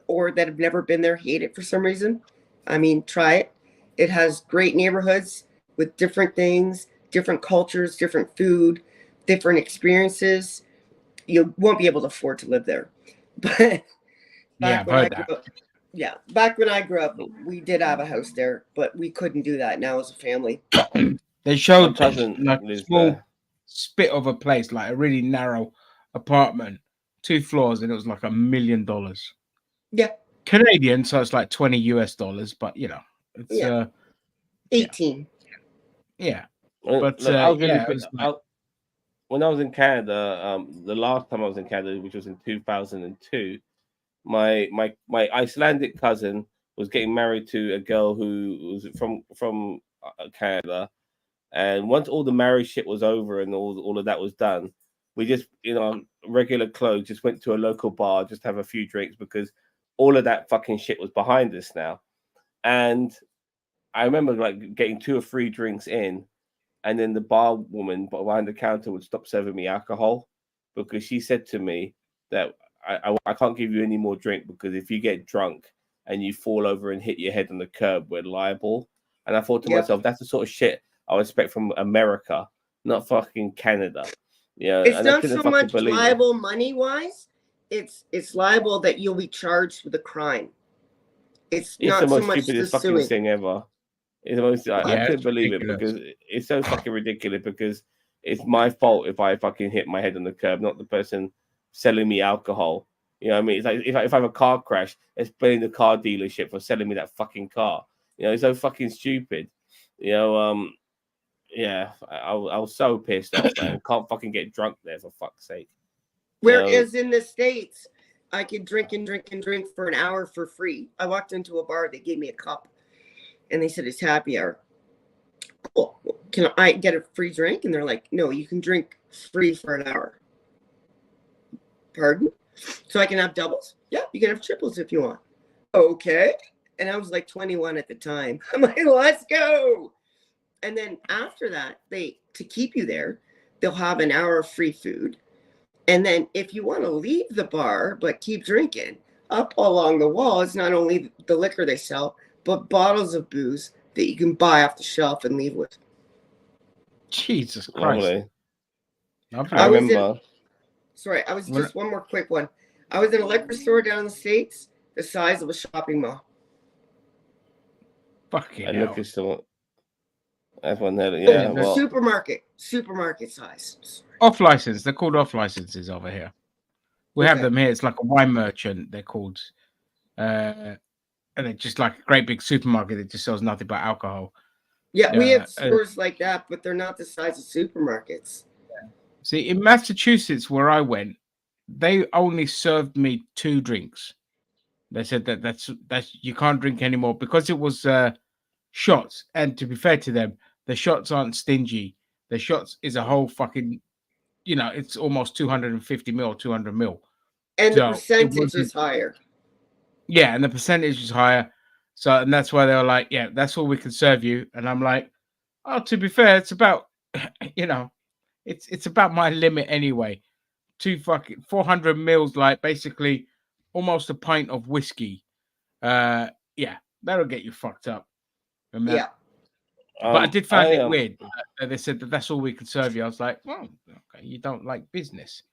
or that have never been there hate it for some reason. I mean, try it. It has great neighborhoods with different things, different cultures, different food, different experiences. You won't be able to afford to live there, but yeah, Yeah, back when I grew up, we did have a house there, but we couldn't do that now as a family. They My showed cousin like a lives small there. spit of a place, like a really narrow apartment, 2 floors, and it was like $1 million Yeah, Canadian, so it's like $20 US, but you know, it's yeah, 18. yeah. Look, But I was really yeah, it was like, when I was in Canada. The last time I was in Canada, which was in 2002, my Icelandic cousin was getting married to a girl who was from Canada. And once all the marriage shit was over and all of that was done, we just, regular clothes, just went to a local bar, just have a few drinks because all of that fucking shit was behind us now. And I remember like getting 2 or 3 drinks in, and then the bar woman behind the counter would stop serving me alcohol because she said to me that I can't give you any more drink because if you get drunk and you fall over and hit your head on the curb, we're liable. And I thought to Yep. myself, that's the sort of shit I would expect from America, not fucking Canada. Yeah, It's and I not couldn't so fucking much believe it. liable money wise. It's liable that you'll be charged with a crime. It's It's not the so most much stupidest the fucking suing. thing ever. It's the most, I yeah, couldn't it's believe it ridiculous. because it's so fucking ridiculous because it's my fault if I fucking hit my head on the curb, not the person selling me alcohol. You know what I mean? It's like if I have a car crash, it's blaming the car dealership for selling me that fucking car. It's so fucking stupid. Yeah, I was so pissed off, man. Can't fucking get drunk there for fuck's sake. Whereas in the States, I could drink and drink and drink for an hour for free. I walked into a bar, they gave me a cup, and they said it's happy hour. Cool. Can I get a free drink? And they're like, no, you can drink free for an hour. Pardon? So I can have doubles? Yeah, you can have triples if you want. Okay. And I was like 21 at the time. I'm like, let's go. And then after that, to keep you there, they'll have an hour of free food. And then if you want to leave the bar but keep drinking, up along the wall is not only the liquor they sell, but bottles of booze that you can buy off the shelf and leave with. Jesus Christ. Lovely. Lovely. I remember. I was just one more quick one. I was in a liquor store down in the States, the size of a shopping mall. Fucking A hell. liquor store. That's one there. Yeah, well, Supermarket size. Off license. They're called off licenses over here. We have them here. It's like a wine merchant. They're called, and it's just like a great big supermarket that just sells nothing but alcohol. Yeah, we have stores like that, but they're not the size of supermarkets. See, in Massachusetts, where I went, they only served me 2 drinks. They said that's you can't drink anymore because it was shots. And to be fair to them, the shots aren't stingy. The shots is a whole fucking, it's almost 250 mil, 200 mil. And the percentage is higher. Yeah, and the percentage is higher. So, and that's why they were like, yeah, that's all we can serve you. And I'm like, oh, to be fair, it's about, it's about my limit anyway. 400 mils, like basically almost a pint of whiskey. Yeah, that'll get you fucked up. Yeah. But I did find it weird. They said that's all we can serve you. I was like, well, okay, you don't like business.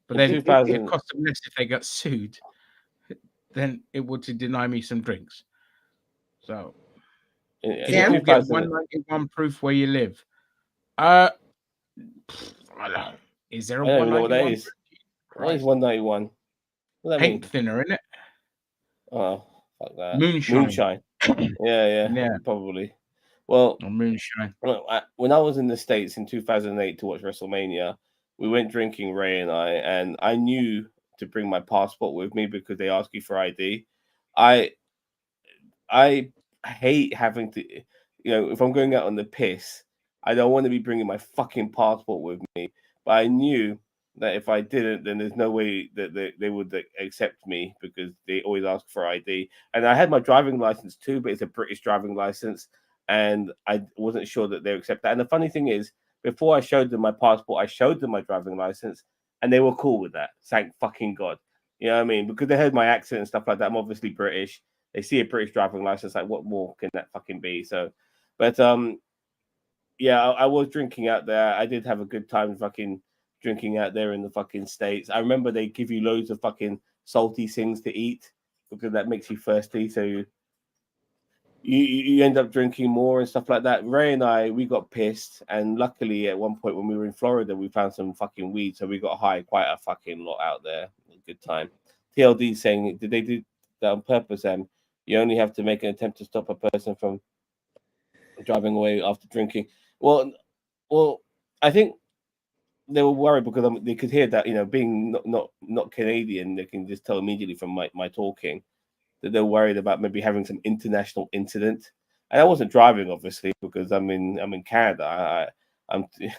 But then it cost them less if they got sued than it would to deny me some drinks. So, can you get 191 proof where you live? I don't know. Is there a 191? I don't know what that is. What is 191? What does that Paint mean? thinner, isn't it? Oh, fuck that. Moonshine. Yeah, probably. Well, moonshine. When I was in the States in 2008 to watch WrestleMania, we went drinking, Ray and I knew to bring my passport with me because they ask you for ID. I hate having to, if I'm going out on the piss, I don't want to be bringing my fucking passport with me. But I knew that if I didn't, then there's no way that they would accept me because they always ask for ID. And I had my driving license too, but it's a British driving license. And I wasn't sure that they would accept that. And the funny thing is, before I showed them my passport, I showed them my driving license, and they were cool with that. Thank fucking God. You know what I mean? Because they heard my accent and stuff like that. I'm obviously British. They see a British driving license, like what more can that fucking be? So, but yeah, I was drinking out there. I did have a good time fucking drinking out there in the fucking States. I remember they give you loads of fucking salty things to eat. because that makes you thirsty. So you end up drinking more and stuff like that. Ray and I, we got pissed, and luckily at one point when we were in Florida, we found some fucking weed, so we got high quite a fucking lot out there. A good time. TLD saying, did they do that on purpose? You only have to make an attempt to stop a person from driving away after drinking. Well, I think they were worried because they could hear that, you know, being not Canadian, they can just tell immediately from my talking that they're worried about maybe having some international incident. And I wasn't driving, obviously, because I'm in Canada. I'm you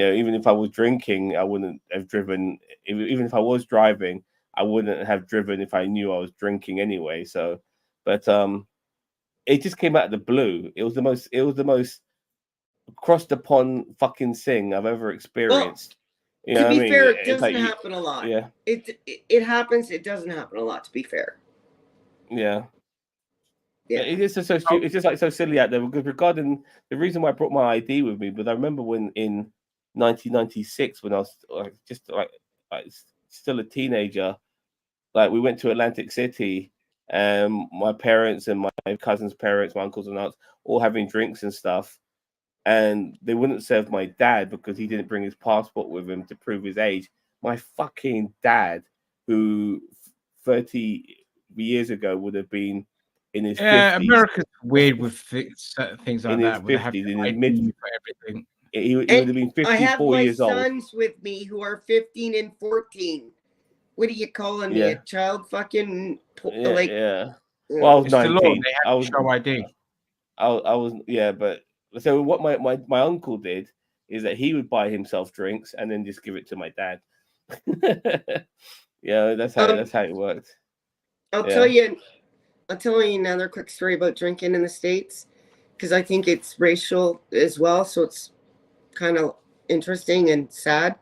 know, even if I was drinking, I wouldn't have driven. Even if I was driving, I wouldn't have driven if I knew I was drinking anyway. So, but it just came out of the blue. It was the most across the pond fucking thing I've ever experienced. Well, you know to be what I mean? fair, it It's doesn't like happen a lot. Yeah. It happens. It doesn't happen a lot, to be fair. Yeah. Yeah. It's just so stupid. It's just like so silly out there because regarding the reason why I brought my ID with me, but I remember when in 1996 when I was just like still a teenager, like we went to Atlantic City, and my parents and my cousins' parents, my uncles and aunts, all having drinks and stuff, and they wouldn't serve my dad because he didn't bring his passport with him to prove his age. My fucking dad, who 30 years ago would have been in his 50s. America's weird with things like in that. his Where they have 50s, to in his ID mid, you for everything. he would have been I have 54 my years old. sons with me who are 15 and 14. What are you calling me? Yeah. A child fucking Yeah, like? yeah. Well, I was It's the law. 19. They I have was to show ID. I was yeah, but so what my uncle did is that he would buy himself drinks and then just give it to my dad. Yeah, that's how it worked. I'll Yeah. tell you another quick story about drinking in the States, because I think it's racial as well, so it's kind of interesting and sad.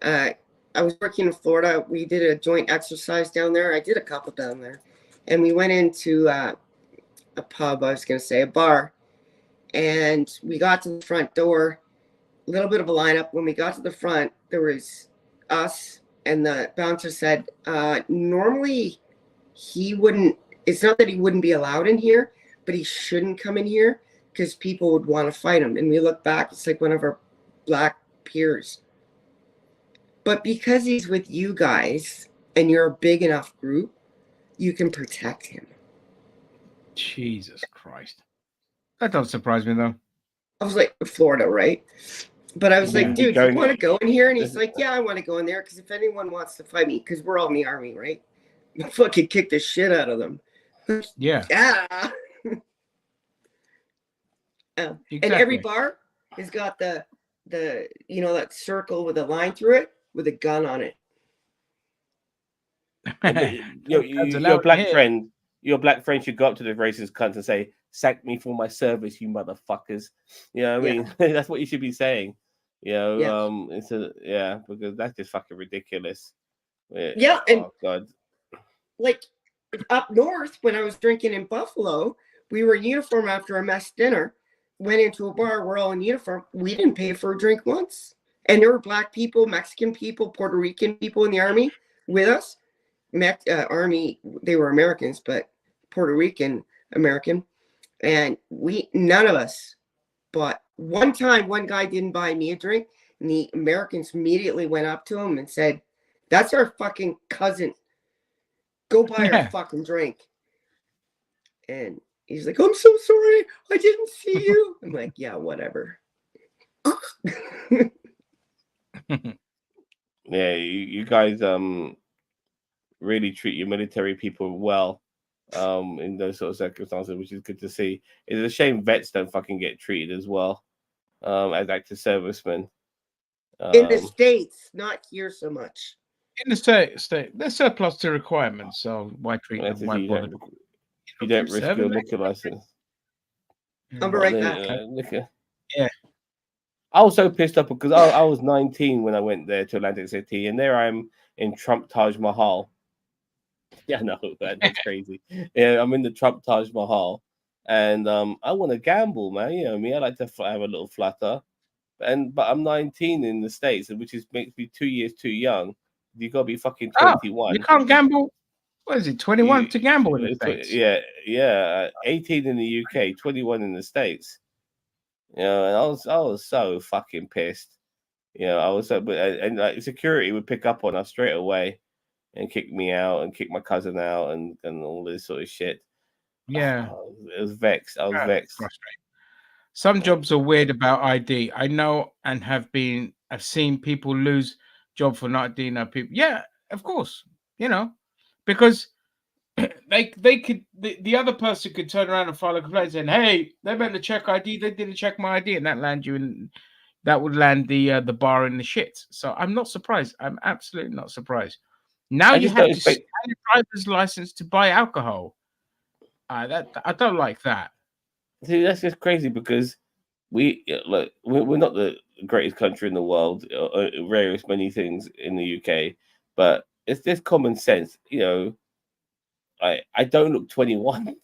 I was working in Florida. We did a joint exercise down there. I did a couple down there, and we went into a pub. I was going to say a bar, and we got to the front door. A little bit of a lineup. When we got to the front, there was us, and the bouncer said, normally he wouldn't, it's not that he wouldn't be allowed in here, but he shouldn't come in here because people would want to fight him. And we look back, it's like one of our black peers. But because he's with you guys and you're a big enough group, you can protect him. Jesus Christ. That doesn't surprise me, though. I was like, Florida, right? But I was like, dude, you want to go in here? And he's like, yeah, I want to go in there because if anyone wants to fight me, because we're all in the army, right? We'll fucking kick the shit out of them. Yeah. Yeah. Exactly. And every bar has got the that circle with a line through it with a gun on it. Your black friend should go up to the racist cunts and say, "Sack me for my service, you motherfuckers." You know what I mean? That's what you should be saying. You know, because that's just fucking ridiculous. Yeah, and oh God. Like up north when I was drinking in Buffalo, we were in uniform after a mess dinner. Went into a bar, we're all in uniform. We didn't pay for a drink once. And there were black people, Mexican people, Puerto Rican people in the army with us. Army, they were Americans, but Puerto Rican American. And none of us bought. One time, one guy didn't buy me a drink, and the Americans immediately went up to him and said, "That's our fucking cousin. Go buy her fucking drink." And he's like, "I'm so sorry. I didn't see you." I'm like, "Yeah, whatever." Yeah, you guys really treat your military people well in those sort of circumstances, which is good to see. It's a shame vets don't fucking get treated as well as active servicemen. In the States, not here so much. In the state, they're surplus to requirements, so why treat them? Why bother? You don't risk your liquor license. I'll be right back. Yeah. I was so pissed off because I was 19 when I went there to Atlantic City, and there I am in Trump Taj Mahal. Yeah, no, that's crazy. Yeah, I'm in the Trump Taj Mahal, and I want to gamble, man. You know me, I like to have a little flutter, but I'm 19 in the States, which makes me 2 years too young. You gotta be fucking 21. You can't gamble. What is it? 21 to gamble in the States? Yeah, 18 in the UK, 21 in the States. You know, and I was so fucking pissed. You know, I was so, but and like security would pick up on us straight away and kick me out and kick my cousin out and all this sort of shit. Yeah. It was vexed. I was vexed. Frustrating. Some jobs are weird about ID. I know and I've seen people lose job for not ID now. People, yeah, of course, you know, because they could the other person could turn around and file a complaint saying, "Hey, they meant to check ID. They didn't check my ID," and that would land the bar in the shit. So I'm not surprised. I'm absolutely not surprised. Now you have to scan your driver's license to buy alcohol. I don't like that. See, that's just crazy because we're not the greatest country in the world, various many things in the UK, but it's just common sense. You know, I don't look 21.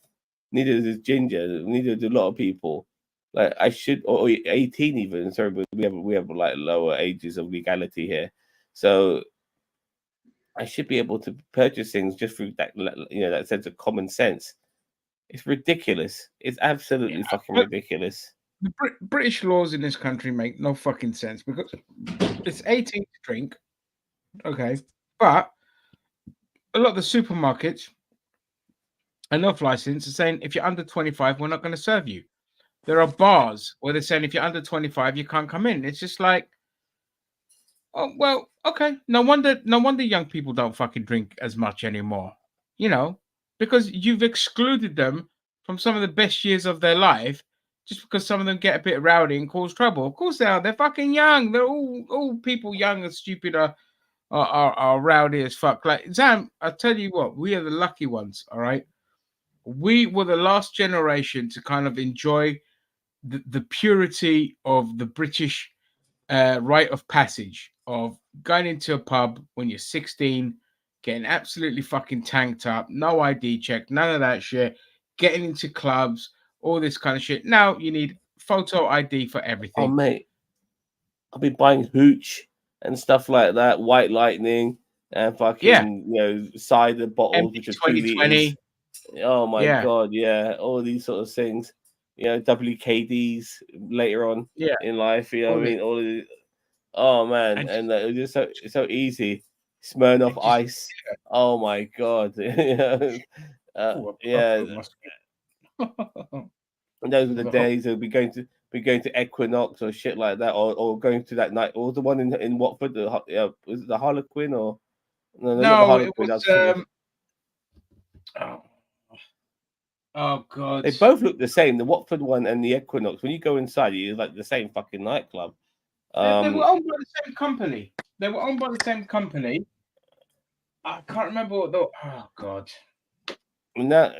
Neither does Ginger. Neither do a lot of people. Like I should, or 18 even. Sorry, but we have like lower ages of legality here, so I should be able to purchase things just through that, you know, that sense of common sense. It's ridiculous. It's absolutely fucking ridiculous. The British laws in this country make no fucking sense because it's 18 to drink, okay, but a lot of the supermarkets and off license are saying if you're under 25, we're not going to serve you. There are bars where they're saying if you're under 25, you can't come in. It's just like, oh well, okay. No wonder young people don't fucking drink as much anymore. You know, because you've excluded them from some of the best years of their life just because some of them get a bit rowdy and cause trouble. Of course they are. They're fucking young. They're all people young and stupid are rowdy as fuck. Like Zam, I tell you what, we are the lucky ones. All right, we were the last generation to kind of enjoy the purity of the British rite of passage of going into a pub when you're 16, getting absolutely fucking tanked up, no ID check, none of that shit, getting into clubs, all this kind of shit. Now you need photo ID for everything. Oh mate, I've been buying hooch and stuff like that, white lightning and fucking you know cider bottles which are 2 liters. Oh my god, yeah, all these sort of things. You know, WKDs later on in life. You know, what I mean, all of these. Oh man, and it was just so easy. Smirnoff Ice. Oh my god. Yeah. And those were the days that we'd be going to Equinox or shit like that, or going to that night, or the one in Watford. Was it the Harlequin or no, not the Harlequin. It was. Oh god, they both look the same. The Watford one and the Equinox. When you go inside, it's like the same fucking nightclub. They were owned by the same company. I can't remember what the. Oh god. Now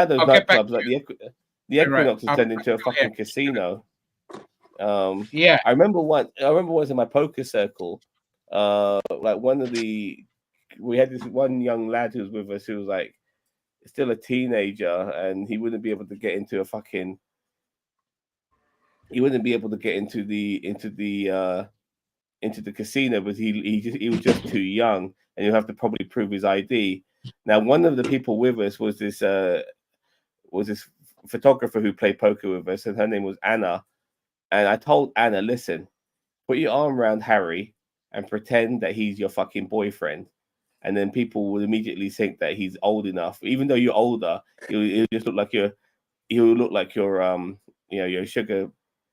those nightclubs like the Equinox has turned into a fucking casino. I remember once in my poker circle, like we had this one young lad who was with us who was like still a teenager, and he wouldn't be able to get into the casino, but he was just too young, and you have to probably prove his ID. Now, one of the people with us was this photographer who played poker with us, and her name was Anna. And I told Anna, listen, put your arm around Harry and pretend that he's your fucking boyfriend. And then people will immediately think that he's old enough. Even though you're older, he'll just look like your your sugar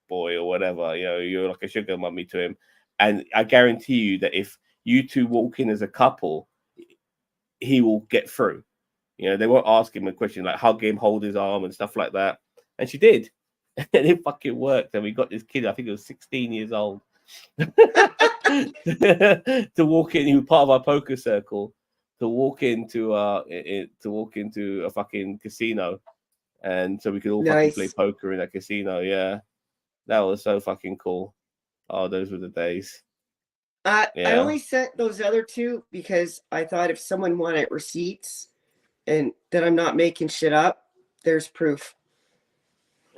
boy or whatever. You know, you're like a sugar mummy to him. And I guarantee you that if you two walk in as a couple, he will get through. You know, they won't ask him a question like hug him, hold his arm and stuff like that. And she did. And it fucking worked. And we got this kid, I think he was 16 years old, to walk in. He was part of our poker circle to walk into a fucking casino. And so we could all fucking play poker in that casino. Yeah. That was so fucking cool. Oh, those were the days. I only sent those other two because I thought if someone wanted receipts and that I'm not making shit up, there's proof.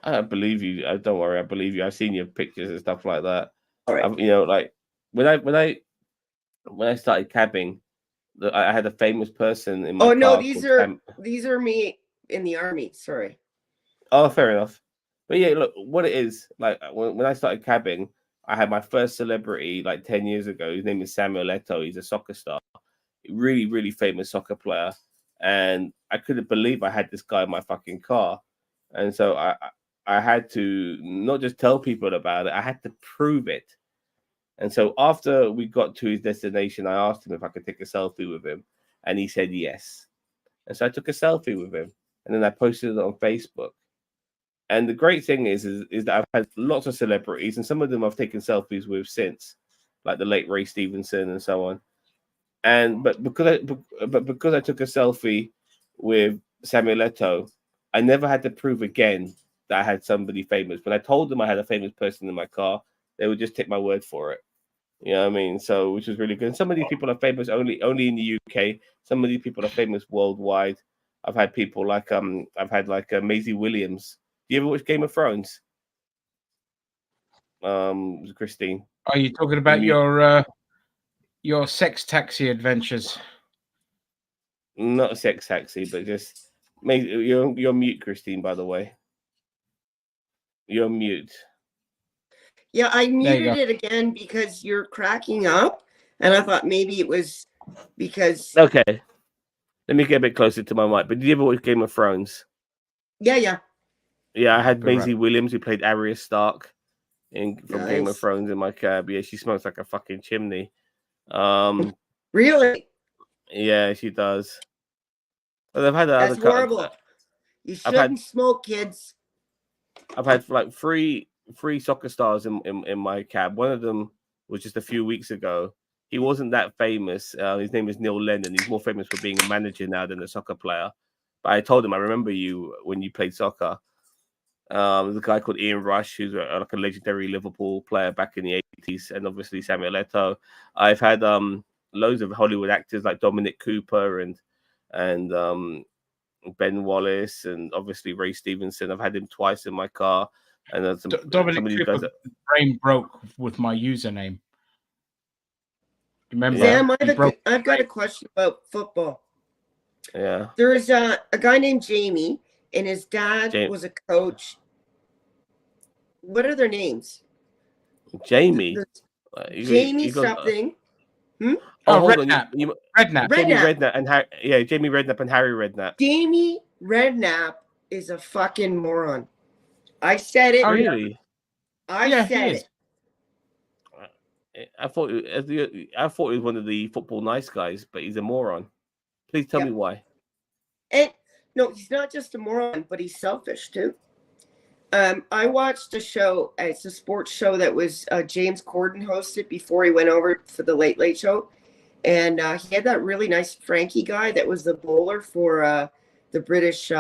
I believe you. Don't worry, I believe you. I've seen your pictures and stuff like that. All right. You know, like when I started cabbing, I had a famous person in my Oh no, car. these are me in the army. Sorry. Oh, fair enough. But yeah, look, what it is, like when I started cabbing, I had my first celebrity like 10 years ago. His name is Samuel Eto'o. He's a soccer star, really, really famous soccer player. And I couldn't believe I had this guy in my fucking car. And so I had to not just tell people about it, I had to prove it. And so after we got to his destination, I asked him if I could take a selfie with him. And he said yes. And so I took a selfie with him. And then I posted it on Facebook. And the great thing is that I've had lots of celebrities, and some of them I've taken selfies with since, like the late Ray Stevenson and so on. But because I took a selfie with Samuel Eto'o, I never had to prove again that I had somebody famous. When I told them I had a famous person in my car, they would just take my word for it. You know what I mean? So, which was really good. And some of these people are famous only in the UK. Some of these people are famous worldwide. I've had people like Maisie Williams. Do you ever watch Game of Thrones? Christine. Are you talking about your sex taxi adventures? Not a sex taxi, but just you're mute, Christine, by the way. You're mute. Yeah, I muted it again because you're cracking up, and I thought maybe it was because. Okay, let me get a bit closer to my mic. But did you ever watch Game of Thrones? Yeah. Yeah, I had Maisie Williams, who played Arya Stark from Game of Nice. Thrones in my cab. Yeah, she smokes like a fucking chimney. Really? Yeah, she does. But I've had That's horrible. You shouldn't smoke, kids. I've had like three soccer stars in my cab. One of them was just a few weeks ago. He wasn't that famous. His name is Neil Lennon. He's more famous for being a manager now than a soccer player. But I told him, I remember you when you played soccer. There's a guy called Ian Rush, who's like a legendary Liverpool player back in the 80s, and obviously Samuel Eto'o. I've had loads of Hollywood actors like Dominic Cooper and Ben Wallace, and obviously Ray Stevenson. I've had him twice in my car. And Dominic Cooper brain broke with my username. Remember? Sam, I've got a question about football. Yeah. There's a guy named Jamie, and his dad was a coach. What are their names? Jamie. Jamie something. Oh, hold Redknapp. on. Redknapp. Jamie Redknapp and Jamie Redknapp and Harry Redknapp. Jamie Redknapp is a fucking moron. I said it. Oh, really? I said it. I thought he was one of the football nice guys, but he's a moron. Please tell me why. And no, he's not just a moron, but he's selfish too. I watched a show. It's a sports show that was James Corden hosted before he went over for the Late Late Show, and he had that really nice Frankie guy that was the bowler for the British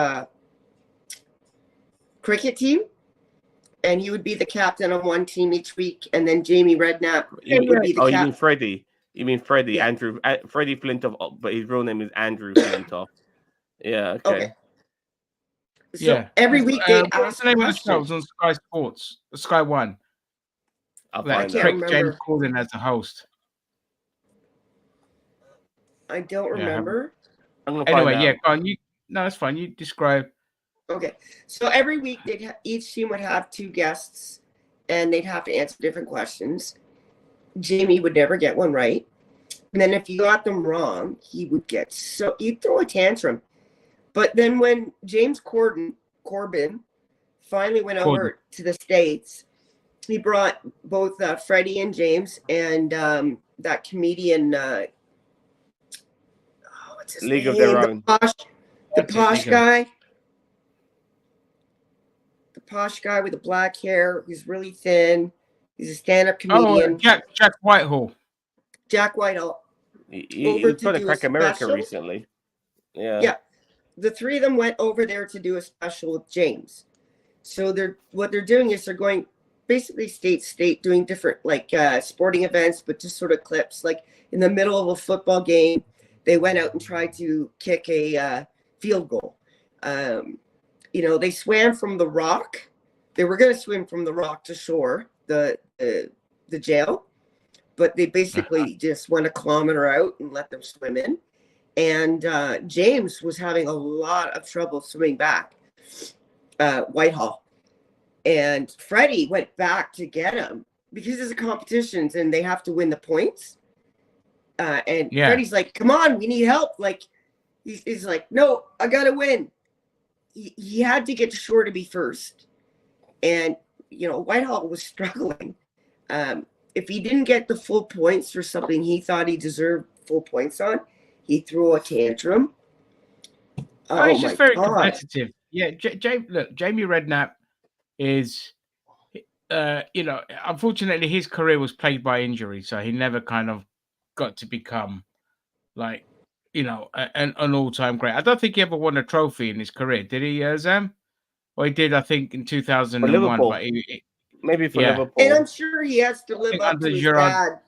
cricket team, and he would be the captain on one team each week, and then Jamie Redknapp would be the captain. You mean Freddie? You mean Freddie? Yeah. Freddie Flintoff, but his real name is Andrew Flintoff. Yeah. Okay. So every week they'd ask the name questions. of the show was on Sky Sports, Sky One. I can't remember. James Corden as the host. I don't remember. Anyway, go on. No, it's fine. You describe. Okay, so every week each team would have two guests, and they'd have to answer different questions. Jamie would never get one right, and then if you got them wrong, he'd throw a tantrum. But then when James Corbin finally went over to the States, he brought both Freddie and James and that comedian, what's his League name? of Their Own. The posh guy. The posh guy with the black hair. He's really thin. He's a stand-up comedian. Jack Whitehall. He was trying to crack America recently. Yeah. The three of them went over there to do a special with James. So what they're doing is they're going basically state to state, doing different sporting events, but just sort of clips. Like in the middle of a football game, they went out and tried to kick a field goal. They swam from the rock. They were going to swim from the rock to shore, the jail, but they basically just went a kilometer out and let them swim in. And James was having a lot of trouble swimming back, Whitehall. And Freddie went back to get him because there's a competitions and they have to win the points. And Freddie's like, come on, we need help. Like, he's like, no, I got to win. He had to get to shore to be first. And, Whitehall was struggling. If he didn't get the full points for something he thought he deserved full points on, he threw a tantrum. He's just very competitive. Yeah, Jamie Redknapp is, unfortunately, his career was plagued by injury, so he never kind of got to become like, an all-time great. I don't think he ever won a trophy in his career, did he, Zam? Well, he did, I think, in 2001. But maybe for Liverpool. And I'm sure he has to live up to his dad.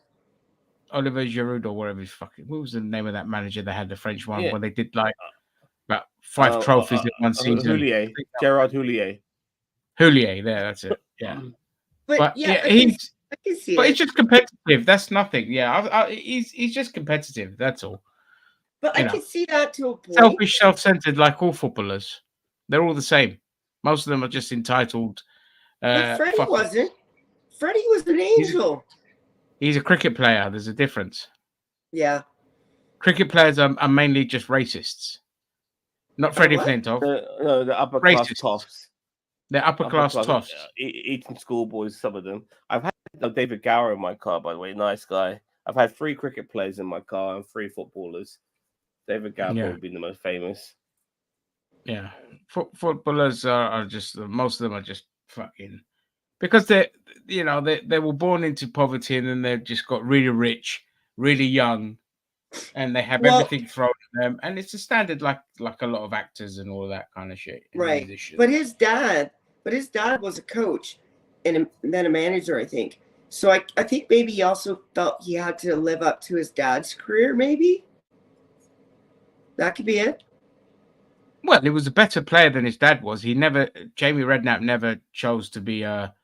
Oliver Giroud or whatever what was the name of that manager that had the French one where they did like about 5 trophies in one season? Gerard Houllier. Houllier, there, that's it. Yeah. But he's just competitive. That's nothing. Yeah, he's just competitive. That's all. But I can see that to a point. Selfish, self-centered, like all footballers. They're all the same. Most of them are just entitled. But Freddie wasn't. Freddie was an angel. He's a cricket player. There's a difference. Yeah. Cricket players are mainly just racists. Not Freddie Flintoff. No, the upper class toffs. They're upper class toffs. Eating schoolboys, some of them. I've had David Gower in my car, by the way. Nice guy. I've had 3 cricket players in my car and 3 footballers. David Gower would be the most famous. Yeah. Footballers are just, most of them are just fucking, because they were born into poverty and then they've just got really rich, really young, and they have everything thrown at them. And it's a standard, like a lot of actors and all that kind of shit. Right. But his dad was a coach and then a manager, I think. So I think maybe he also felt he had to live up to his dad's career, maybe. That could be it. Well, he was a better player than his dad was. Jamie Redknapp never chose to be a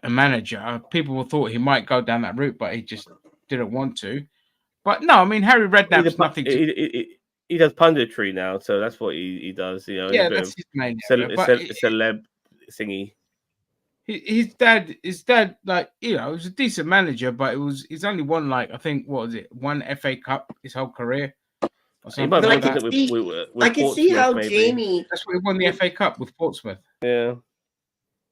manager. People thought he might go down that route, but he just didn't want to. But no, I mean, Harry Redknapp's nothing to... He does punditry now, so that's what he does. Yeah, that's his main celeb thingy. His dad, like, he was a decent manager, but he's only won, like, I think, what was it, 1 FA Cup his whole career? I can see how maybe. Jamie... That's what he won the FA Cup with Portsmouth. Yeah.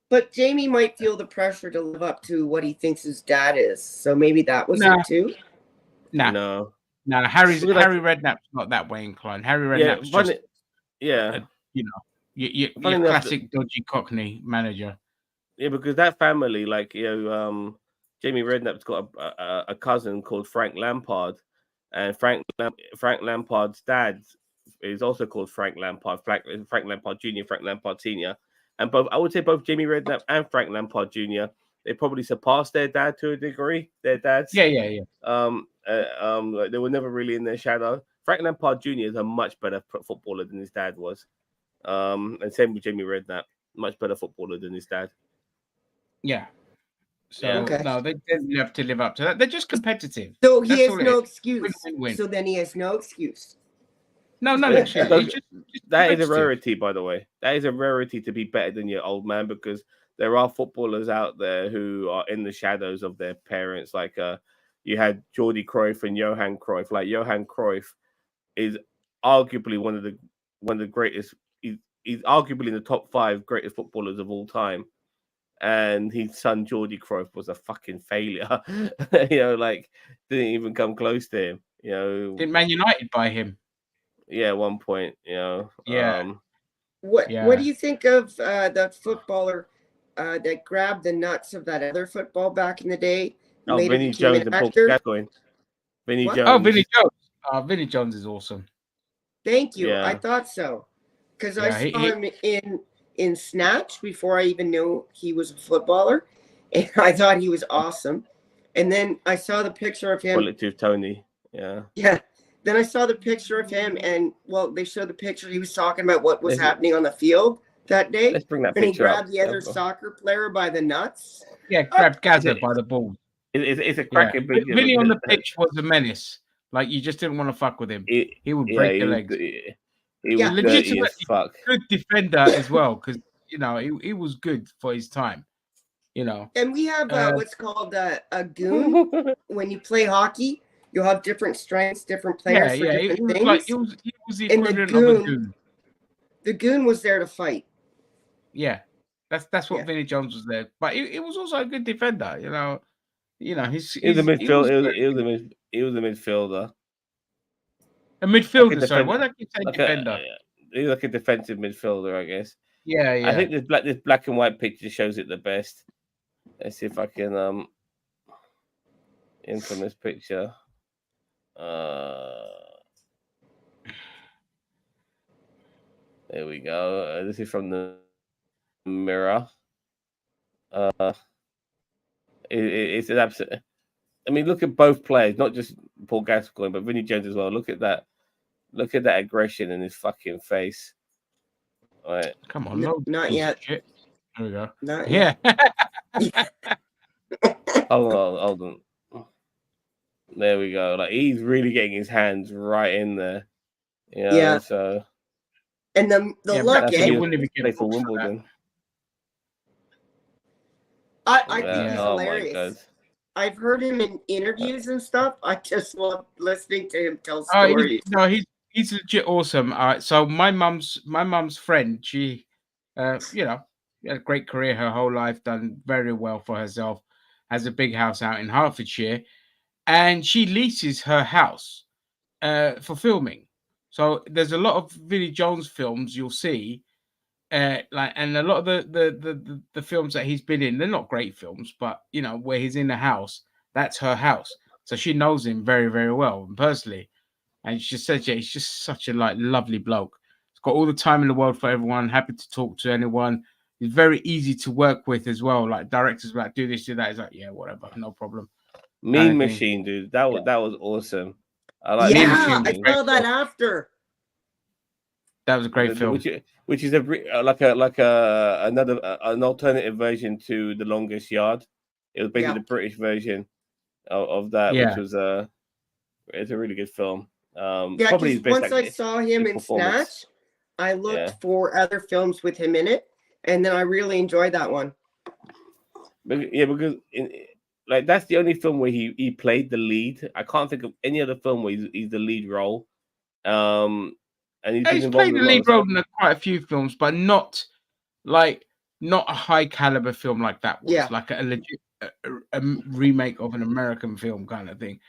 But Jamie might feel the pressure to live up to what he thinks his dad is. So maybe that was it too? No. Harry Redknapp's not that way inclined. Harry Redknapp's your classic dodgy Cockney manager. Yeah, because that family, like, Jamie Redknapp's got a cousin called Frank Lampard. And Frank Lampard's dad is also called Frank Lampard, Frank Lampard Jr., Frank Lampard Sr. And I would say both Jamie Redknapp and Frank Lampard Jr., they probably surpassed their dad to a degree. Their dads. Yeah. Like they were never really in their shadow. Frank Lampard Jr. is a much better footballer than his dad was. And same with Jamie Redknapp, much better footballer than his dad. Yeah. So no, they didn't have to live up to that. They're just competitive. So he has no excuse. So then he has no excuse. No excuse. That is a rarity, by the way. That is a rarity to be better than your old man, because there are footballers out there who are in the shadows of their parents. Like you had Jordi Cruyff and Johan Cruyff. Like Johan Cruyff is arguably one of the greatest. He's arguably in the top 5 greatest footballers of all time. And his son Jordi Cruyff was a fucking failure. Didn't even come close to him. Did Man United buy him? Yeah, at one point. Yeah. What do you think of that footballer that grabbed the nuts of that other football back in the day? Vinnie Jones and Paul Gascoigne. Vinnie Jones. Oh, Vinnie Jones. Vinnie Jones is awesome. Thank you. Yeah. I thought so, because I saw him in Snatch before I even knew he was a footballer, and I thought he was awesome. And then I saw the picture of him. Bulletproof Tony. Yeah. Yeah. Then I saw the picture of him, and they showed the picture. He was talking about what was happening on the field that day. Let's bring that and picture he grabbed the other soccer player by the nuts. Yeah, grabbed Gaza by the ball. It's a Yeah, cracking picture. Vinny on the because pitch was a menace. Like you just didn't want to fuck with him. it- He would yeah, break he your was, legs. he was Yeah. dirty as Legitimately fuck. good defender as well, because you know he was good for his time. You know, And we have what's called a goon. Yeah, When you play hockey, you'll have different strengths, different yeah, players for yeah. different He was things. like he was the And the equivalent of a goon- goon. The goon was there to fight. Yeah, that's what Yeah. Vinnie Jones was there, but he was also a good defender. You know, he was a he was midfield. He was a midfielder. a midfielder. Like a Sorry, why did I keep saying Like defender? he was like a defensive midfielder, I guess. Yeah, yeah. I think this black and white picture shows it the best. Let's see if I can infamous picture. There we go. This is from the Mirror. It's an absolute. I mean, look at both players, not just Paul Gascoigne, but Vinnie Jones as well. Look at that. Look at that aggression in his fucking face. All right. Come on, Not yet. Shit. There we go. Not Yeah. Hold on. There we go. Like he's really getting his hands right in there. You know, Yeah. So. And the Yeah, luck, that's That's it. eh? He wouldn't even get play for booked for that. Wimbledon. I think Yeah. he's Oh my hilarious. god. I've heard him in interviews and stuff. I just love listening to him tell Oh, stories. he's legit awesome. All right, so my mum's friend, she, you know, had a great career her whole life, done very well for herself, has a big house out in Hertfordshire, and she leases her house, for filming. So there's a lot of Vinnie Jones films you'll see, like, and a lot of the films that he's been in, they're not great films, but you know where he's in the house, that's her house. So she knows him very, very well and personally. And she just said, yeah, he's just such a lovely bloke. He's got all the time in the world for everyone, happy to talk to anyone. He's very easy to work with as well. Like directors like, do this, do that. He's like, yeah, whatever, no problem. Mean Machine, dude. That was awesome. I like Mean Yeah, Machine I was great saw that film. after. That was a great film. Which is an alternative version to The Longest Yard. It was basically the British version of that, Yeah. which was it's a really good film. Yeah, Probably his because best once I saw him in performance. Snatch, I looked for other films with him in it, and then I really enjoyed that one. Yeah, because like that's the only film where he played the lead. I can't think of any other film where he's the lead role. And He's played the lead role in quite a few films, but not a high caliber film like that was. Like a legit a remake of an American film kind of thing.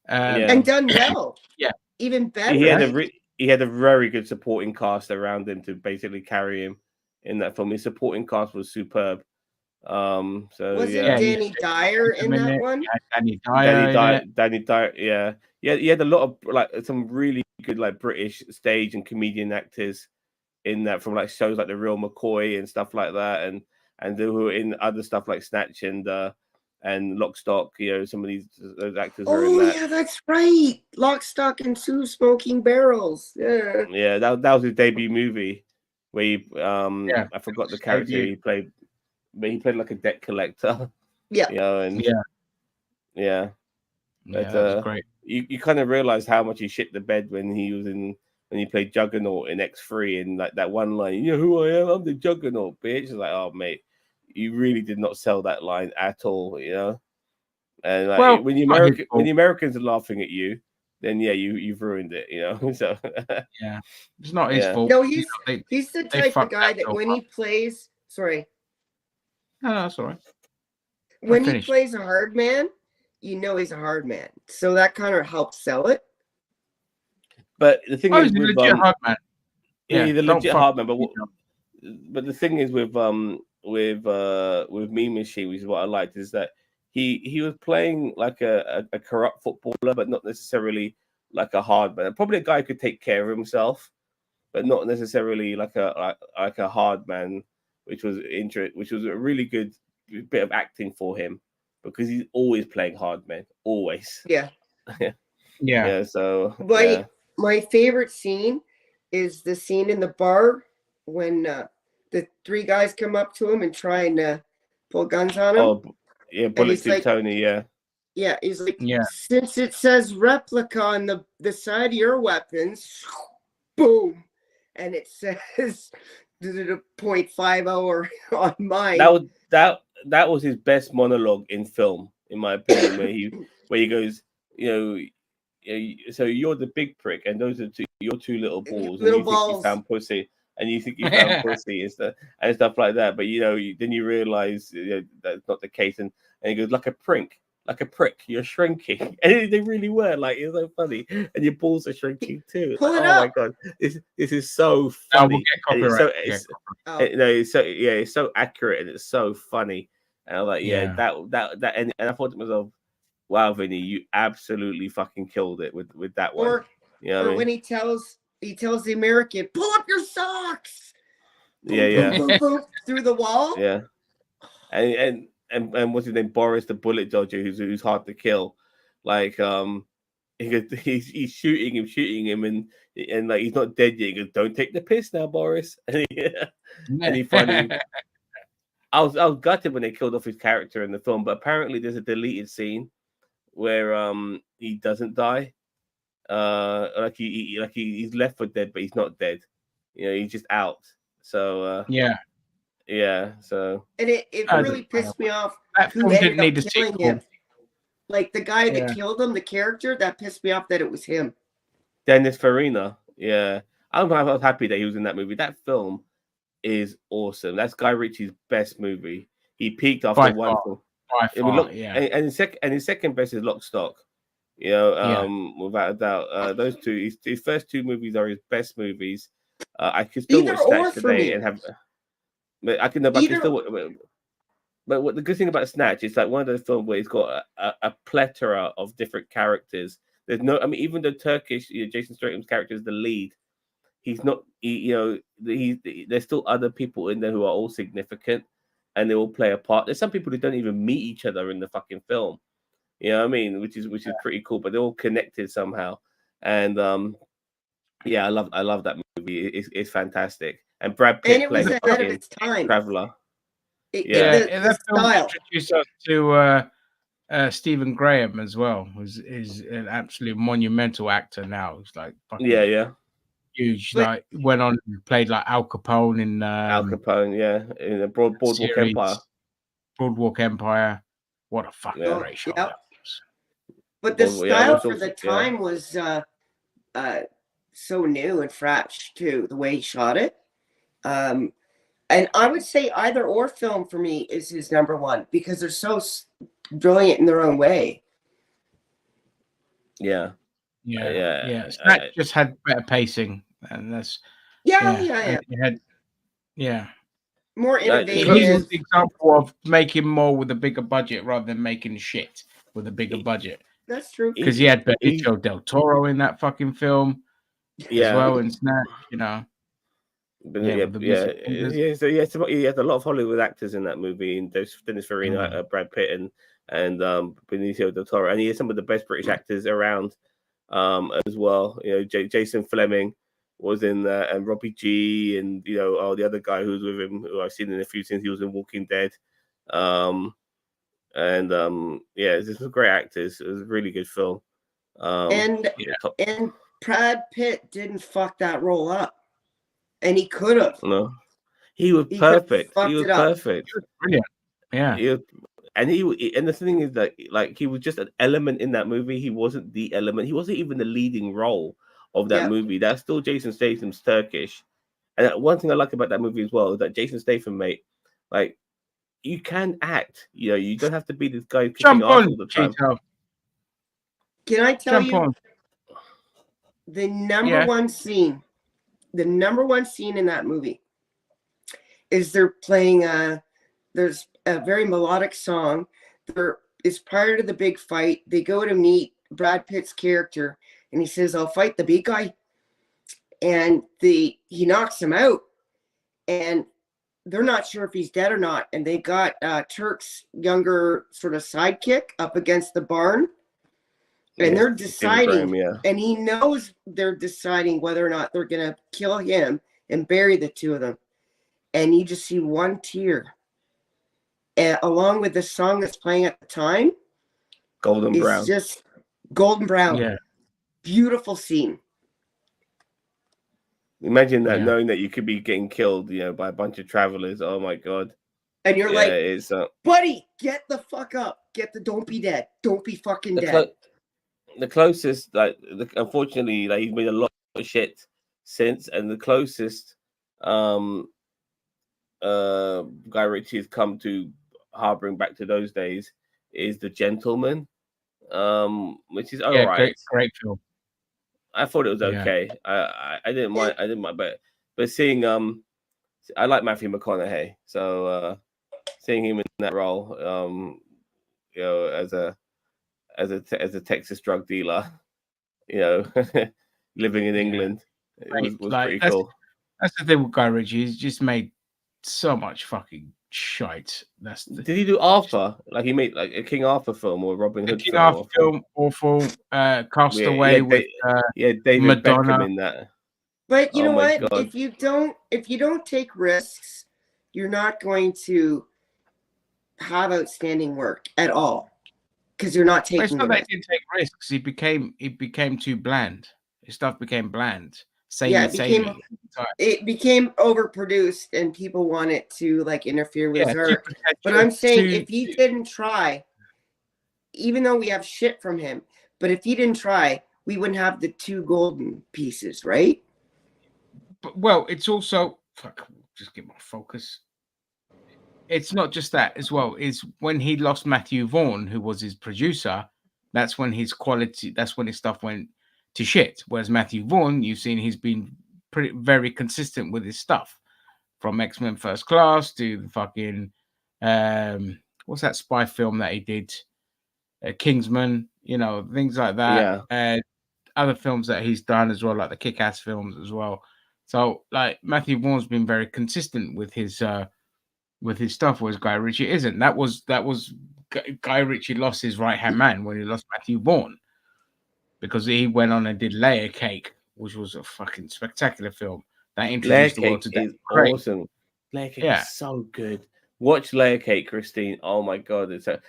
And done well. Yeah, even better. He had a very good supporting cast around him to basically carry him in that film. His supporting cast was superb. So was it Danny Dyer in that one? Danny Dyer, yeah. He had a lot of like some really good like British stage and comedian actors in that from like shows like The Real McCoy and stuff like that, and they were in other stuff like Snatch and Lock, Stock. You know, some of those actors were in that. Oh yeah, that's right. Lock, Stock, and Two Smoking Barrels. Yeah. Yeah, that was his debut movie where he I forgot the character he played, but he played like a debt collector. Yeah. You know, and yeah. But, that was great. You kind of realize how much he shit the bed when he played Juggernaut in X3 and like that one line, you know who I am? I'm the Juggernaut, bitch. It's like, oh mate, you really did not sell that line at all, you know. And like, when the Americans are laughing at you, then you've ruined it, you know. So yeah, it's not his fault. No, he's the type of guy that when he plays, sorry. No, that's all right. When he plays a hard man, you know he's a hard man. So that kind of helps sell it. But the thing is, he's a legit hard man. Yeah, he's a legit hard man. But the thing is with Mean Machine, which is what I liked, is that he was playing like a corrupt footballer, but not necessarily like a hard man. Probably a guy who could take care of himself, but not necessarily like a hard man, which was a really good bit of acting for him because he's always playing hard man, always. Yeah. Yeah. So my favorite scene is the scene in the bar when the three guys come up to him and try and pull guns on him. Oh, yeah, Bullocks and Tony, yeah. Yeah, he's like, Yeah. since it says replica on the side of your weapons, boom, and it says .50 or on mine. That was his best monologue in film, in my opinion, where he goes, so you're the big prick, and those are your two little balls, and Little you think you balls. found pussy, and you think you found pussy and stuff like that. But then you realize that's not the case, and he goes like a prick, you're shrinking, and they really were. Like, it's so funny, and your balls are shrinking too. It's Pull like, it oh my up. god, this is so We'll funny. get And copyright. it's so accurate and it's so funny. And I'm like, Yeah. that, and I thought to myself, wow, Vinny, you absolutely fucking killed it with that one. Or You know what I mean? when he tells the American, pull up your socks. Boom, Yeah. boom, boom, boom, through the wall. Yeah. And what's his name? Boris the bullet dodger, who's hard to kill. Like he's shooting him, and like he's not dead yet. He goes, "Don't take the piss now, Boris." And he finally. I was gutted when they killed off his character in the film, but apparently there's a deleted scene where he doesn't die. He's left for dead, but he's not dead. He's just out. So yeah. So And it really pissed me off. That Who film ended didn't need up a killing sequel. him? Like the guy that killed him, the character, that pissed me off that it was him. Dennis Farina, yeah, I was happy that he was in that movie. That film is awesome. That's Guy Ritchie's best movie. He peaked after By one far. film. By far, yeah. And his second best is Lock, Stock. Without a doubt, those two. His first two movies are his best movies. I could still Either watch or Snatch for today me. and have. But I can still. But what the good thing about Snatch is like one of those films where it's got a plethora of different characters. There's no, I mean, even the Turkish Jason Statham's character is the lead. He's not, there's still other people in there who are all significant, and they all play a part. There's some people who don't even meet each other in the fucking film. You know what I mean? Which is pretty cool, but they're all connected somehow. And I love that movie. It's fantastic. And Brad Pitt And it was playing ahead of its time. Traveler. That film style. introduced us to Stephen Graham as well, who's is an absolute monumental actor now. He's like fucking huge. But- like went on and played like Al Capone in Al Capone, in the Boardwalk series, Empire. Boardwalk Empire. What a fucking Yeah. great show Yep. that was. But the Well, style which for also- the time was so new and fresh too. The way he shot it, and I would say either or film for me is his number one because they're so brilliant in their own way. Yeah. Snatch just had better pacing, and that's Yeah. It had, More Yeah, He's innovative. an example of making more with a bigger budget rather than making shit with a bigger budget. That's true. Because he had Benicio del Toro in that fucking film as well, in Snatch, But with So he had a lot of Hollywood actors in that movie, and there's Dennis Farina, Brad Pitt, and Benicio del Toro, and he has some of the best British actors around, as well. Jason Fleming was in that, and Robbie G, and the other guy who's with him, who I've seen in a few scenes. He was in Walking Dead, this is great actors. It was a really good film. And Brad Pitt didn't fuck that role up, and he could have. No, he was He could've perfect. fucked He was it up. perfect. Brilliant. Yeah. And the thing is that he was just an element in that movie. He wasn't the element. He wasn't even the leading role of that movie. That's still Jason Statham's Turkish. And one thing I like about that movie as well is that Jason Statham, mate, like, you can act. You don't have to be this guy kicking ass all the time. Cheeto. Can I tell Jump you on. the number one scene? The number one scene in that movie is they're playing. There's a very melodic song. It's prior to the big fight. They go to meet Brad Pitt's character, and he says, "I'll fight the big guy," and he knocks him out, and they're not sure if he's dead or not. And they got Turk's younger sort of sidekick up against the barn. And they're deciding, and he knows they're deciding whether or not they're going to kill him and bury the two of them. And you just see one tear, along with the song that's playing at the time. Golden is brown. just golden brown. Yeah. Beautiful scene. Imagine that, Yeah. knowing that you could be getting killed, by a bunch of travelers. Oh my god! And you're Yeah, like, it's buddy, get the fuck up. Don't be dead. Don't be fucking the, dead. clo- the closest. Unfortunately, he's made a lot of shit since, and the closest Guy Ritchie has come to harboring back to those days is The Gentleman, which is all Yeah, right. great film. I thought it was Yeah. okay. I didn't mind. I didn't mind, but seeing I like Matthew McConaughey, so seeing him in that role, as a Texas drug dealer, living in England, it was pretty cool. That's the thing with Guy Ritchie. He's just made so much fucking shite. Did he do Arthur? Like he made like a King Arthur film or Robin Hood King film? Arthur film, awful. Castaway with David Madonna. Beckham in that. But you know my what? God. If you don't take risks, you're not going to have outstanding work at all. Because you're not Well, it's taking not the that risk. he didn't take risks. He became too bland. His stuff became bland. Yeah, Samey. it became overproduced and people wanted to like interfere with Yeah, her. But I'm saying if he didn't try, even though we have shit from him, but if he didn't try, we wouldn't have the 2 golden pieces, right? But, well, it's also just get my focus. It's not just that as well. Is when he lost Matthew Vaughn, who was his producer, that's when his stuff went to shit. Whereas Matthew Vaughn, you've seen he's been very consistent with his stuff, from X-Men First Class to the fucking what's that spy film that he did, Kingsman, things like that. Yeah. And other films that he's done as well, like the Kick-Ass films as well. So like Matthew Vaughn's been very consistent with his stuff, whereas Guy Ritchie isn't. That was Guy Ritchie lost his right-hand man when he lost Matthew Vaughn, because he went on and did Layer Cake, which was a fucking spectacular film that introduced the world to Layer Cake that. is awesome. Layer Cake is so good. Watch Layer Cake, Christine. Oh my god, it's so.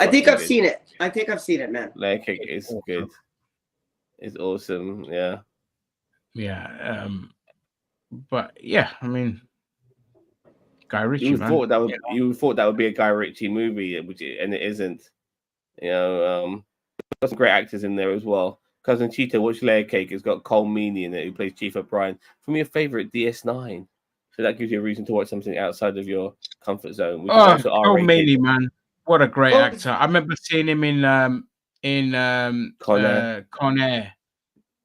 I think I've good. seen it. I think I've seen it, man. Layer Cake is good. It's awesome. Yeah. Yeah. But yeah, I mean, Guy Ritchie. You thought that would be a Guy Ritchie movie, and it isn't. Got some great actors in there as well. Cousin Cheetah, watch Layer Cake. It's got Cole Meany in it, who plays Chief O'Brien from your favorite DS9. So that gives you a reason to watch something outside of your comfort zone. Which is also Cole Meany, man, what a great actor! I remember seeing him in Con Air.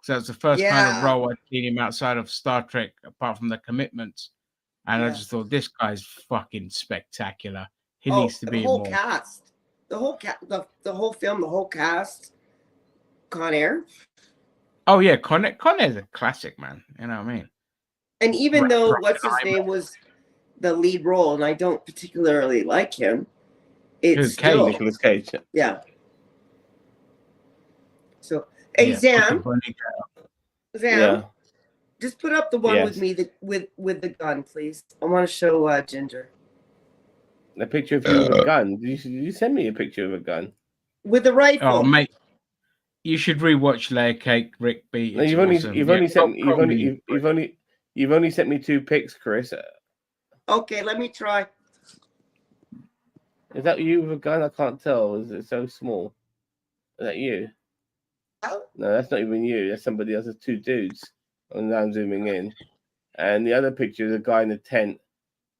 So it's the first kind of role I'd seen him outside of Star Trek, apart from The Commitment. And I just thought, this guy's fucking spectacular. He needs to be the whole more. Cast, the whole film, the whole cast. Con Air. Oh yeah, Con Air's a classic, man. You know what I mean? And even though what's his name was the lead role, and I don't particularly like him, it's still Nicolas Cage. Yeah. So, hey, Zam, just put up the one with me with the gun, please. I want to show Ginger. A picture of you with a gun. Did you send me a picture of a gun with the rifle? Oh, mate, you should rewatch Layer Cake, Rick B. No, you've only sent me 2 pics, Chris. Okay, let me try. Is that you with a gun? I can't tell. Is it so small? Is that you? Oh. No, that's not even you. That's somebody else. There's 2 dudes. And now I'm zooming in. And the other picture is a guy in a tent.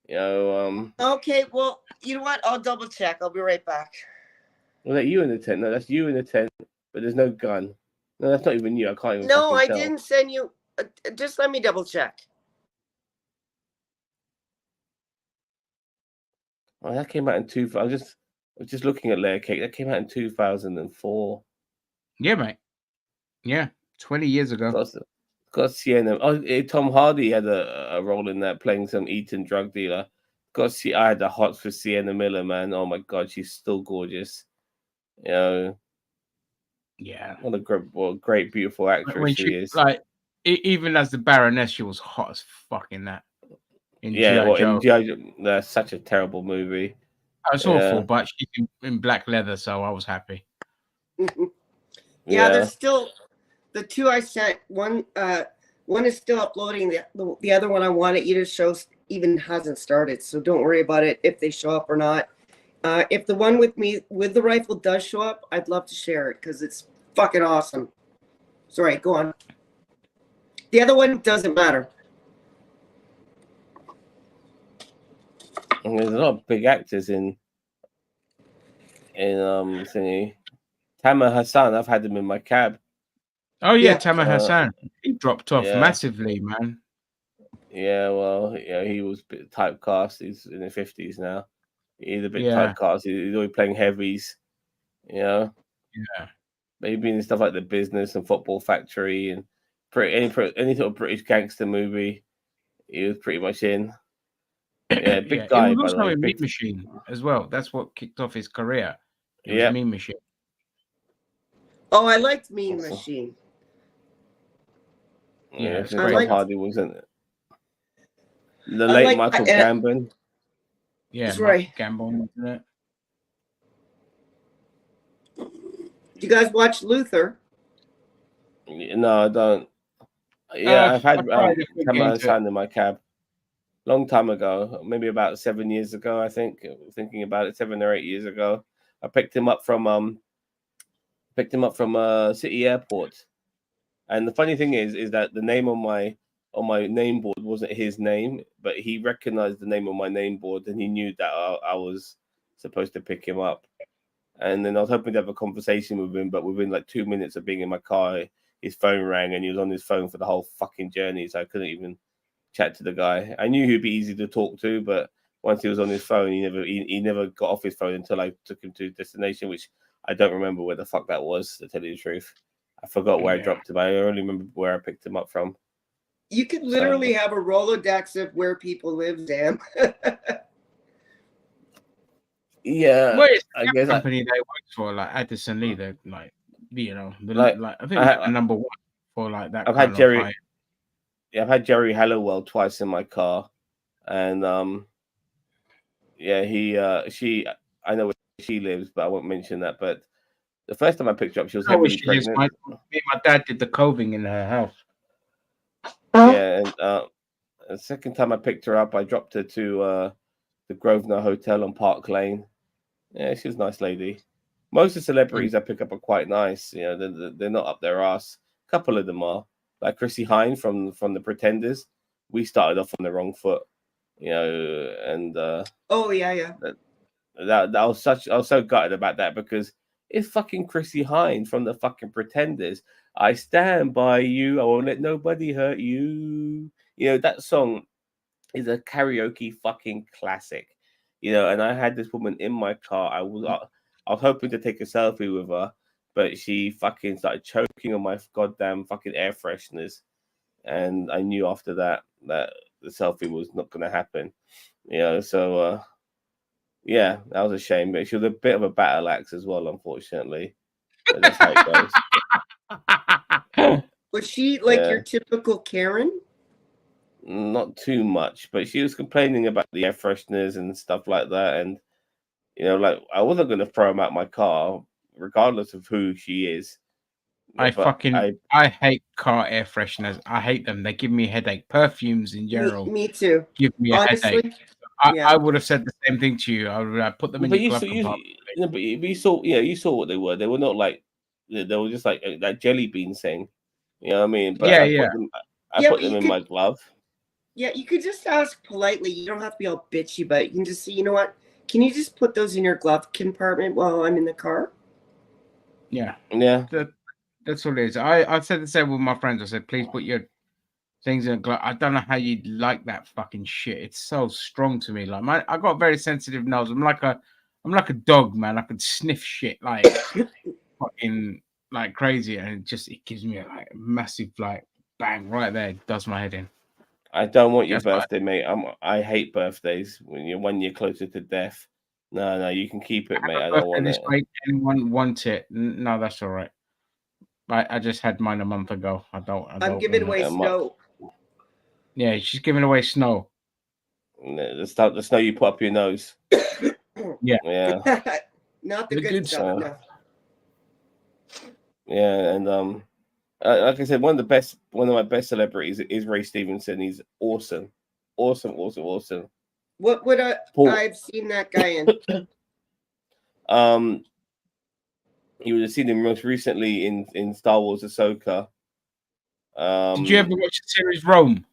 Okay, well, you know what? I'll double check. I'll be right back. Was that you in the tent? No, that's you in the tent, but there's no gun. No, that's not even you. I can't even. No, I tell. didn't send you. Just let me double check. Oh, that came out in 2000. I was just looking at Layer Cake. That came out in 2004. Yeah, mate. Yeah, 20 years ago. Got Sienna. Tom Hardy had a role in that, playing some Eton drug dealer. I had the hots for Sienna Miller, man. Oh my god, she's still gorgeous. Yeah. What a great, beautiful actress when she is. Like, even as the Baroness, she was hot as fuck in that. In G.I. Joe, that's such a terrible movie. It's awful, but she's in black leather, so I was happy. Yeah, there's still the two I sent. One is still uploading. The other one I wanted you to show even hasn't started, so don't worry about it if they show up or not. If the one with me with the rifle does show up, I'd love to share it because it's fucking awesome. Sorry, go on. The other one doesn't matter. And there's a lot of big actors in thingy. Tamer Hassan, I've had him in my cab. Oh yeah, Yeah. Tamer Hassan. He dropped off yeah. massively, man. Yeah, well, yeah, he was a bit typecast. He's in the 50s now. He's a bit Yeah. typecast. He's always playing heavies, you know. Yeah. Maybe in stuff like The Business and Football Factory and any sort of British gangster movie, he was pretty much in. Yeah, big Yeah. guy, It by was the also way. in Big, Meat Machine as well. That's what kicked off his career. It was Yep. Mean Machine. Oh, I liked Mean Machine. Yeah, it's Tom great. Hardy wasn't it? The I late like- Michael and- Gambon. Yeah, That's Mark right. Gambon, wasn't it? You guys watch Luther? No, I don't. Yeah, I've had I tried to get Tamer into it. Hassan in my cab. Long time ago, maybe about 7 years ago, I think. Thinking about it, 7 or 8 years ago, I picked him up from City Airport. And the funny thing is that the name on my name board wasn't his name, but he recognized the name on my name board, and he knew that I was supposed to pick him up. And then I was hoping to have a conversation with him, but within like 2 minutes of being in my car, his phone rang, and he was on his phone for the whole fucking journey, so I couldn't even chat to the guy. I knew he'd be easy to talk to, but once he was on his phone, he never got off his phone until I took him to his destination, which I don't remember where the fuck that was, to tell you the truth. I forgot where I dropped him. I only remember where I picked him up from. You could literally have a Rolodex of where people live, Sam. Yeah, Well, it's I the guess company they work for, like Addison Lee. They're like, you know, Like, I think they're number one for like that. I've kind had Jerry. of high. Yeah, I've had Jerry Halliwell twice in my car, and yeah, she. I know where she lives, but I won't mention that. But the first time I picked her up, she was I know where heavily she lives. pregnant. Me and my dad did the coving in her house. Yeah, and the second time I picked her up, I dropped her to the Grosvenor Hotel on Park Lane. Yeah, she's a nice lady. Most of the celebrities I pick up are quite nice. You know, they're not up their ass. A couple of them are, like Chrissy Hine from the Pretenders. We started off on the wrong foot, you know, and Oh yeah. that I was so gutted about that because it's fucking Chrissy Hine from the fucking Pretenders. I stand by you. I won't let nobody hurt you. You know, that song is a karaoke fucking classic. You know, and I had this woman in my car. I was hoping to take a selfie with her, but she fucking started choking on my goddamn fucking air fresheners. And I knew after that the selfie was not going to happen. You know, so yeah, that was a shame. But she was a bit of a battle axe as well, unfortunately. But that's how it goes. Was she like your typical Karen? Not too much, but she was complaining about the air fresheners and stuff like that. And you know, like I wasn't going to throw them out my car, regardless of who she is. I hate car air fresheners. I hate them. They give me a headache. Perfumes in general. Me too. Give me a headache. Yeah. I would have said the same thing to you. I would put them in your glove compartment. But you saw what they were. They were not like they were just like that jelly bean thing. You know what I mean? But I put them in my glove. Yeah, you could just ask politely. You don't have to be all bitchy, but you can just say, you know what? Can you just put those in your glove compartment while I'm in the car? Yeah. Yeah. That's what it is. I said the same with my friends. I said, please put your things in a glove. I don't know how you like that fucking shit. It's so strong to me. Like I got a very sensitive nose. I'm like a dog, man. I could sniff shit like fucking like crazy, and it gives me a like massive like bang right there. It does my head in. I don't want your birthday, mate. I hate birthdays when you're 1 year closer to death. No, you can keep it, mate. I don't want it. Anyone want it? No, that's all right. I just had mine a month ago. I'm giving away snow. Yeah, she's giving away snow. The snow you put up your nose. Yeah. Not the good stuff. No. Yeah, and like I said, one of my best celebrities is Ray Stevenson. He's awesome. What would I've seen that guy in? You would have seen him most recently in Star Wars Ahsoka. Did you ever watch the series Rome?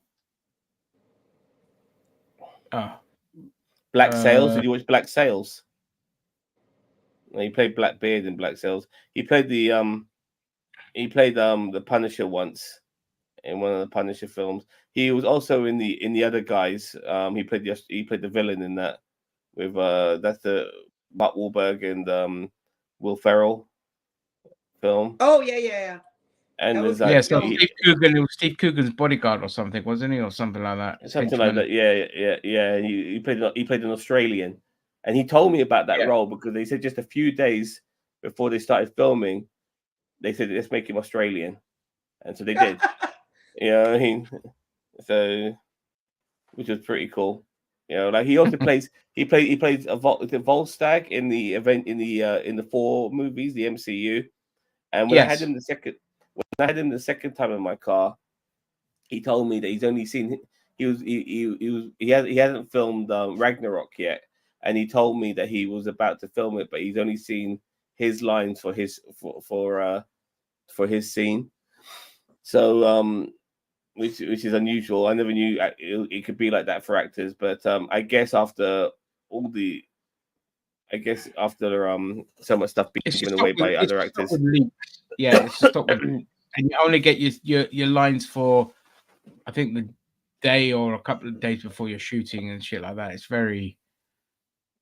Oh. Black Sails? Did you watch Black Sails? No, he played Blackbeard in Black Sails. He played the Punisher once in one of the Punisher films. He was also in the other guys. He played the villain in that with that's the Mark Wahlberg and Will Ferrell film. Oh yeah. And there's so Steve Coogan. It was Steve Coogan's bodyguard or something, wasn't he, or something like that? Something like that. Yeah. And he played an Australian, and he told me about that role because they said just a few days before they started filming, they said let's make him Australian, and so they did. You know what I mean? So, which was pretty cool. You know, like he also plays a Volstagg in the event in the 4 movies, the MCU, and when I had him the second time in my car, he told me that he's only seen he hasn't filmed Ragnarok yet, and he told me that he was about to film it, but he's only seen his lines for his scene. So which is unusual. I never knew it could be like that for actors, but I guess after so much stuff being given away by other actors. Yeah, it's just not and you only get your lines for I think the day or a couple of days before you're shooting and shit like that. It's very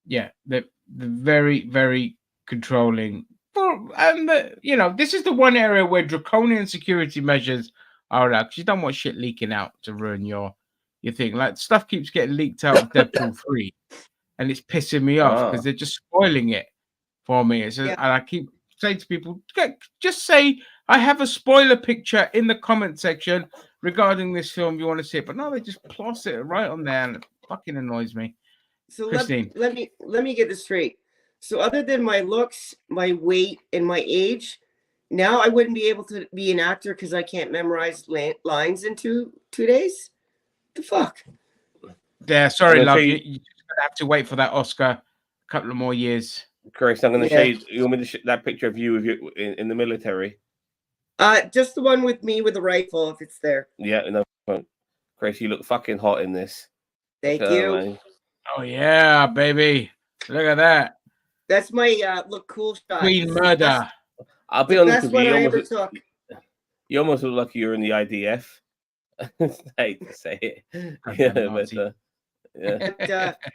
they're very, very controlling. And this is the one area where draconian security measures are allowed, because you don't want shit leaking out to ruin your thing. Like stuff keeps getting leaked out of Deadpool 3, and it's pissing me off because they're just spoiling it for me. And I keep saying to people, just say I have a spoiler picture in the comment section regarding this film. You want to see it, but no, they just plaster it right on there, and it fucking annoys me. So Christine, let me get this straight. So other than my looks, my weight, and my age, now I wouldn't be able to be an actor because I can't memorize lines in two days. The fuck? Yeah, sorry, love. You're gonna have to wait for that Oscar a couple of more years. Chris, I'm going to show you. You want me to show that picture of you with you in the military? Just the one with me with the rifle, if it's there. Yeah, no, Chris, you look fucking hot in this. Thank you. Man. Oh yeah, baby! Look at that. That's my look cool shot. Queen murder. I'll be honest with you. You almost look like you're in the IDF. I hate to say it.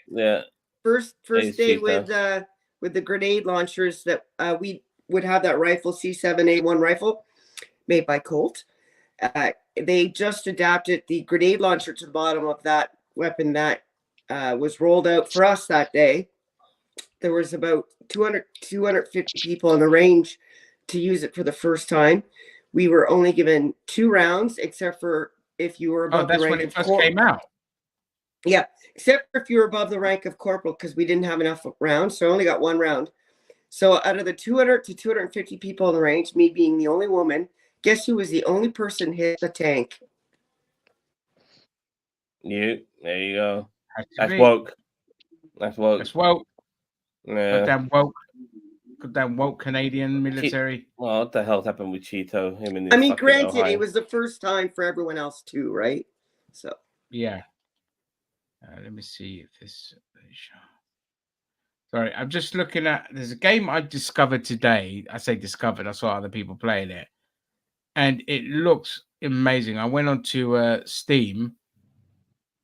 Yeah. First day with the grenade launchers that we would have that rifle, C7A1 rifle made by Colt. They just adapted the grenade launcher to the bottom of that weapon that was rolled out for us that day. There was about 250 people in the range to use it for the first time. We were only given 2 rounds, except for if you were above the rank when it first came out. Yeah, except for if you were above the rank of corporal, because we didn't have enough rounds, so I only got 1 round. So out of the 200 to 250 people in the range, me being the only woman, guess who was the only person hit the tank? You. There you go. That's woke. That's woke. That's woke. Yeah. Goddamn woke Canadian military. Well, what the hell's happened with Cheeto? Him and granted, Ohio. it was the first time for everyone else too, right? So. Yeah. Let me see if this. Sorry, I'm just looking at. There's a game I discovered today. I say discovered. I saw other people playing it, and it looks amazing. I went onto Steam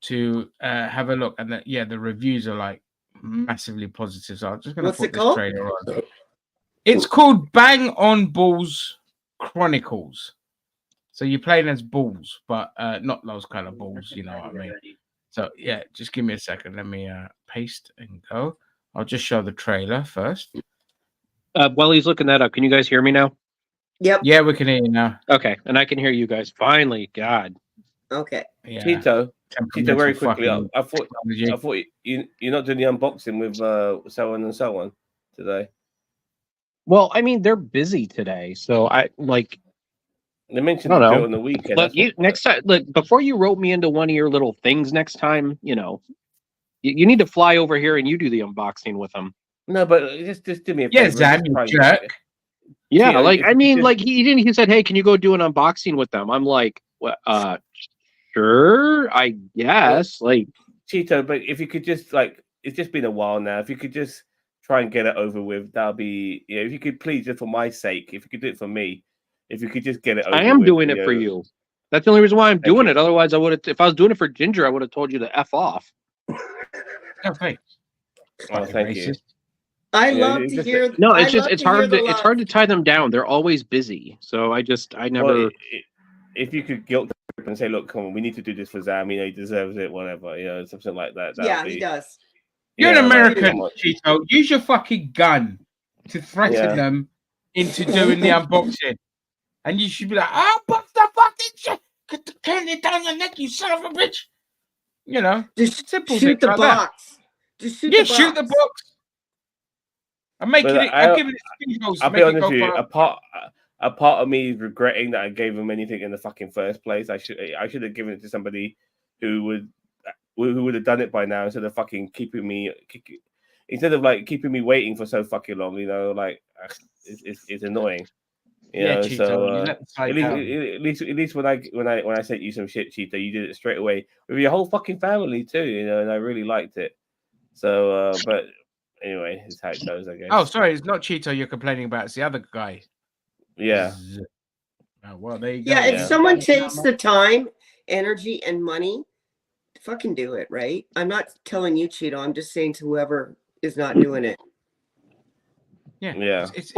to have a look, and the reviews are like massively positive. So I'm just going to put this trailer on. It's called Bang on Balls Chronicles. So you're playing as balls, but not those kind of balls. You know what I mean? So yeah, just give me a second. Let me paste and go. I'll just show the trailer first. While he's looking that up, can you guys hear me now? Yep. Yeah, we can hear you now. Okay, and I can hear you guys. Finally, God. Okay. Yeah. Cheeto, very quickly. I thought you're not doing the unboxing with so on and so on today. Well, I mean, they're busy today, so I like. They mentioned I don't to do know. it on the weekend. Look, That's what, next time, look, before you rope me into one of your little things next time, you need to fly over here and you do the unboxing with them. no, but just do me a Yeah, favor. Zam, Just you try and jerk. Yeah, Cheeto, like if I you could mean, just- like he didn't. He said, "Hey, can you go do an unboxing with them?" I'm like, sure, I guess. Like, Cheeto, but if you could just like, it's just been a while now. If you could just try and get it over with, that'll be. If you could please, just for my sake, if you could do it for me, if you could just get it over. I am with, doing it for know. you. That's the only reason why I'm Thank doing you. it. Otherwise, I would have. If I was doing it for Ginger, I would have told you to f off. Oh, thanks. Oh, thank you. I Yeah, love it's to just hear. No, I it's just love it's to hear hard the to love. hard to tie them down. They're always busy. So I never. Well, if you could guilt trip and say, "Look, come on, we need to do this for Zam. He deserves it. Whatever, something like that." Yeah, he does. You're an Yeah, like, American, come on. Cheeto. Use your fucking gun to threaten Yeah. them into doing the unboxing. And you should be like, "I'll box the fucking shit. Turn it down your neck, you son of a bitch." Just simple shoot things the like that. box. Just shoot Yeah, the box. shoot the box. I'm making But it. I'm giving it speed boost. I'll be Make it honest go with you. fast. A part of me is regretting that I gave him anything in the fucking first place. I should have given it to somebody who would have done it by now instead of fucking keeping me waiting for so fucking long. Like it's annoying. Cheeto, so you let the side at least when I sent you some shit, Cheeto, you did it straight away with your whole fucking family too. And I really liked it. So, but anyway, it's how it goes, I guess. Oh, sorry, it's not Cheeto you're complaining about. It's the other guy. Yeah. Oh, well, there you go. Yeah, if someone takes the time, energy, and money, fucking do it, right? I'm not telling you, Cheeto. I'm just saying to whoever is not doing it. Yeah. It's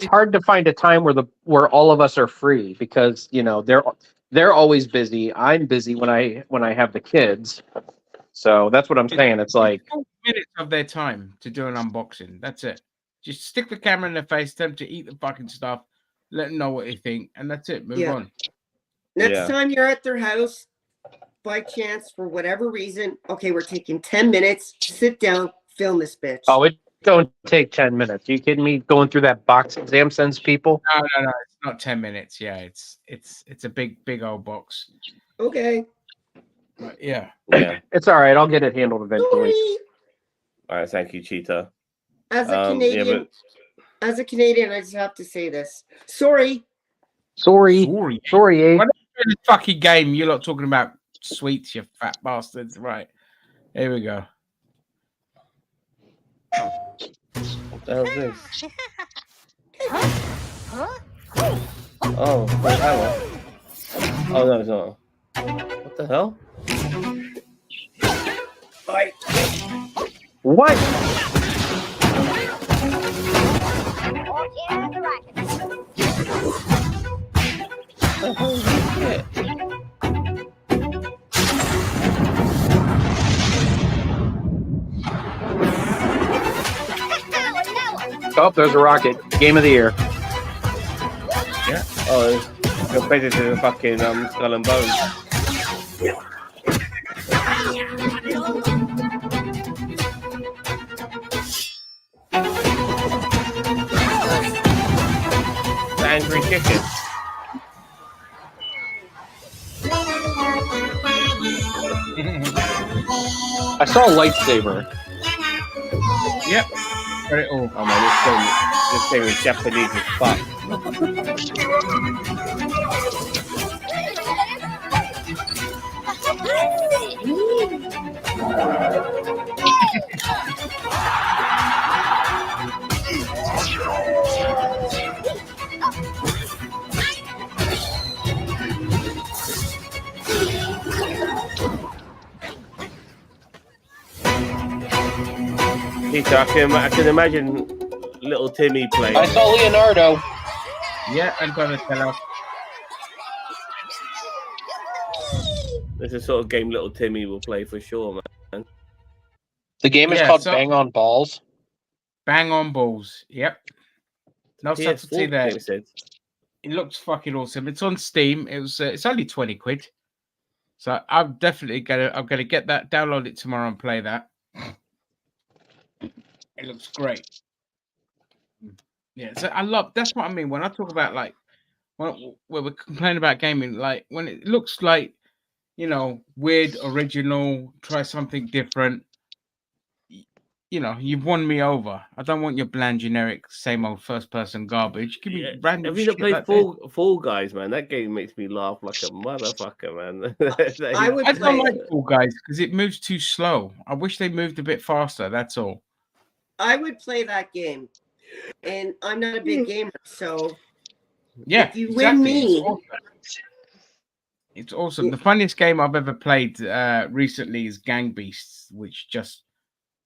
hard to find a time where all of us are free because they're always busy. I'm busy when I have the kids. So that's what I'm saying. It's like 4 minutes of their time to do an unboxing. That's it. Just stick the camera in their face, tell them to eat the fucking stuff, let them know what they think, and that's it. Move on. Next time you're at their house, by chance, for whatever reason, okay, we're taking 10 minutes. Sit down, film this bitch. Oh, it don't take 10 minutes. You kidding me? Going through that box Zam sends people? No, it's not 10 minutes. Yeah, it's a big old box. Okay. But yeah. It's all right. I'll get it handled eventually. All right, thank you, Cheetah. As a Canadian, I just have to say this. Sorry. Sorry, eh? What a fucking game. You're not talking about sweets, you fat bastards. Right. Here we go. What the hell is this? Oh, wait, hang on. Oh, no, it's not. What the hell? What? Oh, there's a rocket. Game of the year. Yeah. Oh, you're better to the fucking Skull and Bones. The angry chicken. I saw a lightsaber. Yep. Got it all. Oh man, this game is Japanese as fuck. Peter, I can imagine little Timmy playing. I saw Leonardo. Yeah, I'm gonna tell her. This is the sort of game little Timmy will play for sure, man. The game is called Bang on Balls. Bang on Balls. Yep. No PS4 subtlety there. it said. It looks fucking awesome. It's on Steam. It's only 20 quid. So I'm definitely gonna get that, download it tomorrow and play that. It looks great. Yeah, so I love. That's what I mean when I talk about like when we're complaining about gaming. Like when it looks like weird, original, try something different. You've won me over. I don't want your bland, generic, same old first-person garbage. Give me Yeah. random Have you not shit played like this. Fall Guys, man? That game makes me laugh like a motherfucker, man. I would I don't play like it. Fall Guys because it moves too slow. I wish they moved a bit faster. That's all. I would play that game, and I'm not a big gamer, so Yeah, if you win exactly. It's me, awesome. It's awesome. The funniest game I've ever played recently is Gang Beasts, which just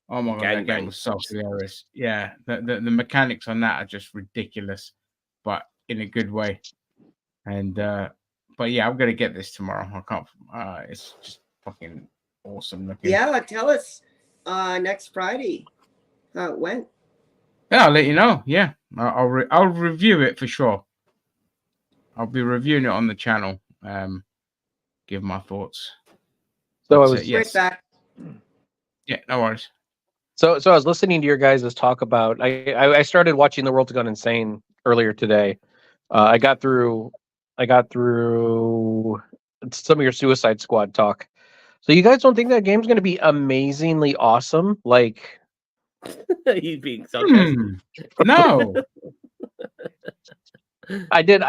oh my god, that game Gangbang. was so hilarious. Yeah, the mechanics on that are just ridiculous, but in a good way. And but yeah, I'm gonna get this tomorrow. I can't. It's just fucking awesome looking. yeah, tell us next Friday how it went. Yeah, I'll let you know. Yeah, I'll review it for sure. I'll be reviewing it on the channel. Give my thoughts. So But, I was Right back. Yeah, no worries. So I was listening to your guys' talk about. I started watching The World's Gone Insane earlier today. I got through some of your Suicide Squad talk. So you guys don't think that game's going to be amazingly awesome? Like, You being sarcastic. No. I did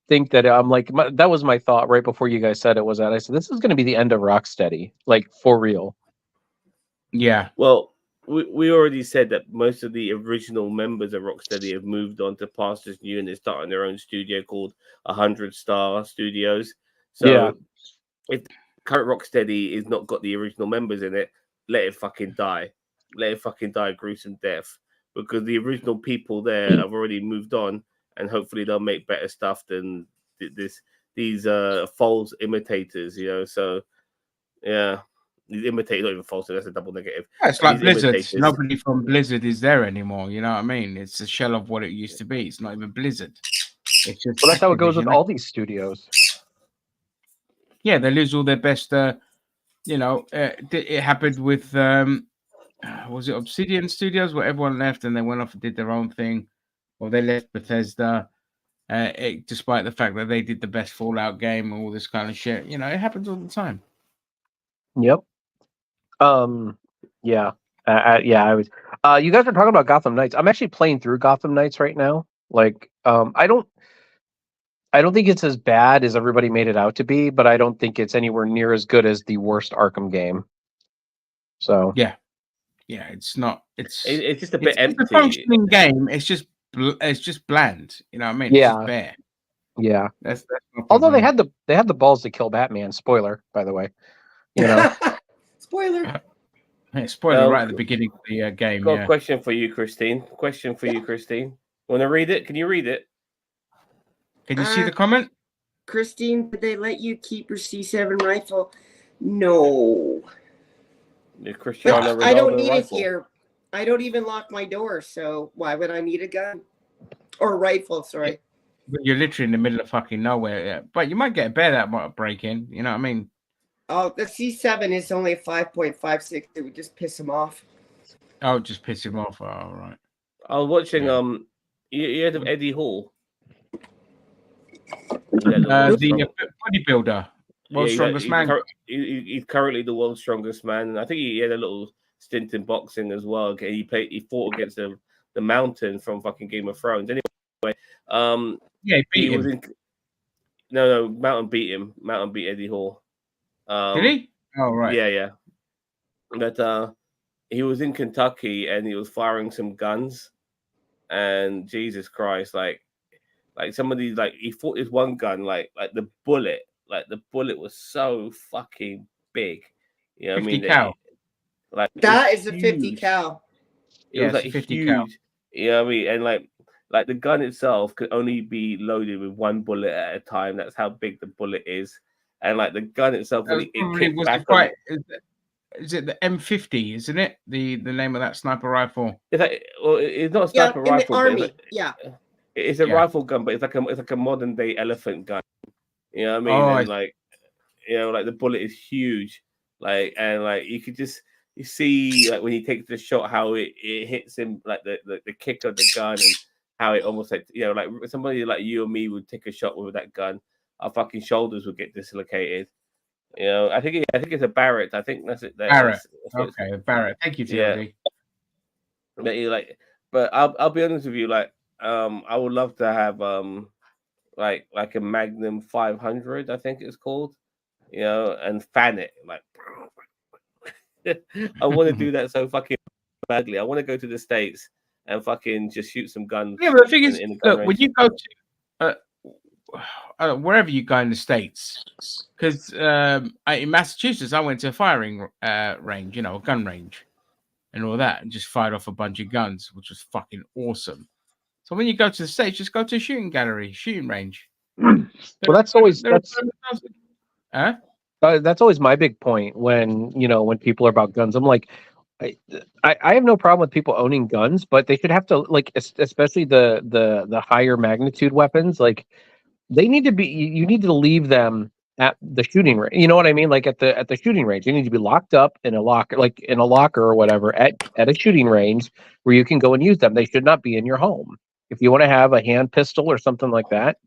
think that I'm like that was my thought right before you guys said it was that I said this is going to be the end of Rocksteady, like for real. Yeah. Well, we already said that most of the original members of Rocksteady have moved on to pastures new and they're starting their own studio called 100 Star Studios. So Yeah. if current Rocksteady is not got the original members in it, let it fucking die. Let it fucking die a gruesome death. Because the original people there have already moved on, and hopefully they'll make better stuff than these false imitators, So yeah. These imitators, not even false, so that's a double negative. Yeah, it's like These Blizzard. imitators. Nobody from Blizzard is there anymore. You know what I mean? It's a shell of what it used to be. It's not even Blizzard. It's just Well, that's how it goes with Activision. all these studios. Yeah, they lose all their best. It happened with was it Obsidian Studios where everyone left and they went off and did their own thing, or they left Bethesda, despite the fact that they did the best Fallout game and all this kind of shit. It happens all the time. Yep. Yeah. Yeah. I was. You guys are talking about Gotham Knights. I'm actually playing through Gotham Knights right now. Like, I don't think it's as bad as everybody made it out to be, but I don't think it's anywhere near as good as the worst Arkham game. So yeah, it's not. It's just a bit empty. It's a functioning game. It's just bland. You know what I mean? Yeah. It's just bare. Yeah. That's although they had the balls to kill Batman. Spoiler, by the way. Spoiler. Yeah, spoiler right at the beginning of the game. Got a question for you, Christine. Want to read it? Can you read it? Can you see the comment? Christine, did they let you keep your C7 rifle? No. Cristiano I don't Ronaldo need rifle. it here. I don't even lock my door, so why would I need a gun? Or a rifle, sorry. But you're literally in the middle of fucking nowhere. Yeah. But you might get a bear that might break in. You know what I mean? Oh, the C7 is only a 5.56. It would just piss him off. Oh, just piss him off. Oh, right. I was watching. You heard of Eddie Hall? The bodybuilder, world's strongest man. He's currently the world's strongest man. I think he had a little stint in boxing as well. He fought against the Mountain from fucking Game of Thrones. Anyway, he beat him. No, Mountain beat him. Mountain beat Eddie Hall. Did he? Oh, right. Yeah. But he was in Kentucky and he was firing some guns, and Jesus Christ, like some of these, like he fought this one gun, like the bullet was so fucking big. You know what I mean? Cal. That is a 50 cal. It was like 50 huge. Cal. You know what I mean? And like the gun itself could only be loaded with one bullet at a time. That's how big the bullet is. And like the gun itself, is it the M50? Isn't it the name of that sniper rifle? It's not a sniper rifle. In the army. It's a rifle gun, but it's like a modern day elephant gun. You know what I mean? And like the bullet is huge. Like you you see like when he takes the shot, how it hits him, like the kick of the gun, and how it almost like like somebody like you or me would take a shot with that gun, our fucking shoulders would get dislocated. I think it's a Barrett. I think that's it. Barrett. Okay, Barrett. Thank you, TLD. Yeah. But I'll be honest with you, like I would love to have like a Magnum 500, I think it's called, and fan it like. I want to do that so fucking badly. I want to go to the States and fucking just shoot some guns. Yeah, but the thing is, look, when you go to wherever you go in the States, because in Massachusetts, I went to a firing range, a gun range, and all that, and just fired off a bunch of guns, which was fucking awesome. So when you go to the States, just go to a shooting gallery, shooting range. Well, that's always that's always my big point when when people are about guns. I'm like, I have no problem with people owning guns, but they should have to, like, especially the higher magnitude weapons, like they need to be. You need to leave them at the shooting range. You know what I mean? Like at the shooting range, you need to be locked up in a locker, like in a locker or whatever, at a shooting range where you can go and use them. They should not be in your home. If you want to have a hand pistol or something like that,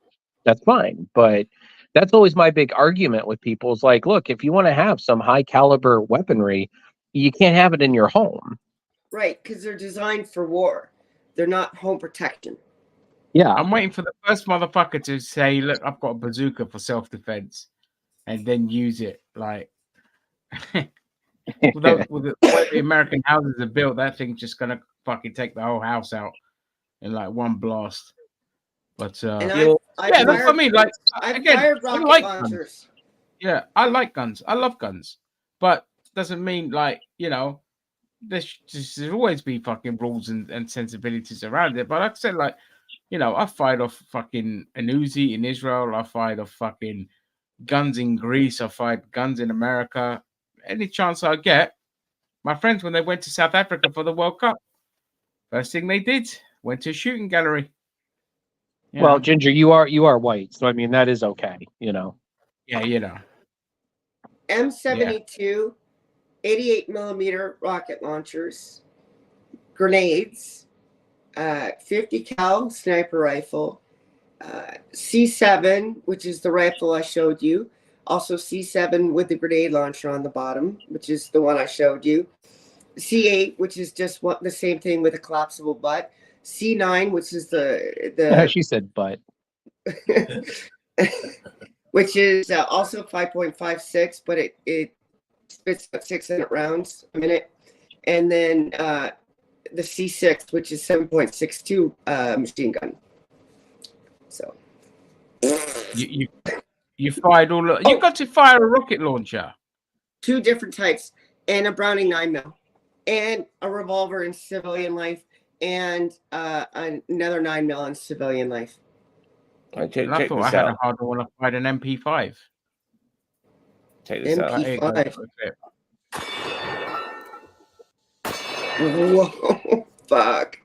that's fine. But that's always my big argument with people is like, look, if you want to have some high caliber weaponry, you can't have it in your home. Right, because they're designed for war. They're not home protection. Yeah. I'm waiting for the first motherfucker to say, look, I've got a bazooka for self-defense, and then use it. Like, with the way the American houses are built, that thing's just going to fucking take the whole house out in like one blast. But that's what I mean. Like, again, fired I rocket like launchers. guns. Yeah, I like guns. I love guns, but doesn't mean like there's always be fucking rules and sensibilities around it. But like I said, like I fired off fucking an Uzi in Israel. I fired off fucking guns in Greece. I fired guns in America. Any chance I get, my friends when they went to South Africa for the World Cup, first thing they did went to a shooting gallery. Well, Ginger, you are white, so I mean that is okay, Yeah, M72, 88 millimeter rocket launchers, grenades, 50 cal sniper rifle, C7, which is the rifle I showed you. Also C7 with the grenade launcher on the bottom, which is the one I showed you. C8, which is just the same thing with a collapsible butt. C9, which is the she said butt. which is also 5.56, but it spits out 600 rounds a minute. And then the C6, which is 7.62 machine gun. So you fired all. You got to fire a rocket launcher. 2 different types, and a Browning 9mm, and a revolver in civilian life, and another 9mm in civilian life. I thought I had a harder one. I fired an MP5. Check this MP5. Whoa, fuck.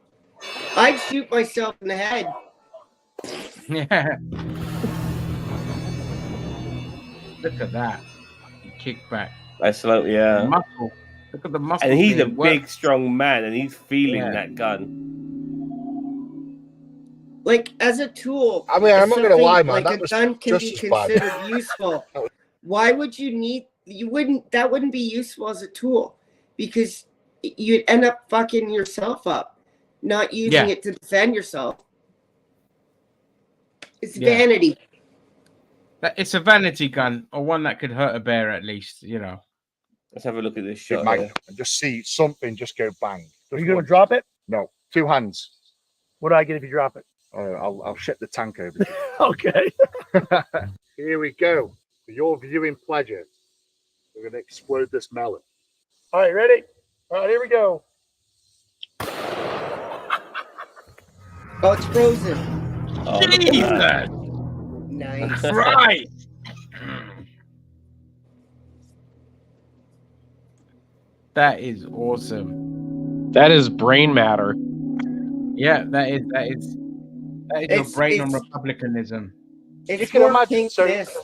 I'd shoot myself in the head. Yeah. Look at that. Kickback. That's slow, yeah. The muscle. Look at the muscle. And he's a big, strong man, and he's feeling that gun. Like, as a tool. I mean, I'm not going to lie, man. Like, that a was gun can just be as bad. considered useful. Why would you need... That wouldn't be useful as a tool. Because you'd end up fucking yourself up. Not using it to defend yourself. It's vanity. It's a vanity gun, or one that could hurt a bear at least, Let's have a look at this shot. And just see something just go bang. Are you going to drop it? No, 2 hands. What do I get if you drop it? I'll ship the tank over. Okay. Here we go. For your viewing pleasure, we're going to explode this melon. All right, ready? All right, here we go. Oh, it's frozen. Oh, Jesus! Nice. Right. That is awesome. That is brain matter. Yeah, that is your brain on republicanism. It's can more imagine, pink so this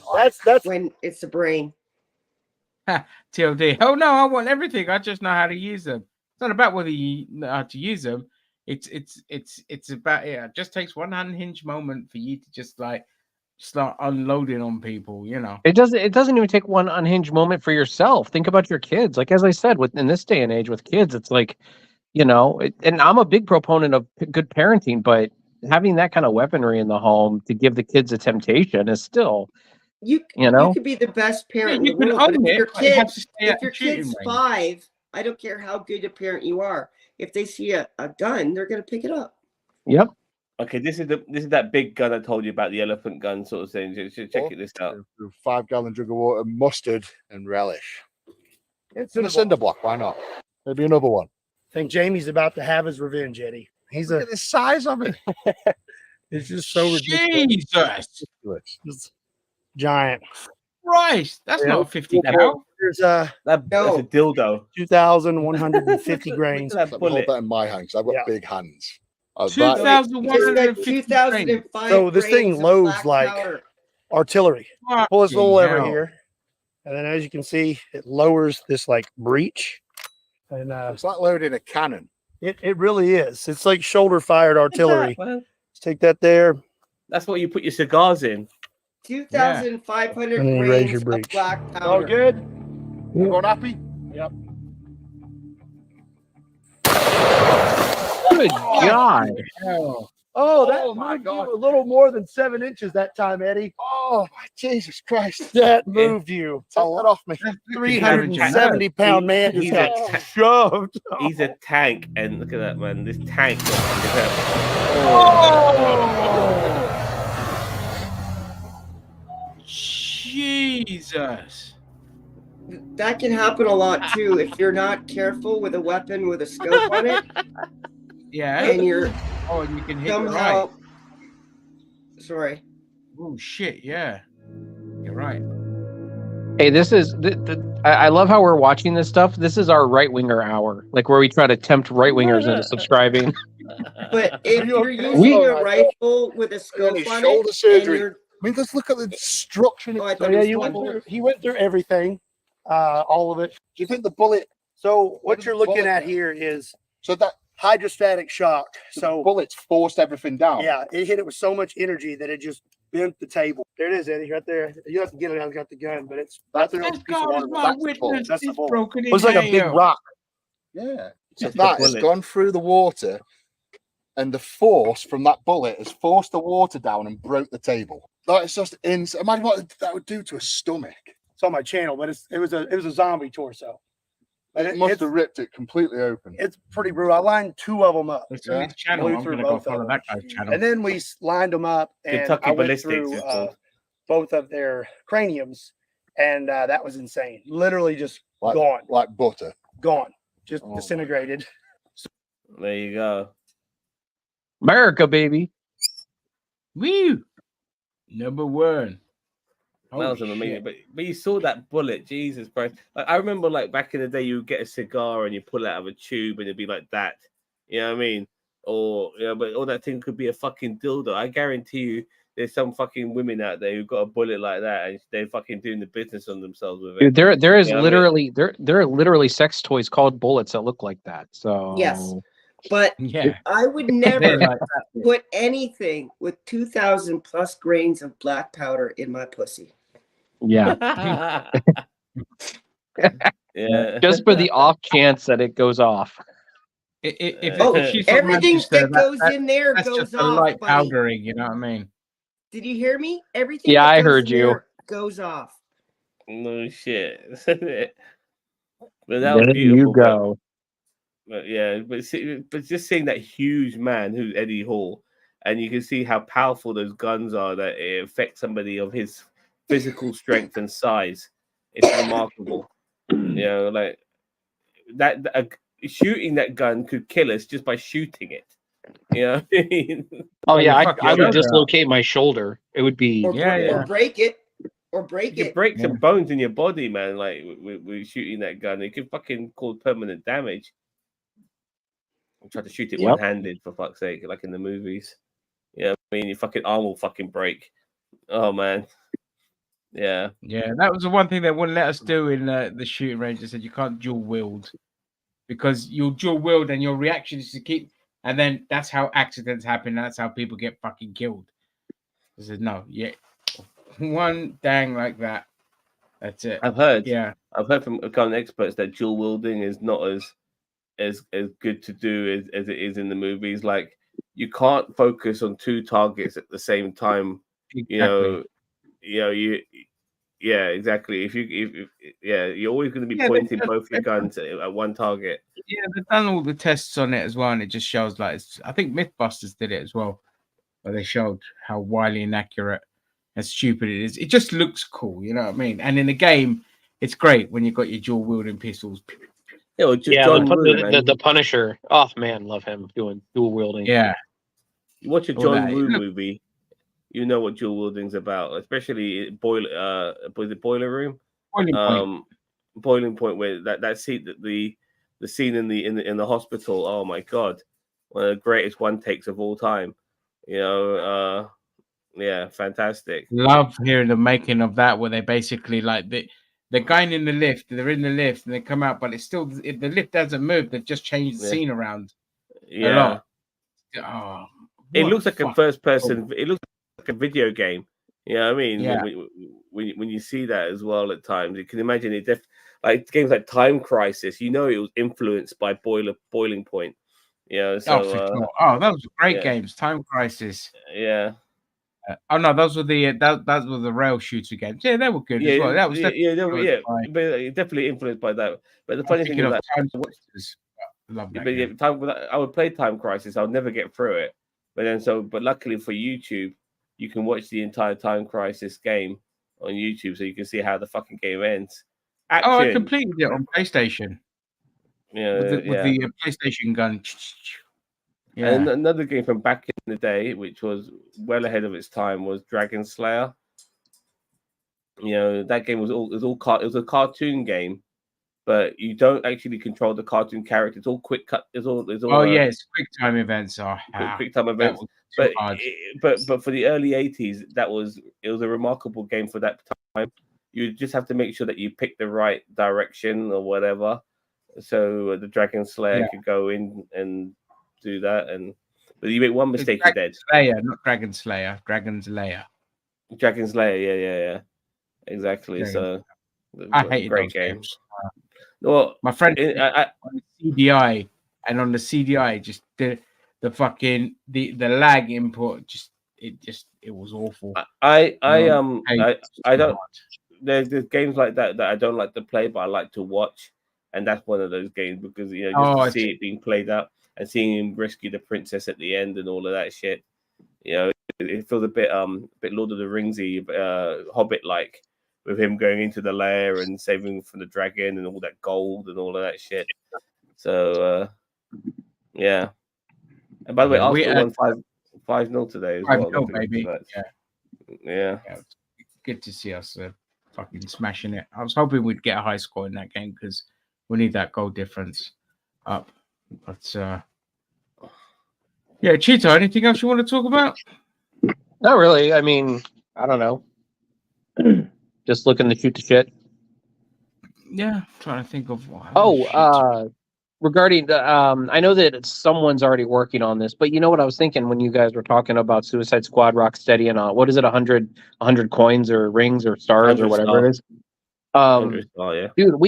that's when it's the brain. TLD. Oh no, I want everything. I just know how to use them. It's not about whether you know how to use them. It's about it just takes one unhinged moment for you to just like start unloading on people. You know. It doesn't even take one unhinged moment for yourself. Think about your kids. Like as I said, with in this day and age with kids, it's like, and I'm a big proponent of good parenting, but having that kind of weaponry in the home to give the kids a temptation is still, You you could be the best Yeah, parent in the you can world, but own it, but it has to stay at if your the shooting kid's range. 5, I don't care how good a parent you are. If they see a gun, they're gonna pick it up. Yep. Okay, this is that big gun I told you about, the elephant gun sort of thing. Check this out. 5-gallon jug of water, mustard, and relish. It's in a cinder block. Why not? Maybe another one. I think Jamie's about to have his revenge, Eddie. Look at the size of it. It's just so ridiculous. Jesus It's giant. Christ, that's not a 50 cal. There's that's a dildo. 2,150 grains. Let me hold that in my hand because I've got big hands. 2,150 So this thing loads like artillery. Pull this little lever here, and then as you can see, it lowers this like breech. And it's like loading a cannon. It really is. It's like shoulder fired artillery. Let's take that there. That's what you put your cigars in. 2,500 And then you raise grains your of breech. black powder. All good. Everyone happy? Yep. Good God. Oh, that moved you a little more than 7 inches that time, Eddie. Oh, my Jesus Christ. That moved you. Take that off me. 370-pound man just got shoved. He's a tank, and look at that, man. This tank. Jesus. That can happen a lot too if you're not careful with a weapon with a scope on it. Yeah. And you're and you can hit somehow. right. Sorry. Oh shit! Yeah, you're right. Hey, this is I love how we're watching this stuff. This is our right winger hour, like where we try to tempt right wingers into subscribing. But if you're using a rifle with a scope on shoulder it, surgery. and you're, I mean, just look at the destruction. oh, I So thought yeah, it was he went through everything, all of it. Do you think the bullet? So what does you're the looking bullet at do? here is So that hydrostatic shock. the So bullets forced everything down. yeah, it hit it with so much energy that it just bent the table. There it is, Eddie, right there. You have to get it. I've got the gun, but it's right there on This a piece of God is water. my That's the witness. bullet. That's the It's bullet. broken It in was like a big half. rock. Yeah. So That's the that has bullet. gone through the water, and the force from that bullet has forced the water down and broke the table. That is just insane. Imagine what that would do to a stomach. It's on my channel, but it was a zombie torso. And It must have ripped it completely open. It's pretty brutal. I lined 2 of them up. It's on Yeah. his channel. Blew I'm through gonna go both follow of that them. guy's channel. And then we lined them up, and Kentucky I went Ballistics through is called. both of their craniums, and that was insane. Literally just Like, gone, like butter. just Oh. disintegrated. There you go. America, baby. Woo! Number one. That was Holy amazing. shit. But you saw that bullet, Jesus Christ. Like, I remember like back in the day, you would get a cigar and you pull it out of a tube and it'd be like that. You know what I mean? Or but all that thing could be a fucking dildo. I guarantee you there's some fucking women out there who got a bullet like that and they're fucking doing the business on themselves with it. Dude, there is You know what I mean? literally there are literally sex toys called bullets that look like that. So yes, but Yeah. I would They're never like that. put anything with 2,000 plus grains of black powder in my pussy. yeah. Yeah. Just for the off chance that it goes off. Oh, she's from everything Manchester, that goes in there that's goes just a off, light buddy. powdering. You know what I mean? Did you hear me? Everything Yeah, that I goes heard in you. there goes off. No shit. But that was There you beautiful. go. But yeah, but just seeing that huge man who's Eddie Hall, and you can see how powerful those guns are, that it affects somebody of his physical strength and size. It's remarkable. You know, like that shooting that gun could kill us just by shooting it. You know what I mean? Oh yeah, fuck I your would shoulder dislocate my shoulder. It would be Or, or break it. Or break You it. break some bones in your body, man. Like with shooting that gun, it could fucking cause permanent damage. I'm trying to shoot it Yep. one-handed for fuck's sake, like in the movies. Yeah, I mean, your fucking arm will fucking break. Oh man. Yeah. Yeah, that was the one thing they wouldn't let us do in the shooting range. They said you can't dual wield because you'll dual wield and your reaction is to keep, and then that's how accidents happen. That's how people get fucking killed. I said no, yeah, one dang like that. That's it. I've heard from current experts that dual wielding is not as good to do as it is in the movies. Like you can't focus on two targets at the same time. Exactly. Yeah, exactly. If you're always going to be Yeah, pointing both your guns at one target. Yeah, they've done all the tests on it as well, and it just shows like I think MythBusters did it as well, where they showed how wildly inaccurate and stupid it is. It just looks cool, you know what I mean? And in the game, it's great when you've got your dual wielding pistols. Yeah, well, just Yeah, John Woo, man. the Punisher. Oh man, love him doing dual wielding. Yeah, You watch a all John that. Woo Look, movie, you know what dual wielding's about, especially was it Boiler Room? Boiling Point. Boiling Point, where that scene, the scene in the hospital. Oh my god, one of the greatest one takes of all time. Yeah, fantastic. Love hearing the making of that, where they basically like the guy in the lift, they're in the lift and they come out, but it's still the lift doesn't move. They've just changed the Yeah. scene around a Yeah, lot. Oh, it what looks like a fuck- first person. It looks like a video game. You know what I mean? Yeah. When you see that as well at times, you can imagine it. Like games like Time Crisis, it was influenced by Boiling Point. Oh, So for sure. Oh, those were great yeah. games. Time Crisis. Yeah. Oh no, those were that were the rail shooter games. Yeah, they were good as well. That was definitely definitely influenced by that. But the funny thing is that love that but yeah, game. I would play Time Crisis. I would never get through it. But luckily for YouTube, you can watch the entire Time Crisis game on YouTube, so you can see how the fucking game ends. Action. Oh, I completed it on PlayStation. Yeah, with the PlayStation gun. Yeah. And another game from back in the day, which was well ahead of its time, was Dragon Slayer. That game it was a cartoon game, but you don't actually control the cartoon character. It's all quick cut. It's all. It's quick time events. Quick time events. But for the early 80s, it was a remarkable game for that time. You just have to make sure that you pick the right direction or whatever, so the Dragon Slayer could go in and do that. But you make one mistake, you're dead. Slayer, not Dragon Slayer. Dragon's Lair. Dragon's Lair, yeah. Exactly. Yeah. So I hated great those games. Well, my friend on the CDI, and on the CDI, just the fucking the lag input, it was awful. I don't. There's games like that I don't like to play, but I like to watch, and that's one of those games because to see it being played out and seeing him rescue the princess at the end and all of that shit. It feels a bit Lord of the Ringsy, Hobbit like, with him going into the lair and saving from the dragon and all that gold and all of that shit. So yeah. And by the way, Arsenal won 5-0 today as well. 5-0, baby. Yeah. Good to see us fucking smashing it. I was hoping we'd get a high score in that game because we need that goal difference up. But yeah, Cheetah, anything else you want to talk about? Not really. I mean, I don't know. Just looking to shoot the shit. Yeah, I'm trying to think of regarding I know that someone's already working on this, but you know what I was thinking when you guys were talking about Suicide Squad, Rocksteady, and what is it, 100 coins or rings or stars or whatever it is? Dude,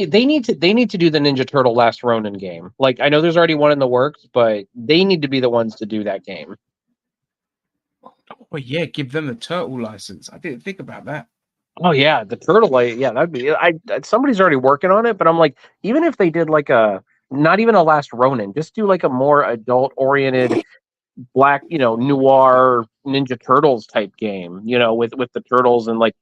they need to do the Ninja Turtle Last Ronin game. Like, I know there's already one in the works, but they need to be the ones to do that game. Oh yeah, give them the turtle license. I didn't think about that. Oh yeah, the turtle. That'd be. Somebody's already working on it, but I'm like, even if they did like not even a Last Ronin, just do like a more adult-oriented, black, noir Ninja Turtles type game. With the turtles and like.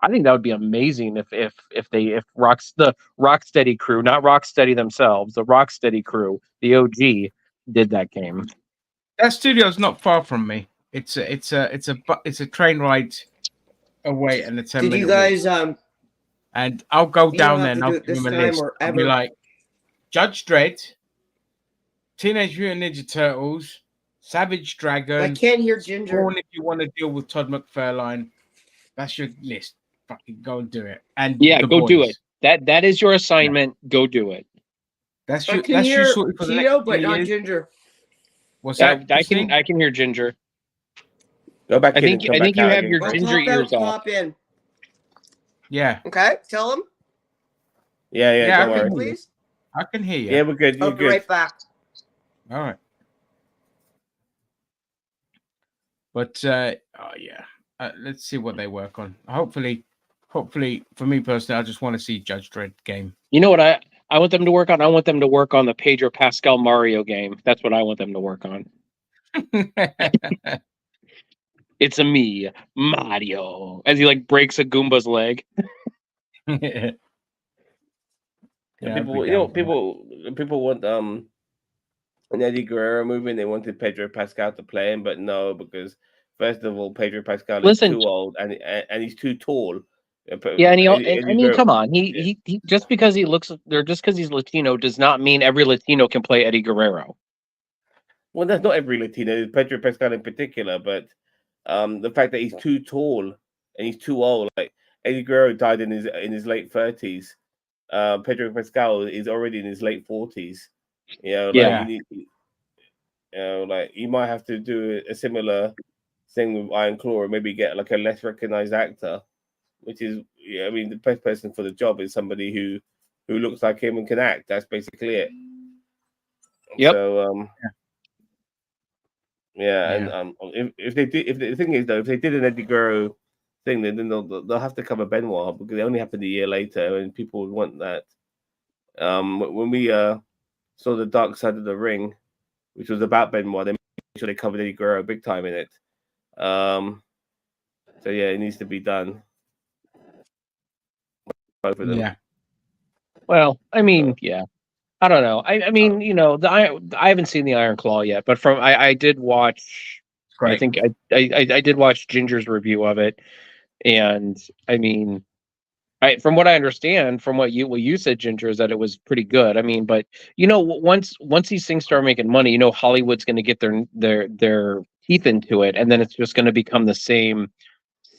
I think that would be amazing if the Rocksteady crew, not Rocksteady themselves, the Rocksteady crew, the OG, did that game. That studio's not far from me. It's a train ride away and a 10 minute. Did you guys and I'll go down there and I'll give them a list. I'll be like, Judge Dredd, Teenage Mutant Ninja Turtles, Savage Dragon. I can't hear Ginger. If you want to deal with Todd McFarlane, that's your list. fucking go and do it. And Yeah, the go boys. do it. That is your assignment. Go do it. That's I you. can That's you hear sorted for the Tito, next but 3 not years. Ginger. What's Yeah, that? I Christine? can hear Ginger. Go back I in think and come I think back you out have again. your Well, ginger pop ears out, off. pop in. Yeah. Okay, tell him. Yeah, Yeah, don't I worry. can hear you. Please. I can hear you. Yeah, we're good. You're I'll be good. right back. All right. But let's see what they work on. Hopefully, for me personally, I just want to see Judge Dredd game. You know what I want them to work on? I want them to work on the Pedro Pascal Mario game. That's what I want them to work on. It's a me, Mario, as he like breaks a Goomba's leg. Yeah, I'd be People, down for people want an Eddie Guerrero movie, and they wanted Pedro Pascal to play him, but no, because first of all, Pedro Pascal is Listen, too old and he's too tall. yeah, and Eddie I mean, Guerrero- come on, he just because he looks or just because he's Latino does not mean every Latino can play Eddie Guerrero. Well, that's not every Latino, Pedro Pascal in particular, but the fact that he's too tall and he's too old, like Eddie Guerrero died in his late 30s. Pedro Pascal is already in his late 40s. You know, like Yeah. you need, you know, like you might have to do a similar thing with Iron Claw, or maybe get like a less recognized actor, which is, yeah, I mean, the best person for the job is somebody who looks like him and can act. That's basically it. Yep. So yeah, and if they did, if the thing is though, if they did an Eddie Guerrero thing, then they'll have to cover Benoit because it only happened a year later, and people would want that. When we saw the Dark Side of the Ring, which was about Benoit, they made sure they covered Eddie Guerrero big time in it. So yeah, it needs to be done. Both of them. Yeah. Well, I mean, yeah. I don't know. I mean, you know, I haven't seen the Iron Claw yet, but from I did watch. I think I did watch Ginger's review of it, and I mean, from what I understand, from what you said, Ginger, is that it was pretty good. I mean, but you know, once these things start making money, you know, Hollywood's going to get their teeth into it, and then it's just going to become the same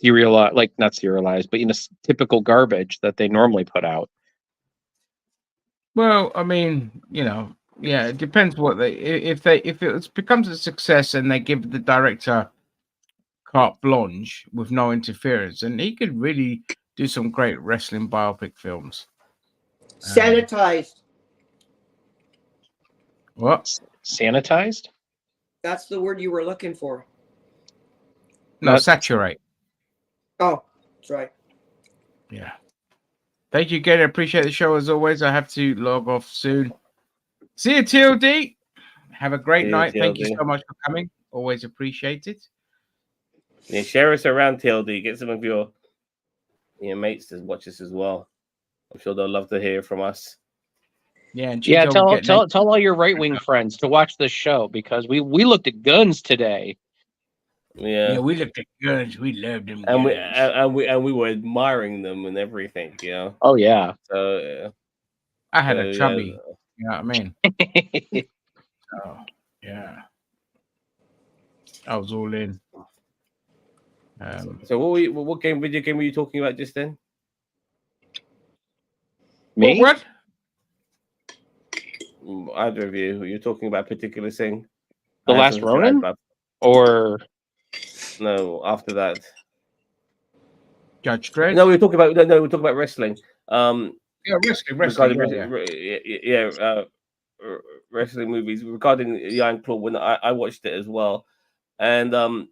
like not serialized, but you know, typical garbage that they normally put out. Well, I mean, you know, yeah, it depends what if it becomes a success and they give the director carte blanche with no interference, and he could really do some great wrestling biopic films. Sanitized. What? Sanitized? That's the word you were looking for. No, saturate. Oh, that's right. Yeah. Thank you again. I appreciate the show as always. I have to log off soon. See you, TLD. Have a great night. Thank you so much for coming. Always appreciate it. Yeah, share us around, TLD. Get some of your mates to watch us as well. I'm sure they'll love to hear from us. Yeah, and yeah. Tell all your right wing friends to watch this show because we looked at guns today. Yeah, we looked at guns. We loved them. And guns. we were admiring them and everything. You know. Oh yeah. So I had a chubby. You know what I mean? Oh yeah. I was all in. So what video game were you talking about just then? Me? What? Either of you? You're talking about a particular thing? The Last Ronin? Or no, after that. Judge Dredd? No, we're talking about wrestling. Yeah, wrestling. Wrestling movies regarding the Iron Claw. When I watched it as well, and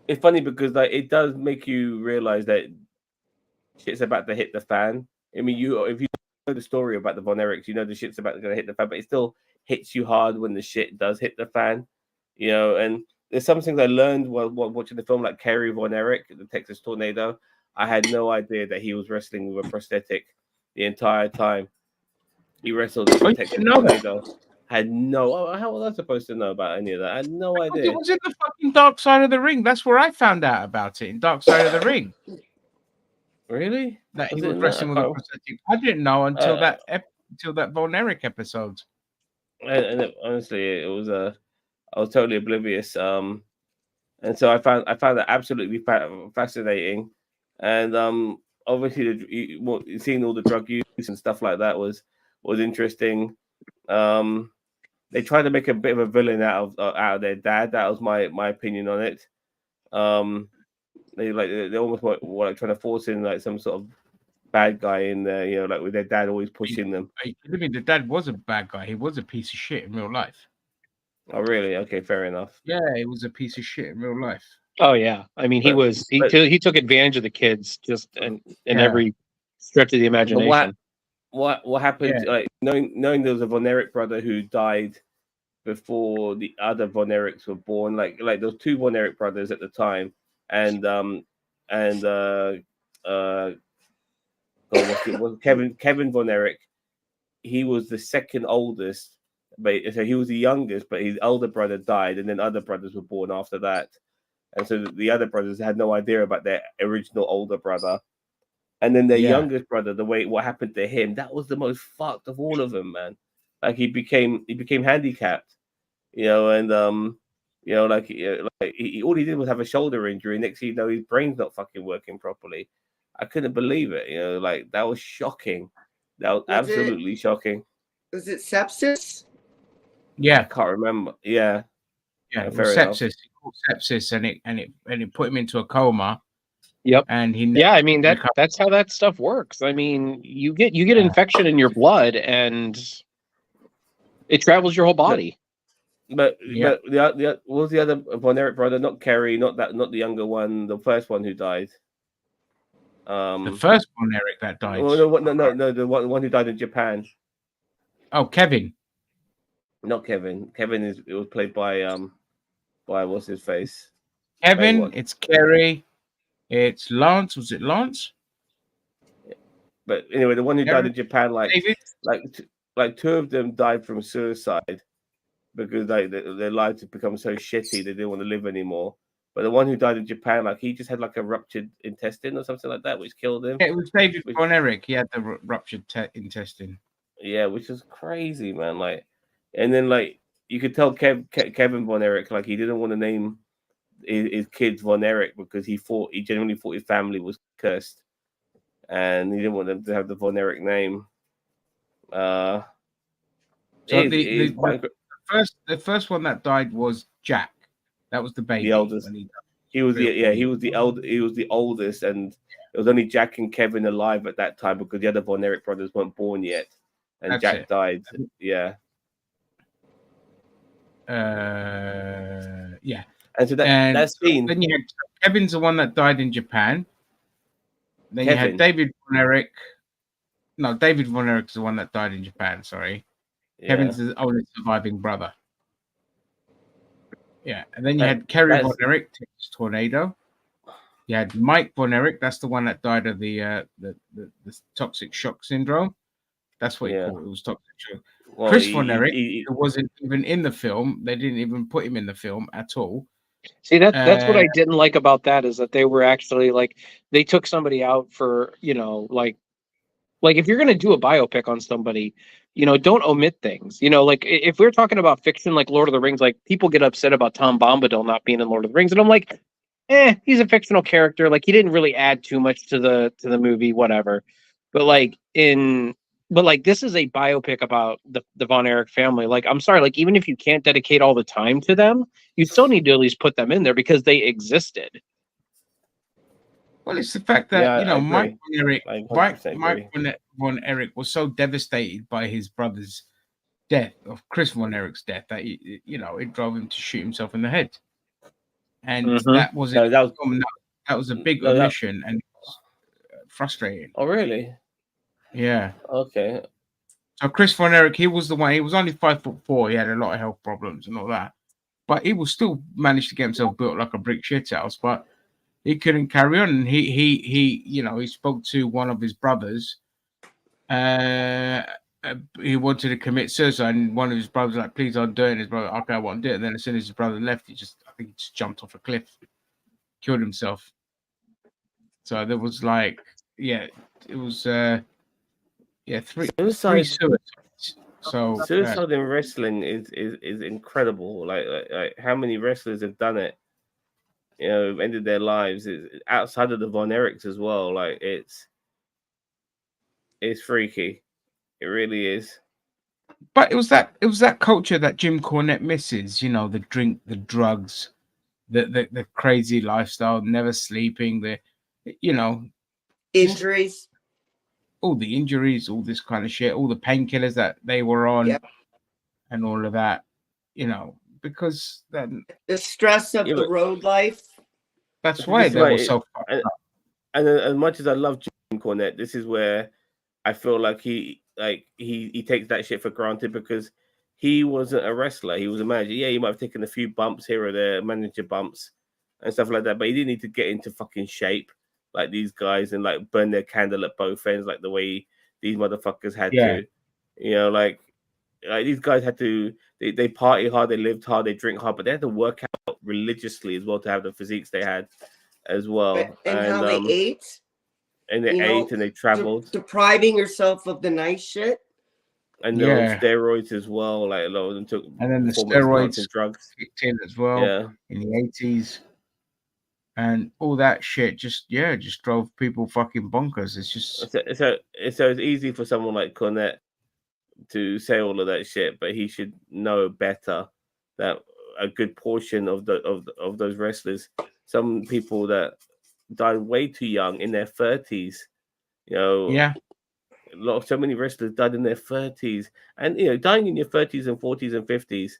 it's funny because like it does make you realize that shit's about to hit the fan. I mean, if you know the story about the Von Erichs, you know the shit's about to hit the fan, but it still hits you hard when the shit does hit the fan. You know, and there's some things I learned while watching the film, like Kerry Von Erich, the Texas Tornado. I had no idea that he was wrestling with a prosthetic the entire time. He wrestled in the Texas Tornado. Had no. How was I supposed to know about any of that? I had no idea. It was in the fucking Dark Side of the Ring. That's where I found out about it, in Dark Side of the Ring. Really? That he was wrestling with a prosthetic. I didn't know until that Von Erich episode. And honestly, it was I was totally oblivious. And so I found that absolutely fascinating. and obviously seeing all the drug use and stuff like that was interesting. They tried to make a bit of a villain out of their dad. That was my opinion on it. They almost were like trying to force in like some sort of bad guy in there, you know, like with their dad always pushing them. I mean, the dad was a bad guy. He was a piece of shit in real life. Oh, really? Okay, fair enough. Yeah, he was a piece of shit in real life. Oh yeah, I mean he took advantage of the kids just in every stretch of the imagination. What happened? Yeah. Like knowing there was a Von Erich brother who died before the other Von Erichs were born. Like there was two Von Erich brothers at the time, and Kevin Von Erich. He was the second oldest, but so he was the youngest. But his older brother died, and then other brothers were born after that. And so the other brothers had no idea about their original older brother. And then their youngest brother, what happened to him, that was the most fucked of all of them, man. Like he became handicapped, you know, and you know, all he did was have a shoulder injury. Next thing you know, his brain's not fucking working properly. I couldn't believe it, you know, like that was shocking. That was absolutely shocking. Was it sepsis? Yeah, I can't remember. Yeah, it was sepsis. He caught sepsis, and it put him into a coma. Yep. And I mean that's how that stuff works. I mean, you get infection in your blood, and it travels your whole body. But what was the other Von Erich brother? Not Kerry, not the younger one, the first one who died. The first Von Erich that died. Oh, no, the one who died in Japan. Oh, Kevin. Not Kevin. Kevin was played by what's his face? Kevin. It's Kerry. It's Lance. Was it Lance? But anyway, the one who died in Japan, like two of them died from suicide because their lives had become so shitty they didn't want to live anymore. But the one who died in Japan, like he just had like a ruptured intestine or something like that, which killed him. Yeah, it was David Von Erich. He had the ruptured intestine. Yeah, which is crazy, man. Like, and then like you could tell Kevin Von Erich, like he didn't want to name his kids Von Erich because he genuinely thought his family was cursed, and he didn't want them to have the Von Erich name. So the first one that died was Jack. That was the baby. The oldest. He was the oldest, and it was only Jack and Kevin alive at that time because the other Von Erich brothers weren't born yet, and Jack died. Yeah. Yeah. And so that scene. Then you had Kevin's the one that died in Japan. Then you had David Von Erich. No, David Von Erich's the one that died in Japan. Sorry, Kevin's the only surviving brother. Yeah, and then you had Kerry Von Erich, tornado. You had Mike Von Erich. That's the one that died of the toxic shock syndrome. That's what he called it. It was toxic shock. Well, Chris Von Erich, who wasn't even in the film. They didn't even put him in the film at all. See, that's what I didn't like about that is that they were actually like they took somebody out for, you know, like if you're going to do a biopic on somebody, you know, don't omit things. You know, like if we're talking about fiction like Lord of the Rings, like people get upset about Tom Bombadil not being in Lord of the Rings, and I'm like, he's a fictional character. Like he didn't really add too much to the movie, whatever. But this is a biopic about the Von Erich family. Like, I'm sorry, like even if you can't dedicate all the time to them, you still need to at least put them in there because they existed. Well, it's the fact that Mike Von Erich was so devastated by his brother's death, of Chris Von Erich's death, that it drove him to shoot himself in the head, and that was a big omission and frustrating. Oh, really? Yeah. Okay. So Chris Von Erich, he was the one. He was only 5'4". He had a lot of health problems and all that, but he was still managed to get himself built like a brick shithouse. But he couldn't carry on. And he spoke to one of his brothers. He wanted to commit suicide, and one of his brothers was like, "Please don't do it." And his brother, "Okay, I won't do it." And then as soon as his brother left, I think he just jumped off a cliff, killed himself. So there was three suicides. So suicide in wrestling is incredible. Like how many wrestlers have done it? you know, have ended their lives outside of the Von Erichs as well. Like it's freaky. It really is. But it was that culture that Jim Cornette misses. You know, the drink, the drugs, the crazy lifestyle, never sleeping, injuries, all the injuries, all this kind of shit, all the painkillers that they were on, and all of that. You know, because then the stress of the road life. That's why they were so fucked and, up. and as much as I love Jim Cornette, this is where I feel like he takes that shit for granted because he wasn't a wrestler. He was a manager. Yeah, he might have taken a few bumps here or there, manager bumps and stuff like that, but he didn't need to get into fucking shape like these guys and like burn their candle at both ends like the way these motherfuckers had to. You know, like these guys had to. They party hard, they lived hard, they drink hard, but they had to work out religiously as well to have the physiques they had as well. And how they ate. And they ate and they traveled. Depriving yourself of the nice shit. And they're on steroids as well. Like a lot of them took and then the steroids steroids drugs kicked in as well in the 80s. And all that shit just drove people fucking bonkers. It's just so it's easy for someone like Cornette to say all of that shit, but he should know better that a good portion of those wrestlers, some people that died way too young in their 30s, you know, so many wrestlers died in their 30s, and you know, dying in your 30s and 40s and 50s,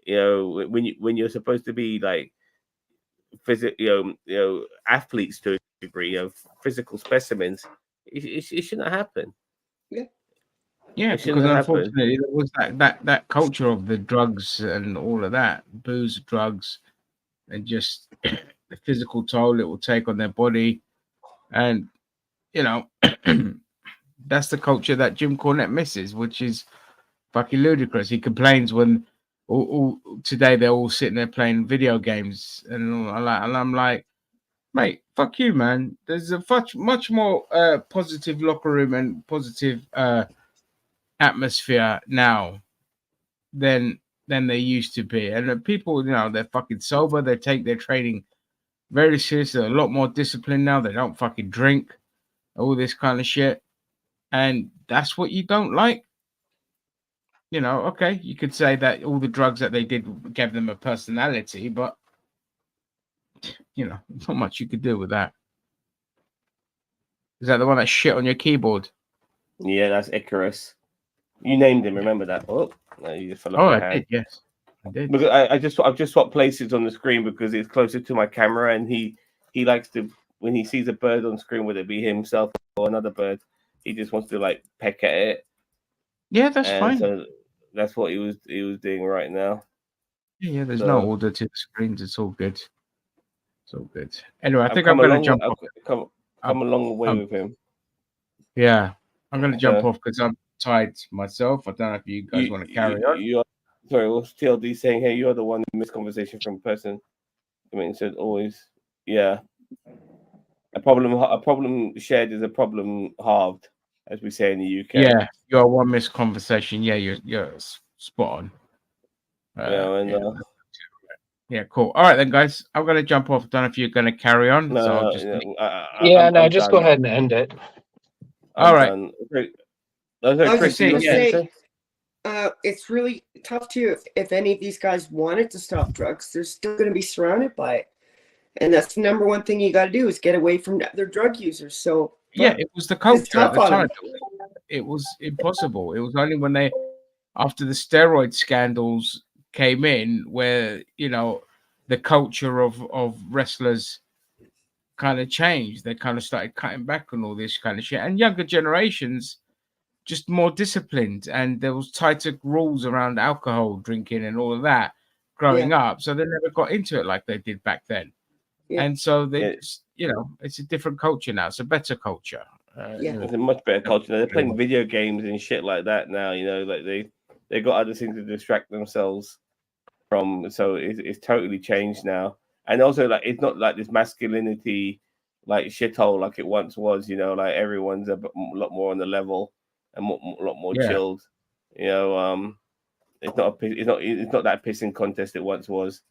you know, when you're supposed to be like athletes to a degree of physical specimens, it shouldn't happen. Yeah, because unfortunately there was that culture of the drugs and all of that, booze, drugs, and just the physical toll it will take on their body. And, you know, that's the culture that Jim Cornette misses, which is fucking ludicrous. He complains when all today they're all sitting there playing video games and all that. And I'm like, mate, fuck you, man. There's a much more positive locker room and positive atmosphere now than there used to be. And the people, you know, they're fucking sober. They take their training very serious. They're a lot more disciplined now. They don't fucking drink, all this kind of shit. And that's what you don't like. You know, okay, you could say that all the drugs that they did gave them a personality, but you know, not much you could do with that. Is that the one that shit on your keyboard? Yeah, that's Icarus. You named him. Remember that? Oh, no, you just fell off Oh, my I hand. did. Yes, I did. Because I've just swapped places on the screen because it's closer to my camera, and he likes to, when he sees a bird on screen, whether it be himself or another bird, he just wants to like peck at it. Yeah, that's fine. So that's what he was doing right now. Yeah, there's no order to the screens. It's all good. It's all good. Anyway, I I've think I'm going to jump off. Come a long way with him. Yeah, I'm going to jump off because I'm tired myself. I don't know if you guys want to carry on. Sorry, what's TLD saying here? You're the one who missed conversation from a person. I mean, said always, yeah. A problem shared is a problem halved, as we say in the UK. Yeah, you're one missed conversation. Yeah, you're spot on. Yeah, cool. All right then, guys. I'm gonna jump off. Don't know if you're gonna carry on. No, so I'll just just go ahead and end it. All right. I was just going to say, it's really tough too. If any of these guys wanted to stop drugs, they're still going to be surrounded by it, and that's the number one thing you got to do is get away from their drug users. So yeah, it was the culture at the time. It was impossible. It was only when after the steroid scandals came in, where you know the culture of wrestlers kind of changed. They kind of started cutting back on all this kind of shit, and younger generations just more disciplined, and there was tighter rules around alcohol drinking and all of that growing up, so they never got into it like they did back then. And so they just, you know, it's a different culture now. It's a better culture. It's a much better culture. They're playing video games and shit like that now. You know, like they got other things to distract themselves from. So it's totally changed now. And also, like, it's not like this masculinity, like shithole like it once was. You know, like everyone's a lot more on the level and a lot more chilled. You know, it's not that pissing contest it once was.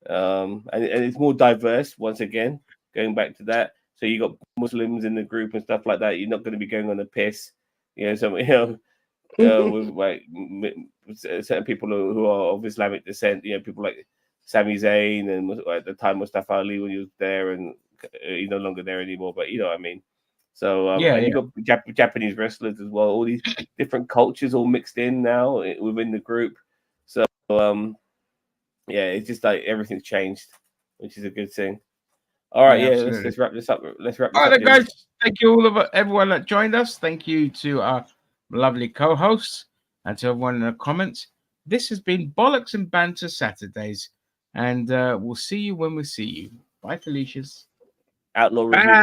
and it's more diverse once again. Going back to that, so you got Muslims in the group and stuff like that. You're not going to be going on the piss, So with like certain people who are of Islamic descent, people like Sami Zayn and at the time Mustafa Ali when he was there, and he's no longer there anymore. But you know what I mean. So and you got Japanese wrestlers as well. All these different cultures all mixed in now within the group. So it's just like everything's changed, which is a good thing. All right, let's wrap this up. Let's wrap this up. All right, guys. Thank you everyone that joined us. Thank you to our lovely co-hosts and to everyone in the comments. This has been Bollocks and Banter Saturdays, and we'll see you when we see you. Bye, Felicia's. Outlaw Review.